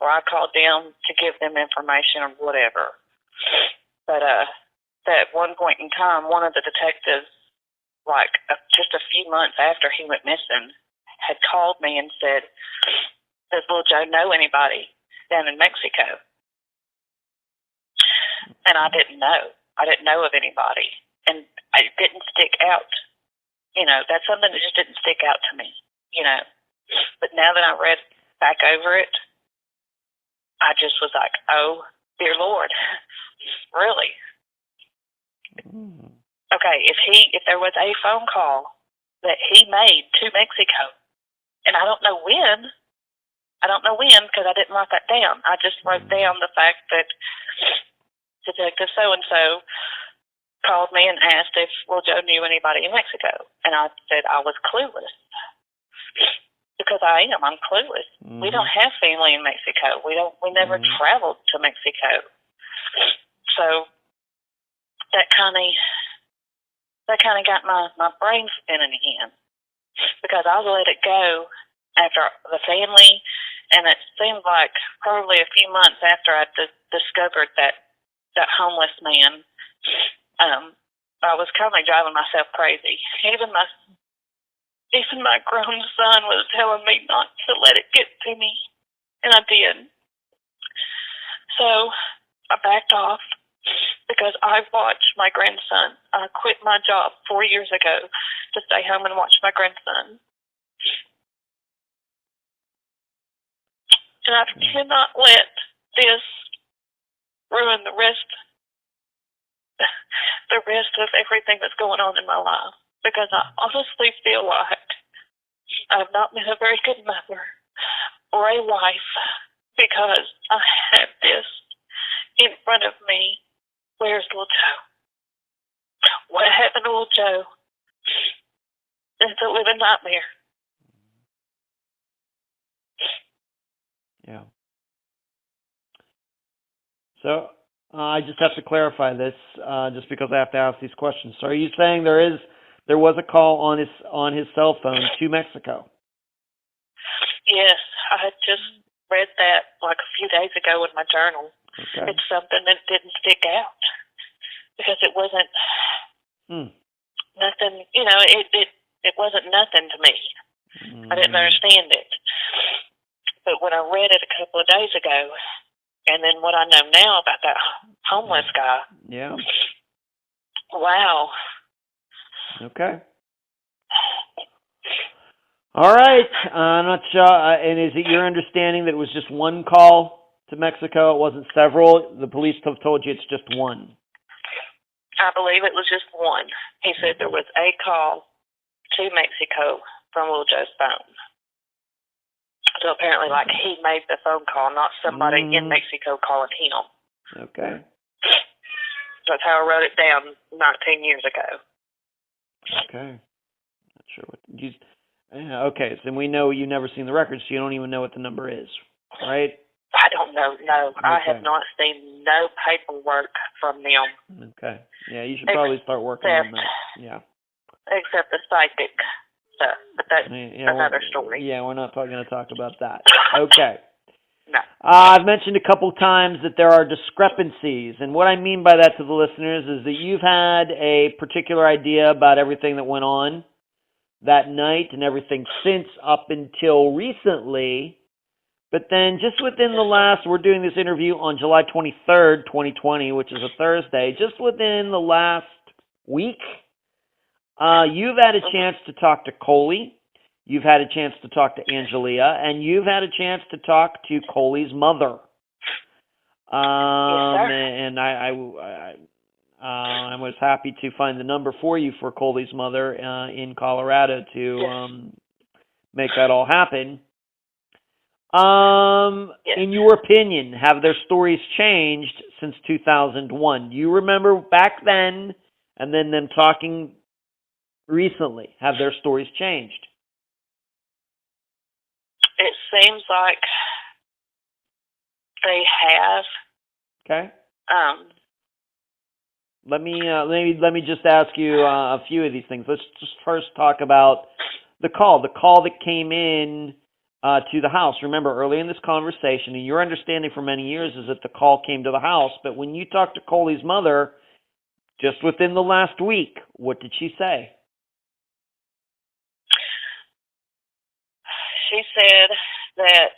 or I called them to give them information or whatever. But at one point in time, one of the detectives, just a few months after he went missing, had called me and said, does little Joe know anybody down in Mexico? And I didn't know. I didn't know of anybody. And it didn't stick out. That's something that just didn't stick out to me, But now that I read back over it, I just was like, oh, dear Lord, really? Okay, if there was a phone call that he made to Mexico, and I don't know when because I didn't write that down. I just wrote down the fact that Detective so-and-so called me and asked if Joe knew anybody in Mexico. And I said I was clueless. Because I'm clueless. We don't have family in Mexico. We never traveled to Mexico. So that kind of got my brain spinning again. Because I let it go after the family, and it seemed like probably a few months after I discovered that homeless man, I was kind of driving myself crazy. Even my grown son was telling me not to let it get to me, and I did. So I backed off because I watched my grandson. I quit my job 4 years ago to stay home and watch my grandson. And I cannot let this ruin the rest of everything that's going on in my life. Because I honestly feel like I've not been a very good mother or a wife because I have this in front of me. Where's little Joe? What happened to little Joe? It's a living nightmare. Yeah. So I just have to clarify this, just because I have to ask these questions. So are you saying there was a call on his cell phone to Mexico? Yes, I had just read that a few days ago in my journal. Okay. It's something that didn't stick out because it wasn't nothing, it wasn't nothing to me. I didn't understand it. But when I read it a couple of days ago, and then what I know now about that homeless guy. Yeah. Wow. Okay. All right. I'm not sure. And is it your understanding that it was just one call to Mexico? It wasn't several? The police have told you it's just one. I believe it was just one. He said there was a call to Mexico from Little Joe Boehm. So apparently, he made the phone call, not somebody in Mexico calling him. Okay. That's how I wrote it down 19 years ago. Okay. Not sure what you. Okay, so we know you've never seen the records, so you don't even know what the number is, right? I don't know. No, Okay. I have not seen no paperwork from them. Okay. Yeah, you should probably start working on that. Yeah. Except the psychic stuff, but that's another story. Yeah, we're not going to talk about that. Okay. No. I've mentioned a couple times that there are discrepancies, and what I mean by that to the listeners is that you've had a particular idea about everything that went on that night and everything since up until recently, but then just within the last, we're doing this interview on July 23rd, 2020, which is a Thursday, just within the last week, you've had a chance to talk to Coley, you've had a chance to talk to Angelia, and you've had a chance to talk to Coley's mother. Yes, sir. And I was happy to find the number for you for Coley's mother in Colorado to make that all happen. In your opinion, have their stories changed since 2001? Do you remember back then and then them talking recently? Have their stories changed? It seems like they have. Okay. Let me just ask you a few of these things. Let's just first talk about the call that came in to the house. Remember, early in this conversation, and your understanding for many years is that the call came to the house, but when you talked to Coley's mother, just within the last week, what did she say? She said that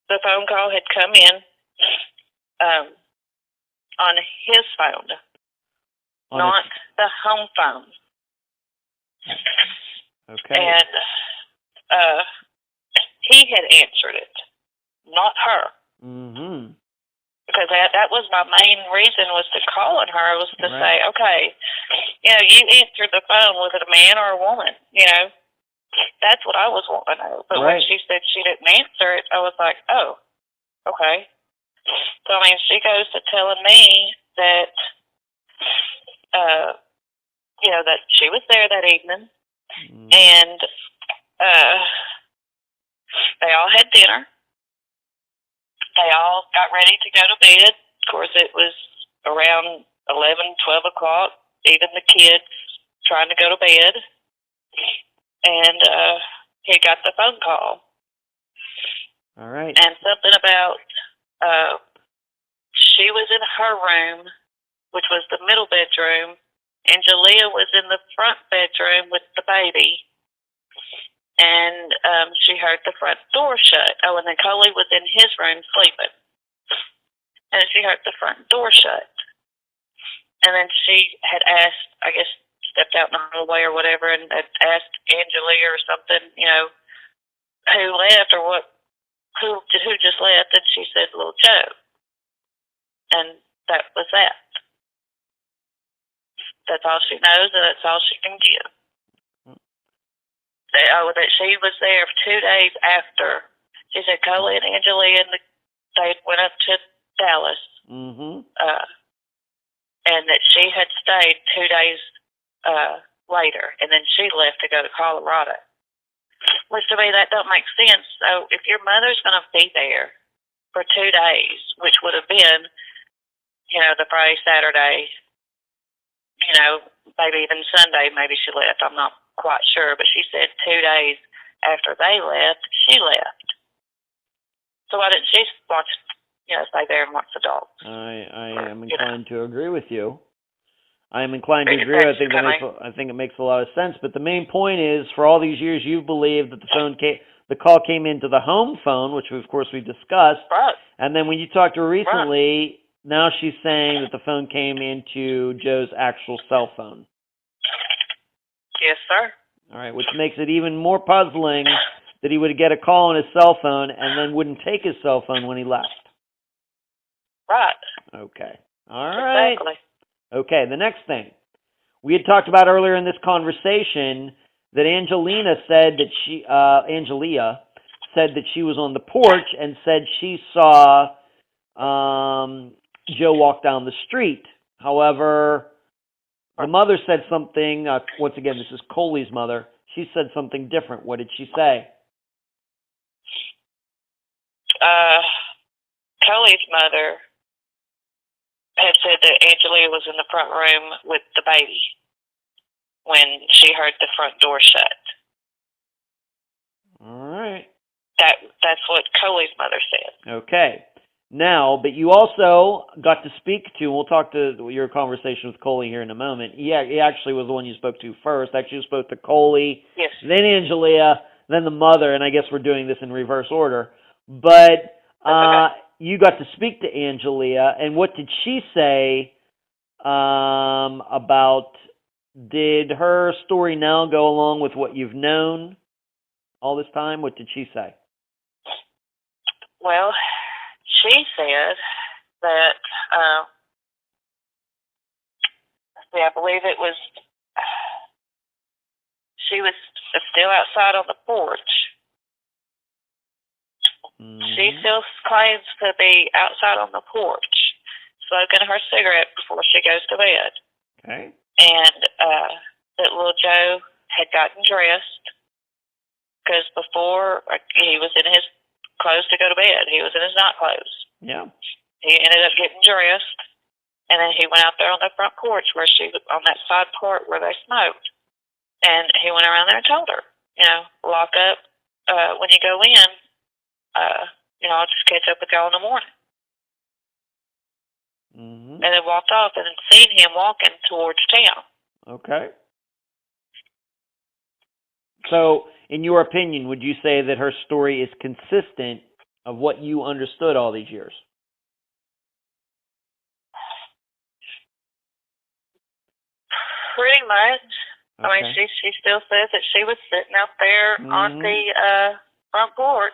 the phone call had come in on his phone, not the home phone. Okay. And he had answered it, not her. Mm-hmm. Because that was my main reason was to call on her, was to say, okay, you answered the phone, was it a man or a woman? That's what I was wanting to know. But when she said she didn't answer it, I was like, oh, okay. So, she goes to telling me that, that she was there that evening, and they all had dinner. They all got ready to go to bed. Of course, it was around 11, 12 o'clock, even the kids trying to go to bed. And he got the phone call. All right. And something about she was in her room, which was the middle bedroom, and Jalea was in the front bedroom with the baby. And she heard the front door shut. Oh, and then Coley was in his room sleeping. And she heard the front door shut. And then she had asked, I guess, stepped out in the hallway or whatever, and had asked Angelia or something, who left or what, who just left, and she said, Little Joe. And that was that. That's all she knows, and that's all she can give. That she was there 2 days after. She said Coley and Angelia and they went up to Dallas. Mm-hmm. And that she had stayed 2 days later, and then she left to go to Colorado. Which to me, that don't make sense. So if your mother's going to be there for 2 days, which would have been, the Friday, Saturday, maybe even Sunday, maybe she left. I'm not quite sure, but she said 2 days after they left, she left. So why didn't she watch, stay there and watch the dogs? I am inclined to agree with you. I'm inclined to agree. I think it makes a lot of sense. But the main point is, for all these years, you've believed that the call came into the home phone, which of course we discussed. Right. And then when you talked to her recently, now she's saying that the phone came into Joe's actual cell phone. Yes, sir. All right, which makes it even more puzzling that he would get a call on his cell phone and then wouldn't take his cell phone when he left. Right. Okay. All right. Exactly. Okay, the next thing. We had talked about earlier in this conversation that Angelia said that she was on the porch and said she saw Joe walk down the street. However, the mother said something, once again, this is Coley's mother. She said something different. What did she say? Coley's mother had said that Angelia was in the front room with the baby when she heard the front door shut. All right. That's what Coley's mother said. Okay. Now, but you also got to speak to, we'll talk to your conversation with Coley here in a moment. He actually was the one you spoke to first. Actually, you spoke to Coley, yes, then Angelia, then the mother, and I guess we're doing this in reverse order. But you got to speak to Angelia, and what did she say about, did her story now go along with what you've known all this time? What did she say? Well, she said that, I believe it was, she was still outside on the porch. Mm-hmm. She still claims to be outside on the porch, smoking her cigarette before she goes to bed. Okay. And that little Joe had gotten dressed, because before he was in his clothes to go to bed. He was in his night clothes. Yeah. He ended up getting dressed, and then he went out there on the front porch where she was, on that side part where they smoked. And he went around there and told her, lock up when you go in. I'll just catch up with y'all in the morning. Mm-hmm. And then walked off and seen him walking towards town. Okay. So, in your opinion, would you say that her story is consistent of what you understood all these years? Pretty much. Okay. I mean, she still says that she was sitting out there on the front porch.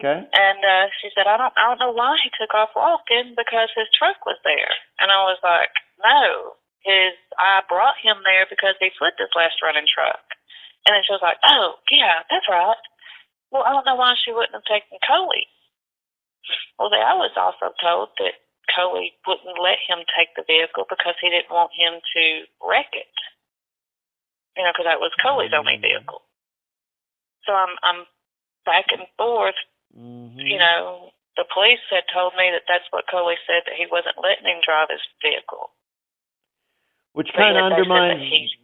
Okay. And she said, I don't know why he took off walking, because his truck was there. And I was like, no, I brought him there because he flipped his last running truck. And then she was like, oh, yeah, that's right. Well, I don't know why she wouldn't have taken Coley. Well, I was also told that Coley wouldn't let him take the vehicle because he didn't want him to wreck it. Because that was Coley's only vehicle. So I'm back and forth. Mm-hmm. The police had told me that that's what Coley said, that he wasn't letting him drive his vehicle. Which kind of undermines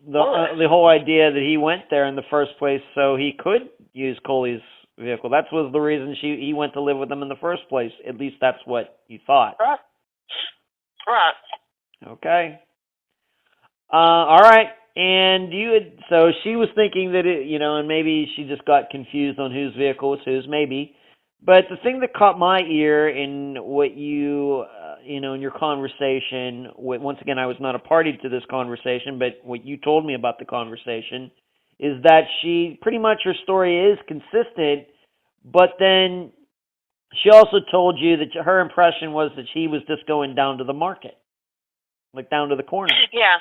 the whole idea that he went there in the first place so he could use Coley's vehicle. That was the reason he went to live with them in the first place. At least that's what you thought. Right. Right. Okay. All right. And so she was thinking that and maybe she just got confused on whose vehicle was whose, maybe. But the thing that caught my ear in what you, in your conversation, once again, I was not a party to this conversation, but what you told me about the conversation is that pretty much her story is consistent, but then she also told you that her impression was that he was just going down to the market, like down to the corner. Yeah.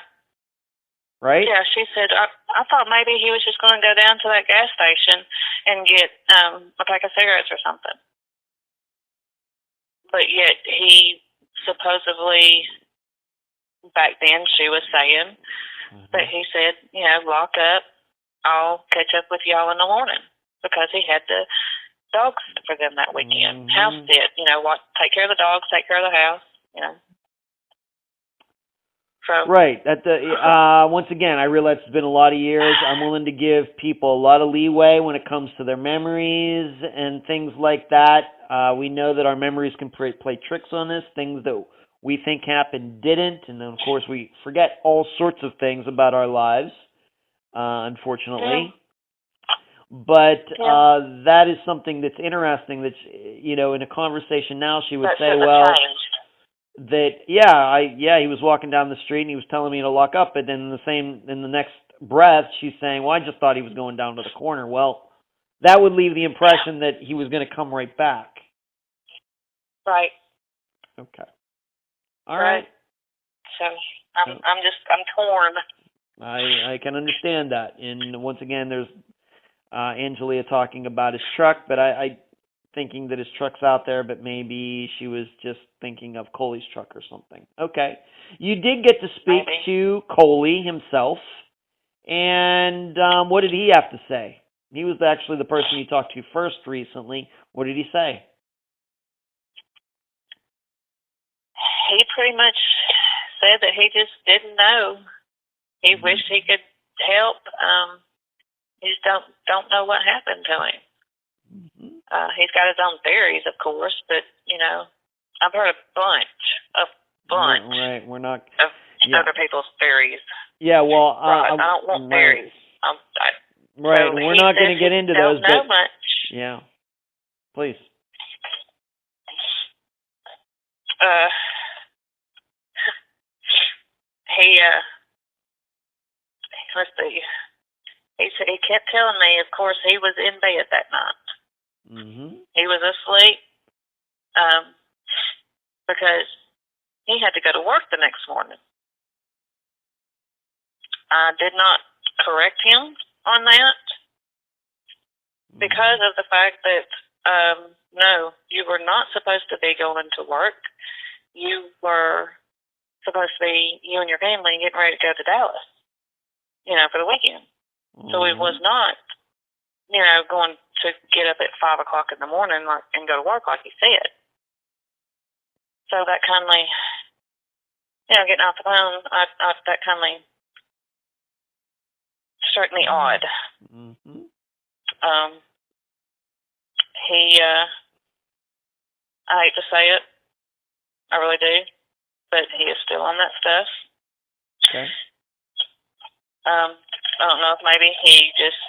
Right? Yeah, she said, I thought maybe he was just going to go down to that gas station and get a pack of cigarettes or something. But yet he supposedly, back then she was saying, that he said, lock up, I'll catch up with y'all in the morning, because he had the dogs for them that weekend. Mm-hmm. House sit, take care of the dogs, take care of the house, So. Right. Once again, I realize it's been a lot of years. I'm willing to give people a lot of leeway when it comes to their memories and things like that. We know that our memories can play tricks on us, things that we think happened didn't, and then of course we forget all sorts of things about our lives, unfortunately. But that is something that's interesting. That's in a conversation now, she would say, "Well, he was walking down the street and he was telling me to lock up." But then in the next breath, she's saying, "Well, I just thought he was going down to the corner." Well, that would leave the impression that he was going to come right back. Right. Okay. All right. So I'm torn. I can understand that. And once again, there's Angelia talking about his truck, but I thinking that his truck's out there, but maybe she was just thinking of Coley's truck or something. Okay. You did get to speak to Coley himself, and what did he have to say? He was actually the person you talked to first recently. What did he say? He pretty much said that he just didn't know. He wished he could help. He just don't know what happened to him. He's got his own theories, of course, but I've heard a bunch. Right, we're not of other people's theories. Yeah, well, I don't want theories. Right, so we're not going to get into those. Don't know much. Yeah, please. Let's see. He kept telling me, of course, he was in bed that night. He was asleep because he had to go to work the next morning. I did not correct him on that because of the fact that, no, you were not supposed to be going to work. You were supposed to be, you and your family, getting ready to go to Dallas, for the weekend. So it was not, going to get up at 5 o'clock in the morning and go to work like he said. So that kindly, getting off the phone, that kindly struck me odd. I hate to say it, I really do, but he is still on that stuff. Okay. I don't know if maybe he just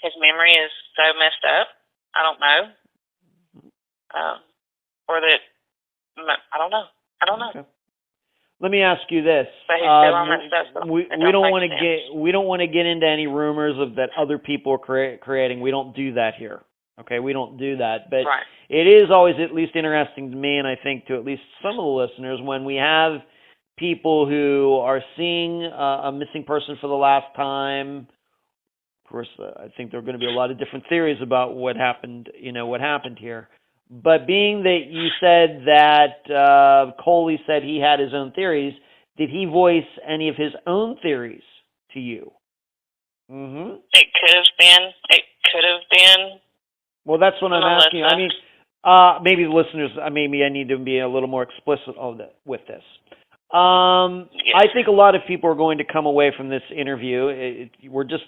his memory is so messed up. I don't know. Or that I don't know. Okay. Let me ask you this. But he's still on that stuff. So we don't want to get into any rumors of that other people are creating. We don't do that here. Okay, we don't do that. But It is always at least interesting to me, and I think to at least some of the listeners, when we have people who are seeing a missing person for the last time. Of course, I think there are going to be a lot of different theories about what happened. What happened here. But being that you said that Coley said he had his own theories, did he voice any of his own theories to you? It could have been. Well, that's what I'm asking. I mean, maybe the listeners. Maybe I need to be a little more explicit with this. Yes. I think a lot of people are going to come away from this interview. You're just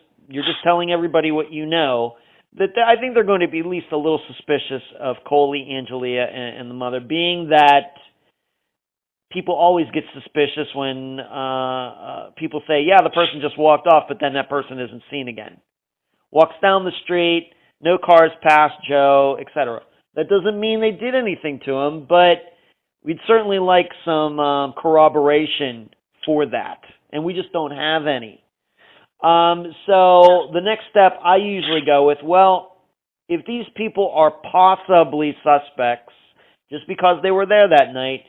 telling everybody what you know. I think they're going to be at least a little suspicious of Coley, Angelia, and the mother, being that people always get suspicious when people say, yeah, the person just walked off, but then that person isn't seen again. Walks down the street, no cars pass Joe, etc. That doesn't mean they did anything to him, but we'd certainly like some corroboration for that, and we just don't have any. So the next step I usually go with, well, if these people are possibly suspects, just because they were there that night,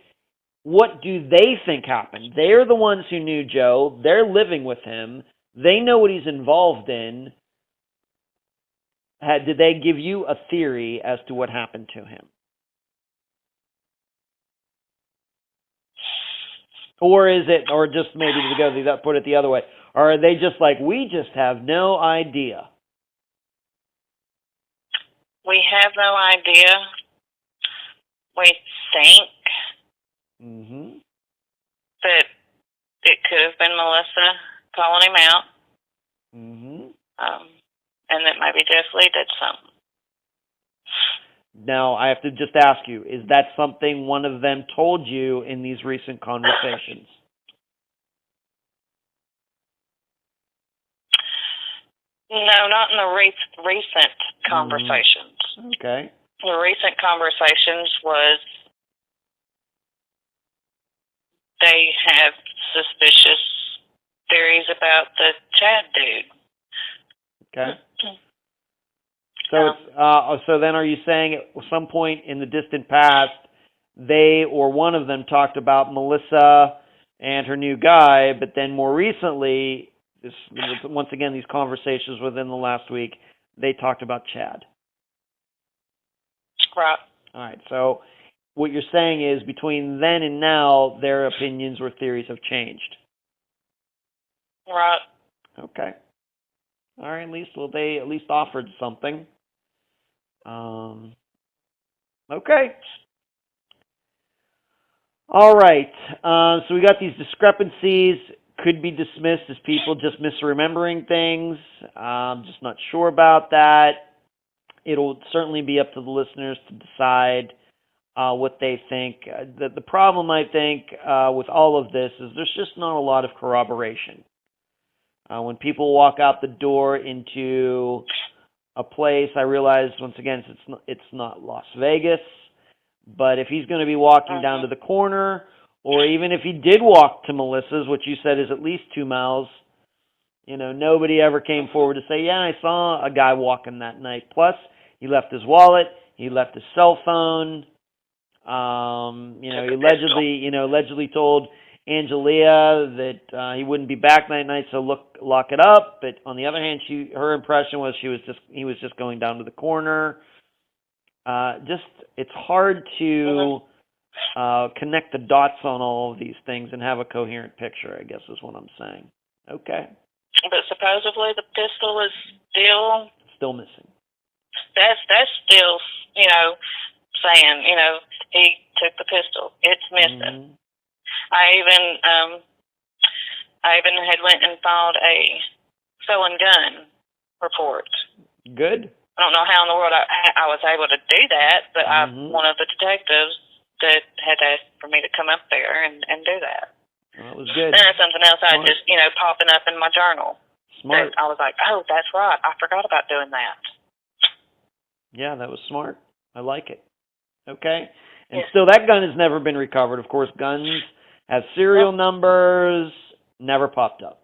what do they think happened? They're the ones who knew Joe. They're living with him. They know what he's involved in. Did they give you a theory as to what happened to him? Or is it, or just maybe to put it the other way, or are they just like, we just have no idea? We have no idea. We think that it could have been Melissa calling him out, and that maybe Jeff Lee did something. Now, I have to just ask you, is that something one of them told you in these recent conversations? No, not in the recent conversations. Okay. The recent conversations was they have suspicious theories about the Chad dude. Okay. So so then are you saying at some point in the distant past, they or one of them talked about Melissa and her new guy, but then more recently, once again, these conversations within the last week, they talked about Chad? Right. All right. So what you're saying is between then and now, their opinions or theories have changed. Right. Okay. All right. They at least offered something. Okay. All right. So we got these discrepancies. Could be dismissed as people just misremembering things. Just not sure about that. It'll certainly be up to the listeners to decide what they think. The problem, I think, with all of this is there's just not a lot of corroboration. When people walk out the door into a place, I realize, once again, it's not Las Vegas, but if he's going to be walking down to the corner, or even if he did walk to Melissa's, which you said is at least 2 miles, nobody ever came forward to say, yeah, I saw a guy walking that night. Plus, he left his wallet, he left his cell phone. He allegedly told Angelia that he wouldn't be back that night, so lock it up. But on the other hand, her impression was he was just going down to the corner. It's hard to connect the dots on all of these things and have a coherent picture, I guess is what I'm saying. Okay. But supposedly the pistol is still missing. That's still, saying, he took the pistol. It's missing. Mm-hmm. I even had went and filed a stolen gun report. Good. I don't know how in the world I was able to do that, but one of the detectives that had asked for me to come up there and do that. Well, that was good. And that's something else I just, popping up in my journal. Smart. I was like, oh, that's right. I forgot about doing that. Yeah, that was smart. I like it. Okay. And still, that gun has never been recovered. Of course, guns have serial numbers. Never popped up.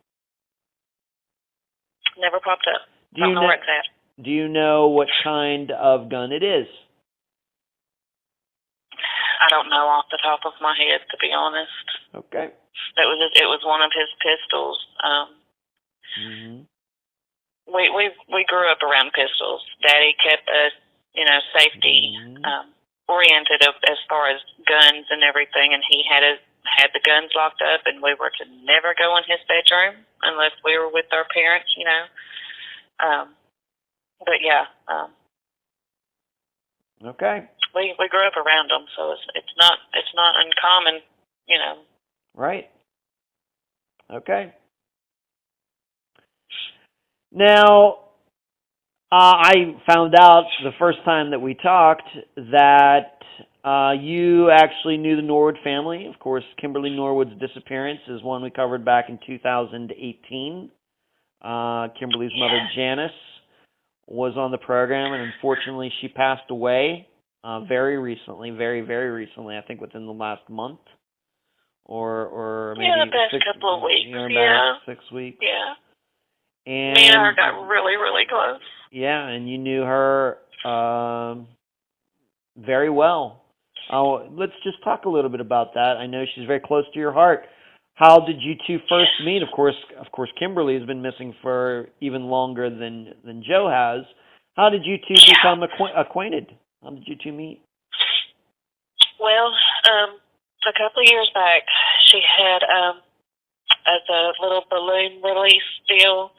Never popped up. I don't know where it's at. Do you know what kind of gun it is? I don't know off the top of my head, to be honest. Okay. It was one of his pistols. We grew up around pistols. Daddy kept us, safety oriented as far as guns and everything, and he had the guns locked up, and we were to never go in his bedroom unless we were with our parents, But yeah. Okay. We grew up around them, so it's not uncommon, Right. Okay. Now, I found out the first time that we talked that you actually knew the Norwood family. Of course, Kimberly Norwood's disappearance is one we covered back in 2018. Kimberly's mother, Janice, was on the program, and unfortunately she passed away very recently, very, very recently, I think within the last month. Or maybe the past couple of weeks. 6 weeks. Yeah. And me and her got really, really close. Yeah, and you knew her very well. Let's just talk a little bit about that. I know she's very close to your heart. How did you two first meet? Of course, Kimberly has been missing for even longer than Joe has. How did you two become acquainted? How did you two meet? Well, a couple of years back, she had a little balloon release deal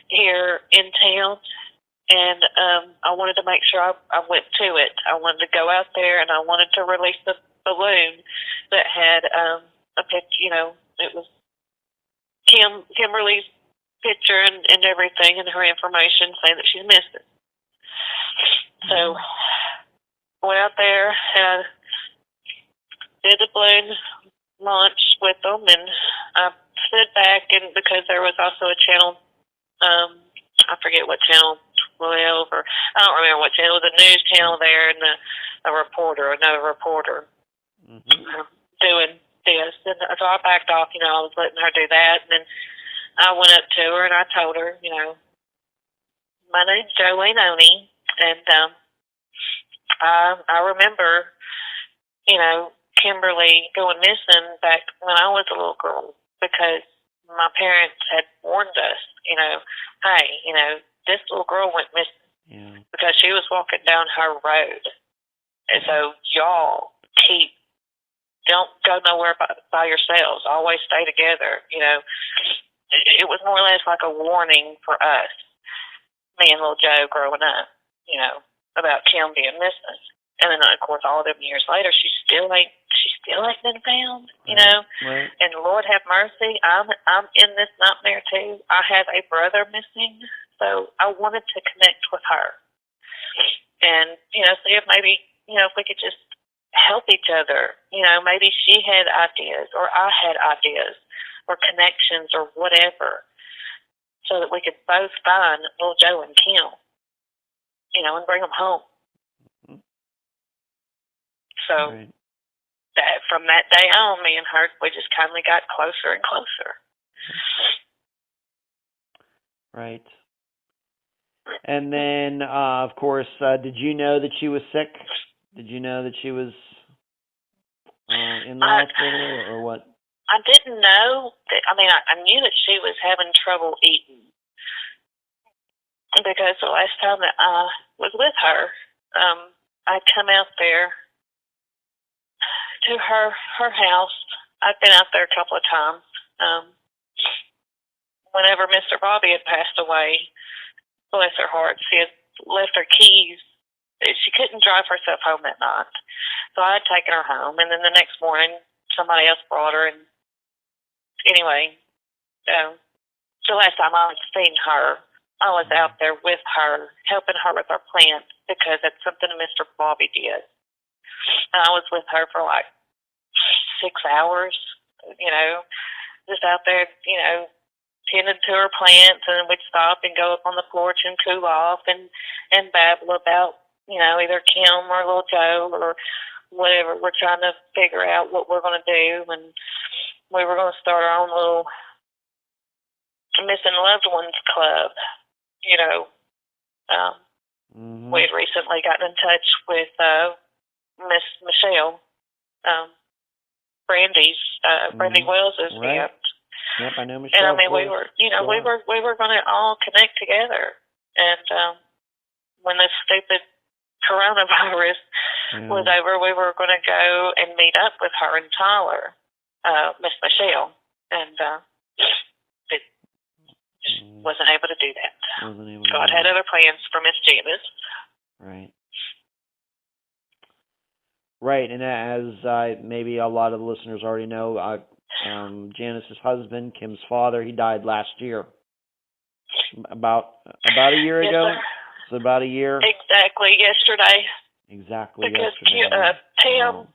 here in town, and I wanted to make sure I went to it. I wanted to go out there, and I wanted to release the balloon that had a picture. It was Kimberly's picture and everything, and her information saying that she's missing. So went out there and did the balloon launch with them, and I stood back, and because there was also a channel, I forget what channel, 12, or I don't remember what channel, it was a news channel there, and another reporter doing this. And so I backed off, I was letting her do that, and then I went up to her and I told her, my name's Jolene Oney, and I remember, Kimberly going missing back when I was a little girl, because my parents had warned us, hey, this little girl went missing because she was walking down her road. And so y'all don't go nowhere by yourselves. Always stay together. It was more or less like a warning for us, me and little Joe growing up, about Kim being missing. And then, of course, all them years later, she still ain't been found, Right. And Lord have mercy, I'm in this nightmare too. I have a brother missing, so I wanted to connect with her and, see if maybe, if we could just help each other. Maybe she had ideas or I had ideas or connections or whatever, so that we could both find little Joe and Kim, and bring them home. So from that day on, me and her, we just kind of got closer and closer. Right. And then, of course, did you know that she was sick? Did you know that she was in the hospital, or what? I didn't know. I knew that she was having trouble eating, because the last time that I was with her, I'd come out there to her house. I've been out there a couple of times. Whenever Mr. Bobby had passed away, bless her heart, she had left her keys. She couldn't drive herself home that night, so I had taken her home. And then the next morning, somebody else brought her. And anyway, the last time I had seen her, I was out there with her, helping her with her plant, because that's something Mr. Bobby did. And I was with her for like 6 hours, just out there, tending to her plants, and we'd stop and go up on the porch and cool off and babble about, either Kim or little Joe or whatever. We're trying to figure out what we're going to do, and we were going to start our own little missing loved ones club, We had recently gotten in touch with Miss Michelle, Brandy Wells's aunt. Yep, I know Michelle. And we were, we were going to all connect together. And when this stupid coronavirus was over, we were going to go and meet up with her and Tyler, Miss Michelle, and it just wasn't able to do that. God had other plans for Miss Janice. Right. Right, and as maybe a lot of the listeners already know, Janice's husband, Kim's father, he died last year. About a year ago? Sir. So about a year? Exactly, yesterday. Exactly, because yesterday. Pam,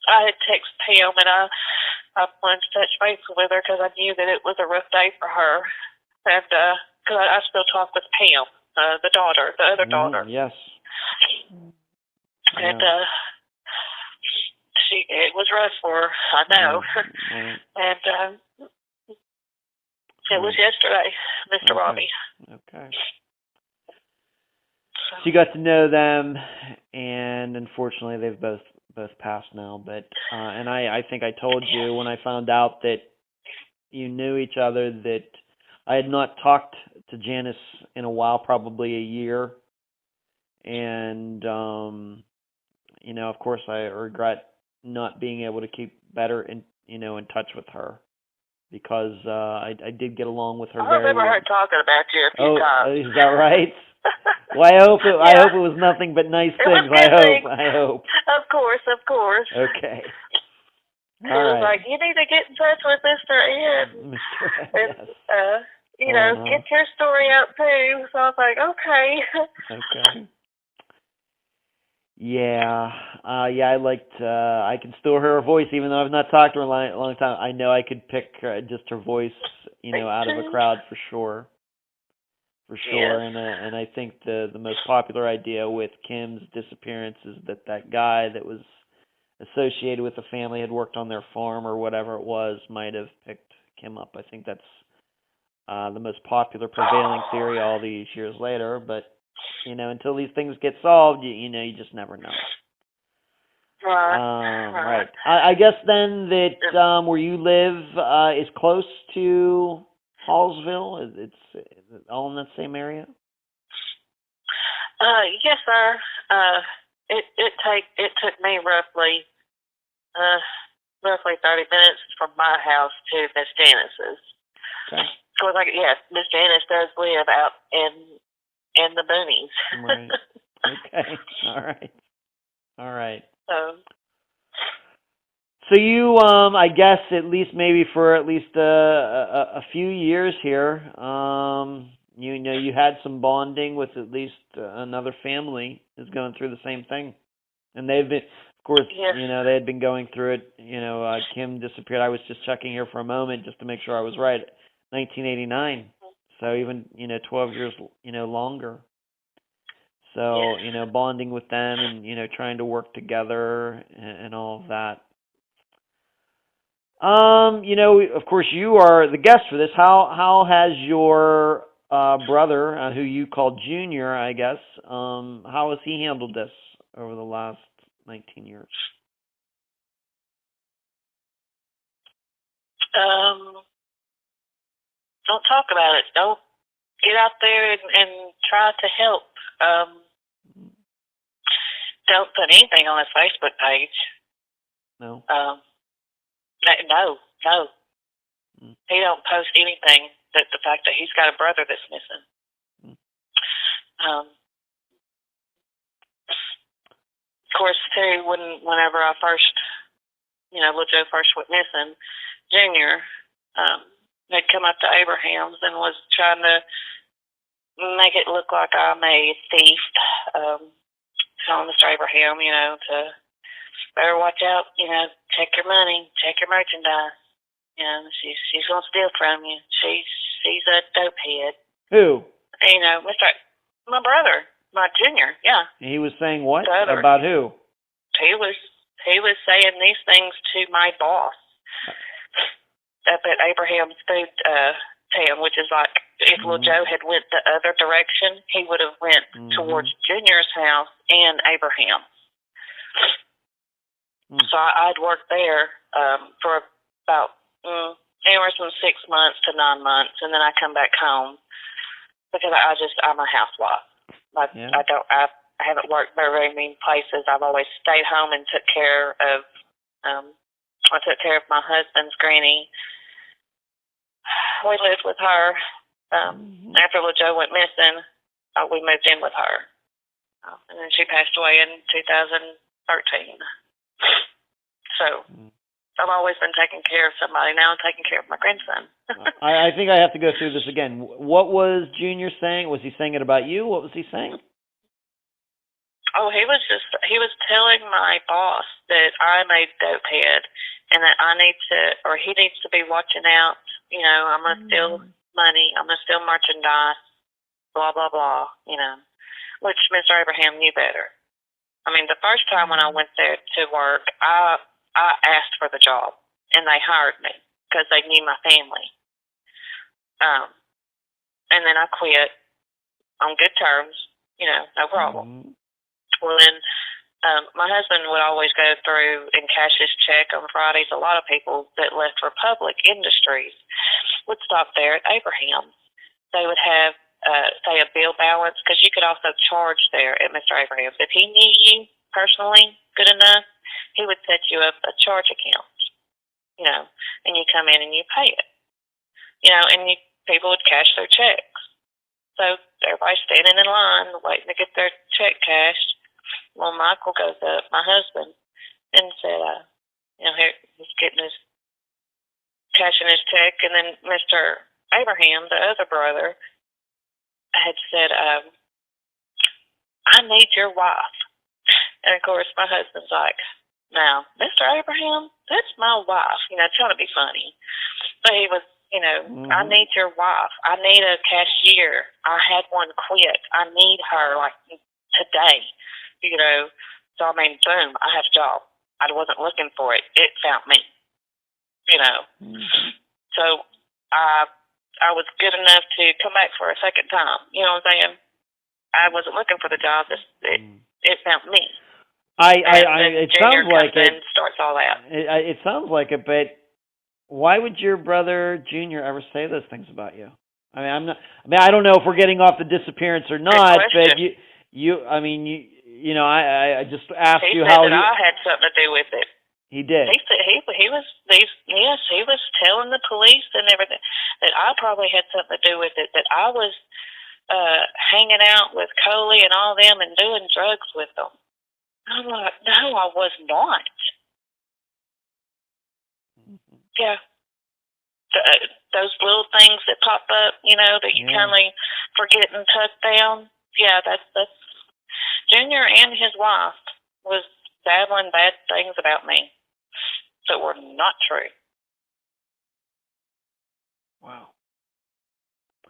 I had texted Pam, and I wanted to touch base with her because I knew that it was a rough day for her. And because I still talk with Pam, the other daughter. Yes. And it was rough for her, I know. And it was yesterday, Mr. Bobby. Okay. So you got to know them, and unfortunately they've both passed now. But and I think I told you when I found out that you knew each other that I had not talked to Janice in a while, probably a year. And of course I regret not being able to keep better in touch with her, because I did get along with her. I remember her talking about you a few times. Is that right? Well, I hope it was nothing but nice things. I hope. Of course. Okay. All right. Like, you need to get in touch with Mr. Ed. And, get your story out too. So I was like, okay. Okay. Yeah, I liked. I can still hear her voice, even though I've not talked to her in a long time. I know I could pick just her voice, out of a crowd for sure, Yes. And I think the most popular idea with Kim's disappearance is that guy that was associated with the family had worked on their farm or whatever it was might have picked Kim up. I think that's the most popular prevailing theory all these years later. But until these things get solved, you just never know. Right. I guess then that where you live is close to Hallsville. Is it all in that same area? Yes, sir. It took me roughly 30 minutes from my house to Miss Janice's. Okay. So yes, Miss Janice does live out in the boonies. Right. Okay. All right. So you, I guess, at least maybe for at least a few years here, you had some bonding with at least another family who's going through the same thing, and they've been, of course, yes. They had been going through it. Kim disappeared. I was just checking here for a moment just to make sure I was right. 1989. So even 12 years longer. So yes. Bonding with them and trying to work together and all of that. Of course, you are the guest for this. How has your brother, who you call Junior, I guess, how has he handled this over the last 19 years? Don't talk about it. Don't get out there and try to help. Don't put anything on his Facebook page. No. No. He don't post anything. That the fact that he's got a brother that's missing. Of course, too, whenever I first, little Joe first went missing, Junior had come up to Abraham's and was trying to make it look like I'm a thief. Telling Mr. Abraham, to better watch out, check your money, check your merchandise. She's gonna steal from you. She's a dope head. Who? My brother, my Junior, yeah. He was saying what? About who? He was saying these things to my boss up at Abraham's food town, which is like if little Joe had went the other direction, he would have went towards Junior's house and Abraham's. So I'd worked there for about anywhere from 6 months to 9 months, and then I come back home because I'm a housewife. I haven't worked very many places. I've always stayed home and took care of my husband's granny. We lived with her. After little Joe went missing, we moved in with her. And then she passed away in 2013. So I've always been taking care of somebody. Now I'm taking care of my grandson. I think I have to go through this again. What was Junior saying? Was he saying it about you? What was he saying? Oh, he was telling my boss that I'm a dope head and that he needs to be watching out. I'm going to steal money. I'm going to steal merchandise, blah, blah, blah, which Mr. Abraham knew better. I mean, the first time when I went there to work, I asked for the job, and they hired me because they knew my family. And then I quit on good terms, no problem. Well, then my husband would always go through and cash his check on Fridays. A lot of people that left for public industries would stop there at Abraham's. They would have, say, a bill balance, because you could also charge there at Mr. Abraham's. If he knew you personally good enough, he would set you up a charge account, and you come in and you pay it, and people would cash their checks. So everybody's standing in line waiting to get their check cashed. Well, Michael goes up, my husband, and said, here he's cashing his check, and then Mr. Abraham, the other brother, had said, I need your wife And, of course, my husband's like, now, Mr. Abraham, that's my wife, trying to be funny. But he was, I need your wife. I need a cashier. I had one quit. I need her, like, today, So, I mean, boom, I have a job. I wasn't looking for it. It found me, So, I was good enough to come back for a second time. You know what I'm saying? I wasn't looking for the job. It found me. It sounds like it. Starts all that. It sounds like it, but why would your brother Junior ever say those things about you? I mean, I don't know if we're getting off the disappearance or not, but I just asked you how he said that I had something to do with it. He did. He said he was telling the police and everything that I probably had something to do with it. That I was hanging out with Coley and all them and doing drugs with them. I'm like, no, I was not. Yeah. Those little things that pop up, that you kind of forget and tuck down. Yeah, that's Junior and his wife was babbling bad things about me that were not true. Wow.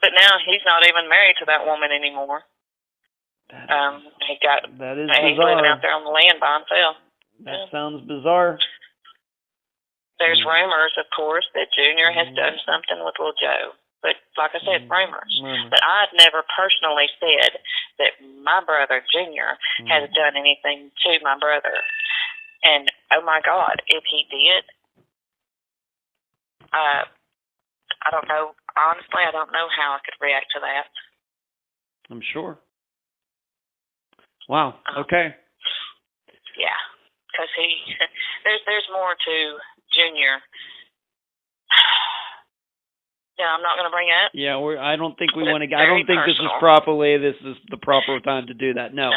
But now he's not even married to that woman anymore. That is he's bizarre. living out there on the land by himself. That sounds bizarre. There's rumors, of course, that Junior has done something with little Joe. But like I said, rumors. But I've never personally said that my brother, Junior, has done anything to my brother. And, oh, my God, if he did, I don't know. Honestly, I don't know how I could react to that. I'm sure. Wow. Okay. Yeah, because there's more to Junior. Yeah, I'm not going to bring it up. Yeah, I don't think we want to. I don't think this is the proper time to do that. No.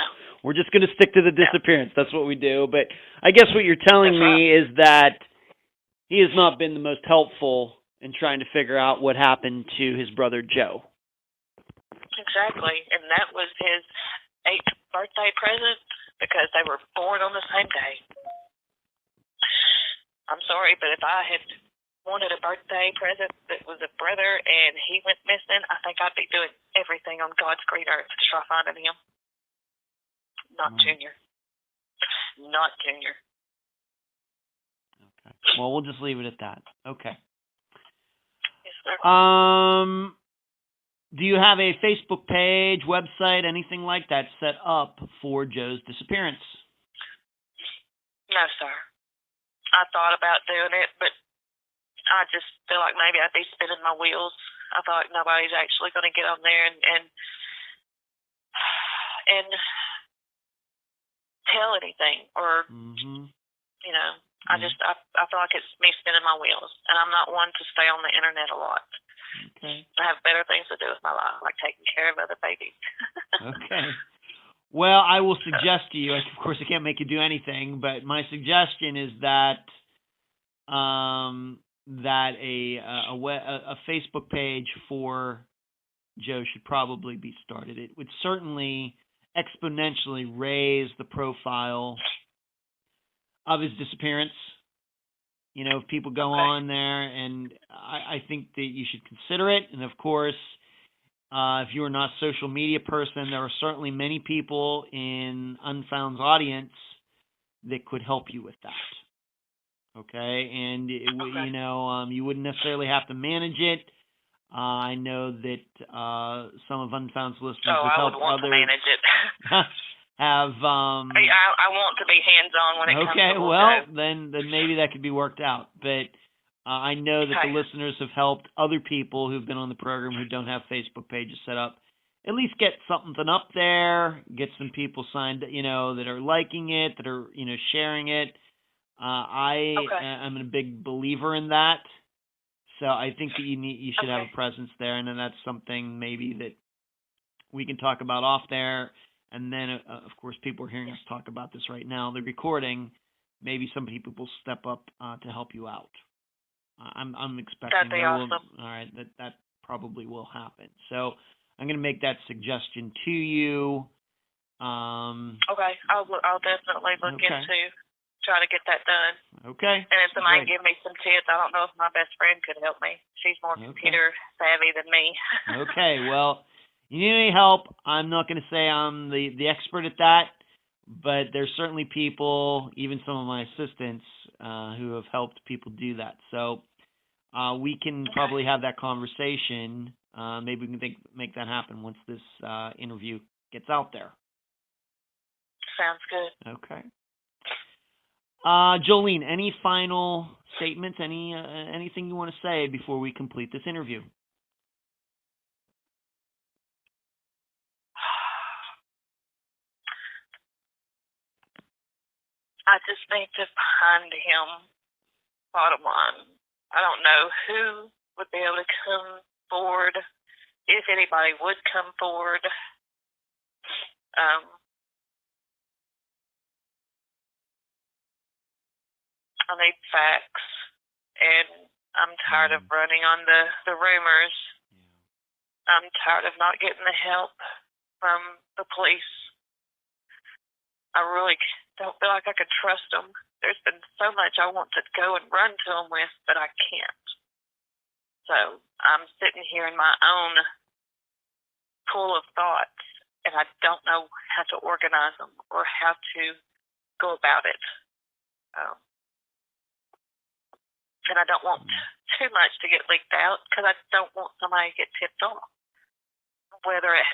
We're just going to stick to the disappearance. That's what we do. But I guess what you're telling me is that he has not been the most helpful in trying to figure out what happened to his brother Joe. Exactly, and that was his 8th birthday present because they were born on the same day. I'm sorry, but if I had wanted a birthday present that was a brother and he went missing, I think I'd be doing everything on God's green earth to try finding him. Not Junior. Not Junior. Okay. Well, we'll just leave it at that. Okay. Yes, sir. Do you have a Facebook page, website, anything like that set up for Joe's disappearance? No, sir. I thought about doing it, but I just feel like maybe I'd be spinning my wheels. I thought nobody's actually going to get on there and tell anything, or I feel like it's me spinning my wheels, and I'm not one to stay on the internet a lot. Okay. I have better things to do with my life, like taking care of other babies. Okay. Well, I will suggest to you, of course I can't make you do anything, but my suggestion is that a Facebook page for Joe should probably be started. It would certainly exponentially raise the profile of his disappearance. If people go on there, and I think that you should consider it. And of course, if you are not a social media person, there are certainly many people in Unfound's audience that could help you with that. Okay, and you wouldn't necessarily have to manage it. I know that some of Unfound's listeners have helped others. To manage it. I want to be hands-on when it comes to Okay, well, then maybe that could be worked out. But I know that the listeners have helped other people who've been on the program who don't have Facebook pages set up. At least get something up there, get some people signed, that are liking it, that are, sharing it. I'm a big believer in that. So I think that you should have a presence there, and then that's something maybe that we can talk about off there. And then, of course, people are hearing us talk about this right now. The recording, maybe some people will step up to help you out. I'm expecting that'd be awesome. All right, that probably will happen. So I'm going to make that suggestion to you. Okay, I'll definitely look into try to get that done. Okay. And if somebody can give me some tips, I don't know if my best friend could help me. She's more computer savvy than me. Okay, well, you need any help? I'm not going to say I'm the expert at that, but there's certainly people, even some of my assistants, who have helped people do that. So we can probably have that conversation. Maybe we can make that happen once this interview gets out there. Sounds good. Okay. Jolene, any final statements? Anything you want to say before we complete this interview? I just need to find him, bottom line. I don't know who would be able to come forward, if anybody would come forward. I need facts, and I'm tired of running on the rumors. I'm tired of not getting the help from the police. I really don't feel like I could trust them. There's been so much I want to go and run to them with, but I can't. So I'm sitting here in my own pool of thoughts, and I don't know how to organize them or how to go about it. And I don't want too much to get leaked out because I don't want somebody to get tipped off. Whether it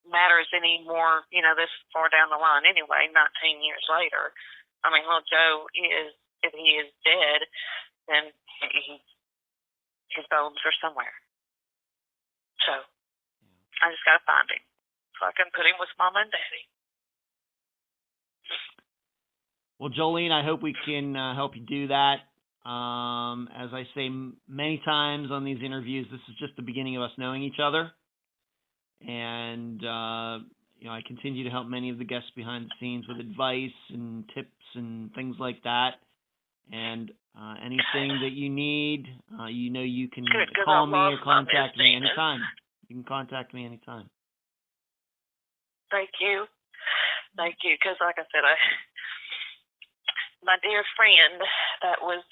matters any more, this far down the line anyway, 19 years later. I mean, little Joe if he is dead, then his bones are somewhere. So I just got to find him so I can put him with Mama and Daddy. Well, Jolene, I hope we can help you do that. As I say many times on these interviews, this is just the beginning of us knowing each other. And, I continue to help many of the guests behind the scenes with advice and tips and things like that. And anything that you need, you can call me or contact me anytime. You can contact me anytime. Thank you. Because like I said, my dear friend, that was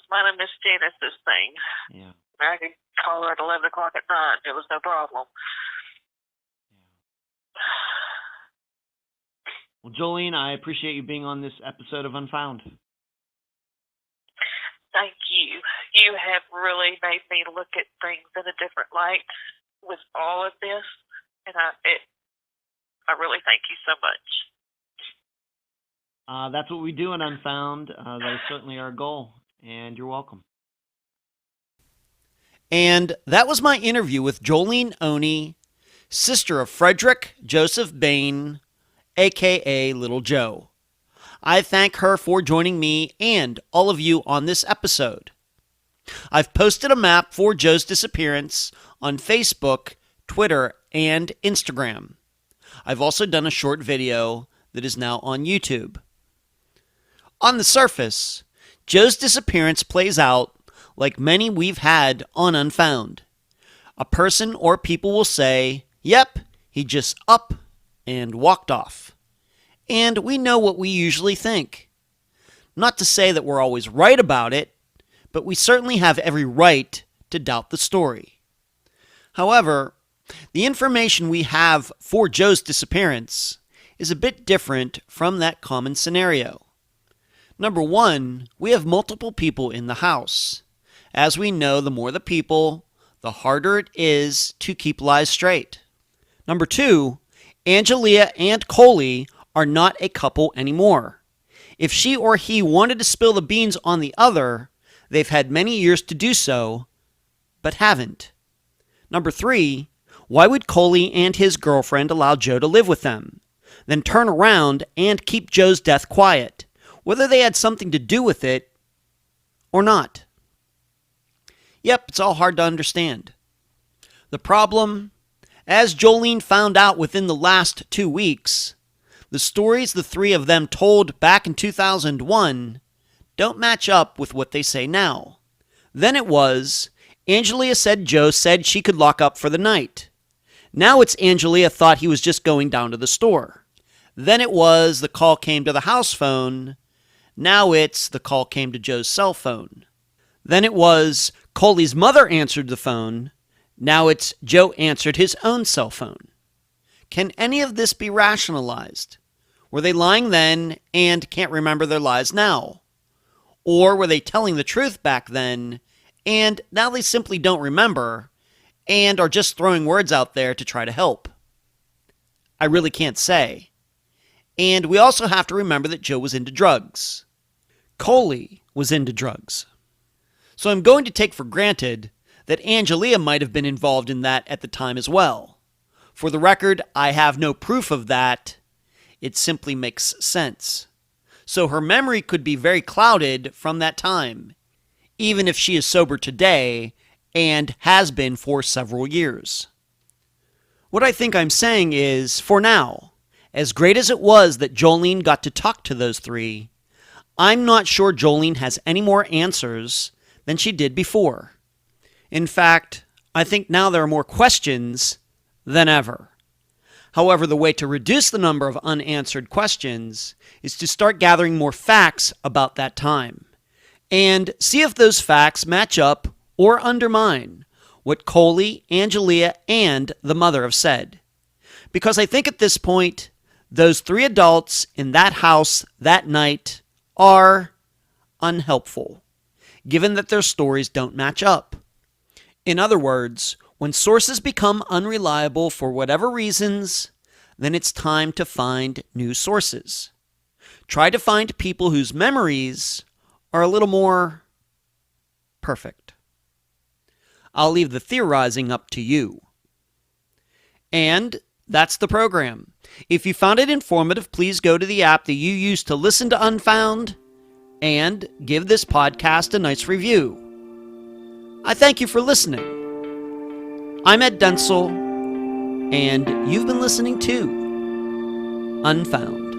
one of Miss Janice's thing. Yeah. I could call her at 11 o'clock at night. It was no problem. Well, Jolene, I appreciate you being on this episode of Unfound. Thank you. You have really made me look at things in a different light with all of this, and I really thank you so much. That's what we do in Unfound. That is certainly our goal, and you're welcome. And that was my interview with Jolene Oney, sister of Fredrick Joseph Boehm, a.k.a. Little Joe. I thank her for joining me and all of you on this episode. I've posted a map for Joe's disappearance on Facebook, Twitter, and Instagram. I've also done a short video that is now on YouTube. On the surface, Joe's disappearance plays out like many we've had on Unfound. A person or people will say, "Yep, he just up and walked off." And we know what we usually think. Not to say that we're always right about it, but we certainly have every right to doubt the story. However, the information we have for Joe's disappearance is a bit different from that common scenario. Number one, we have multiple people in the house. As we know, the more the people, the harder it is to keep lies straight. Number two, Angelia and Coley are not a couple anymore. If she or he wanted to spill the beans on the other, they've had many years to do so, but haven't. Number three, why would Coley and his girlfriend allow Joe to live with them, then turn around and keep Joe's death quiet, whether they had something to do with it or not? Yep, it's all hard to understand. The problem, as Jolene found out within the last 2 weeks, the stories the three of them told back in 2001 don't match up with what they say now. Then it was, Angelia said Joe said she could lock up for the night. Now it's Angelia thought he was just going down to the store. Then it was the call came to the house phone. Now it's the call came to Joe's cell phone. Then it was Coley's mother answered the phone. Now it's Joe answered his own cell phone. Can any of this be rationalized? Were they lying then and can't remember their lies now? Or were they telling the truth back then and now they simply don't remember and are just throwing words out there to try to help? I really can't say. And we also have to remember that Joe was into drugs. Coley was into drugs. So I'm going to take for granted that Angelia might have been involved in that at the time as well. For the record, I have no proof of that. It simply makes sense. So her memory could be very clouded from that time, even if she is sober today and has been for several years. What I think I'm saying is, for now, as great as it was that Jolene got to talk to those three, I'm not sure Jolene has any more answers than she did before. In fact, I think now there are more questions than ever. However, the way to reduce the number of unanswered questions is to start gathering more facts about that time and see if those facts match up or undermine what Coley, Angelia, and the mother have said. Because I think at this point, those three adults in that house that night are unhelpful, given that their stories don't match up. In other words, when sources become unreliable for whatever reasons, then it's time to find new sources. Try to find people whose memories are a little more perfect. I'll leave the theorizing up to you. And that's the program. If you found it informative, please go to the app that you use to listen to Unfound and give this podcast a nice review. I thank you for listening. I'm Ed Densel, and you've been listening to Unfound.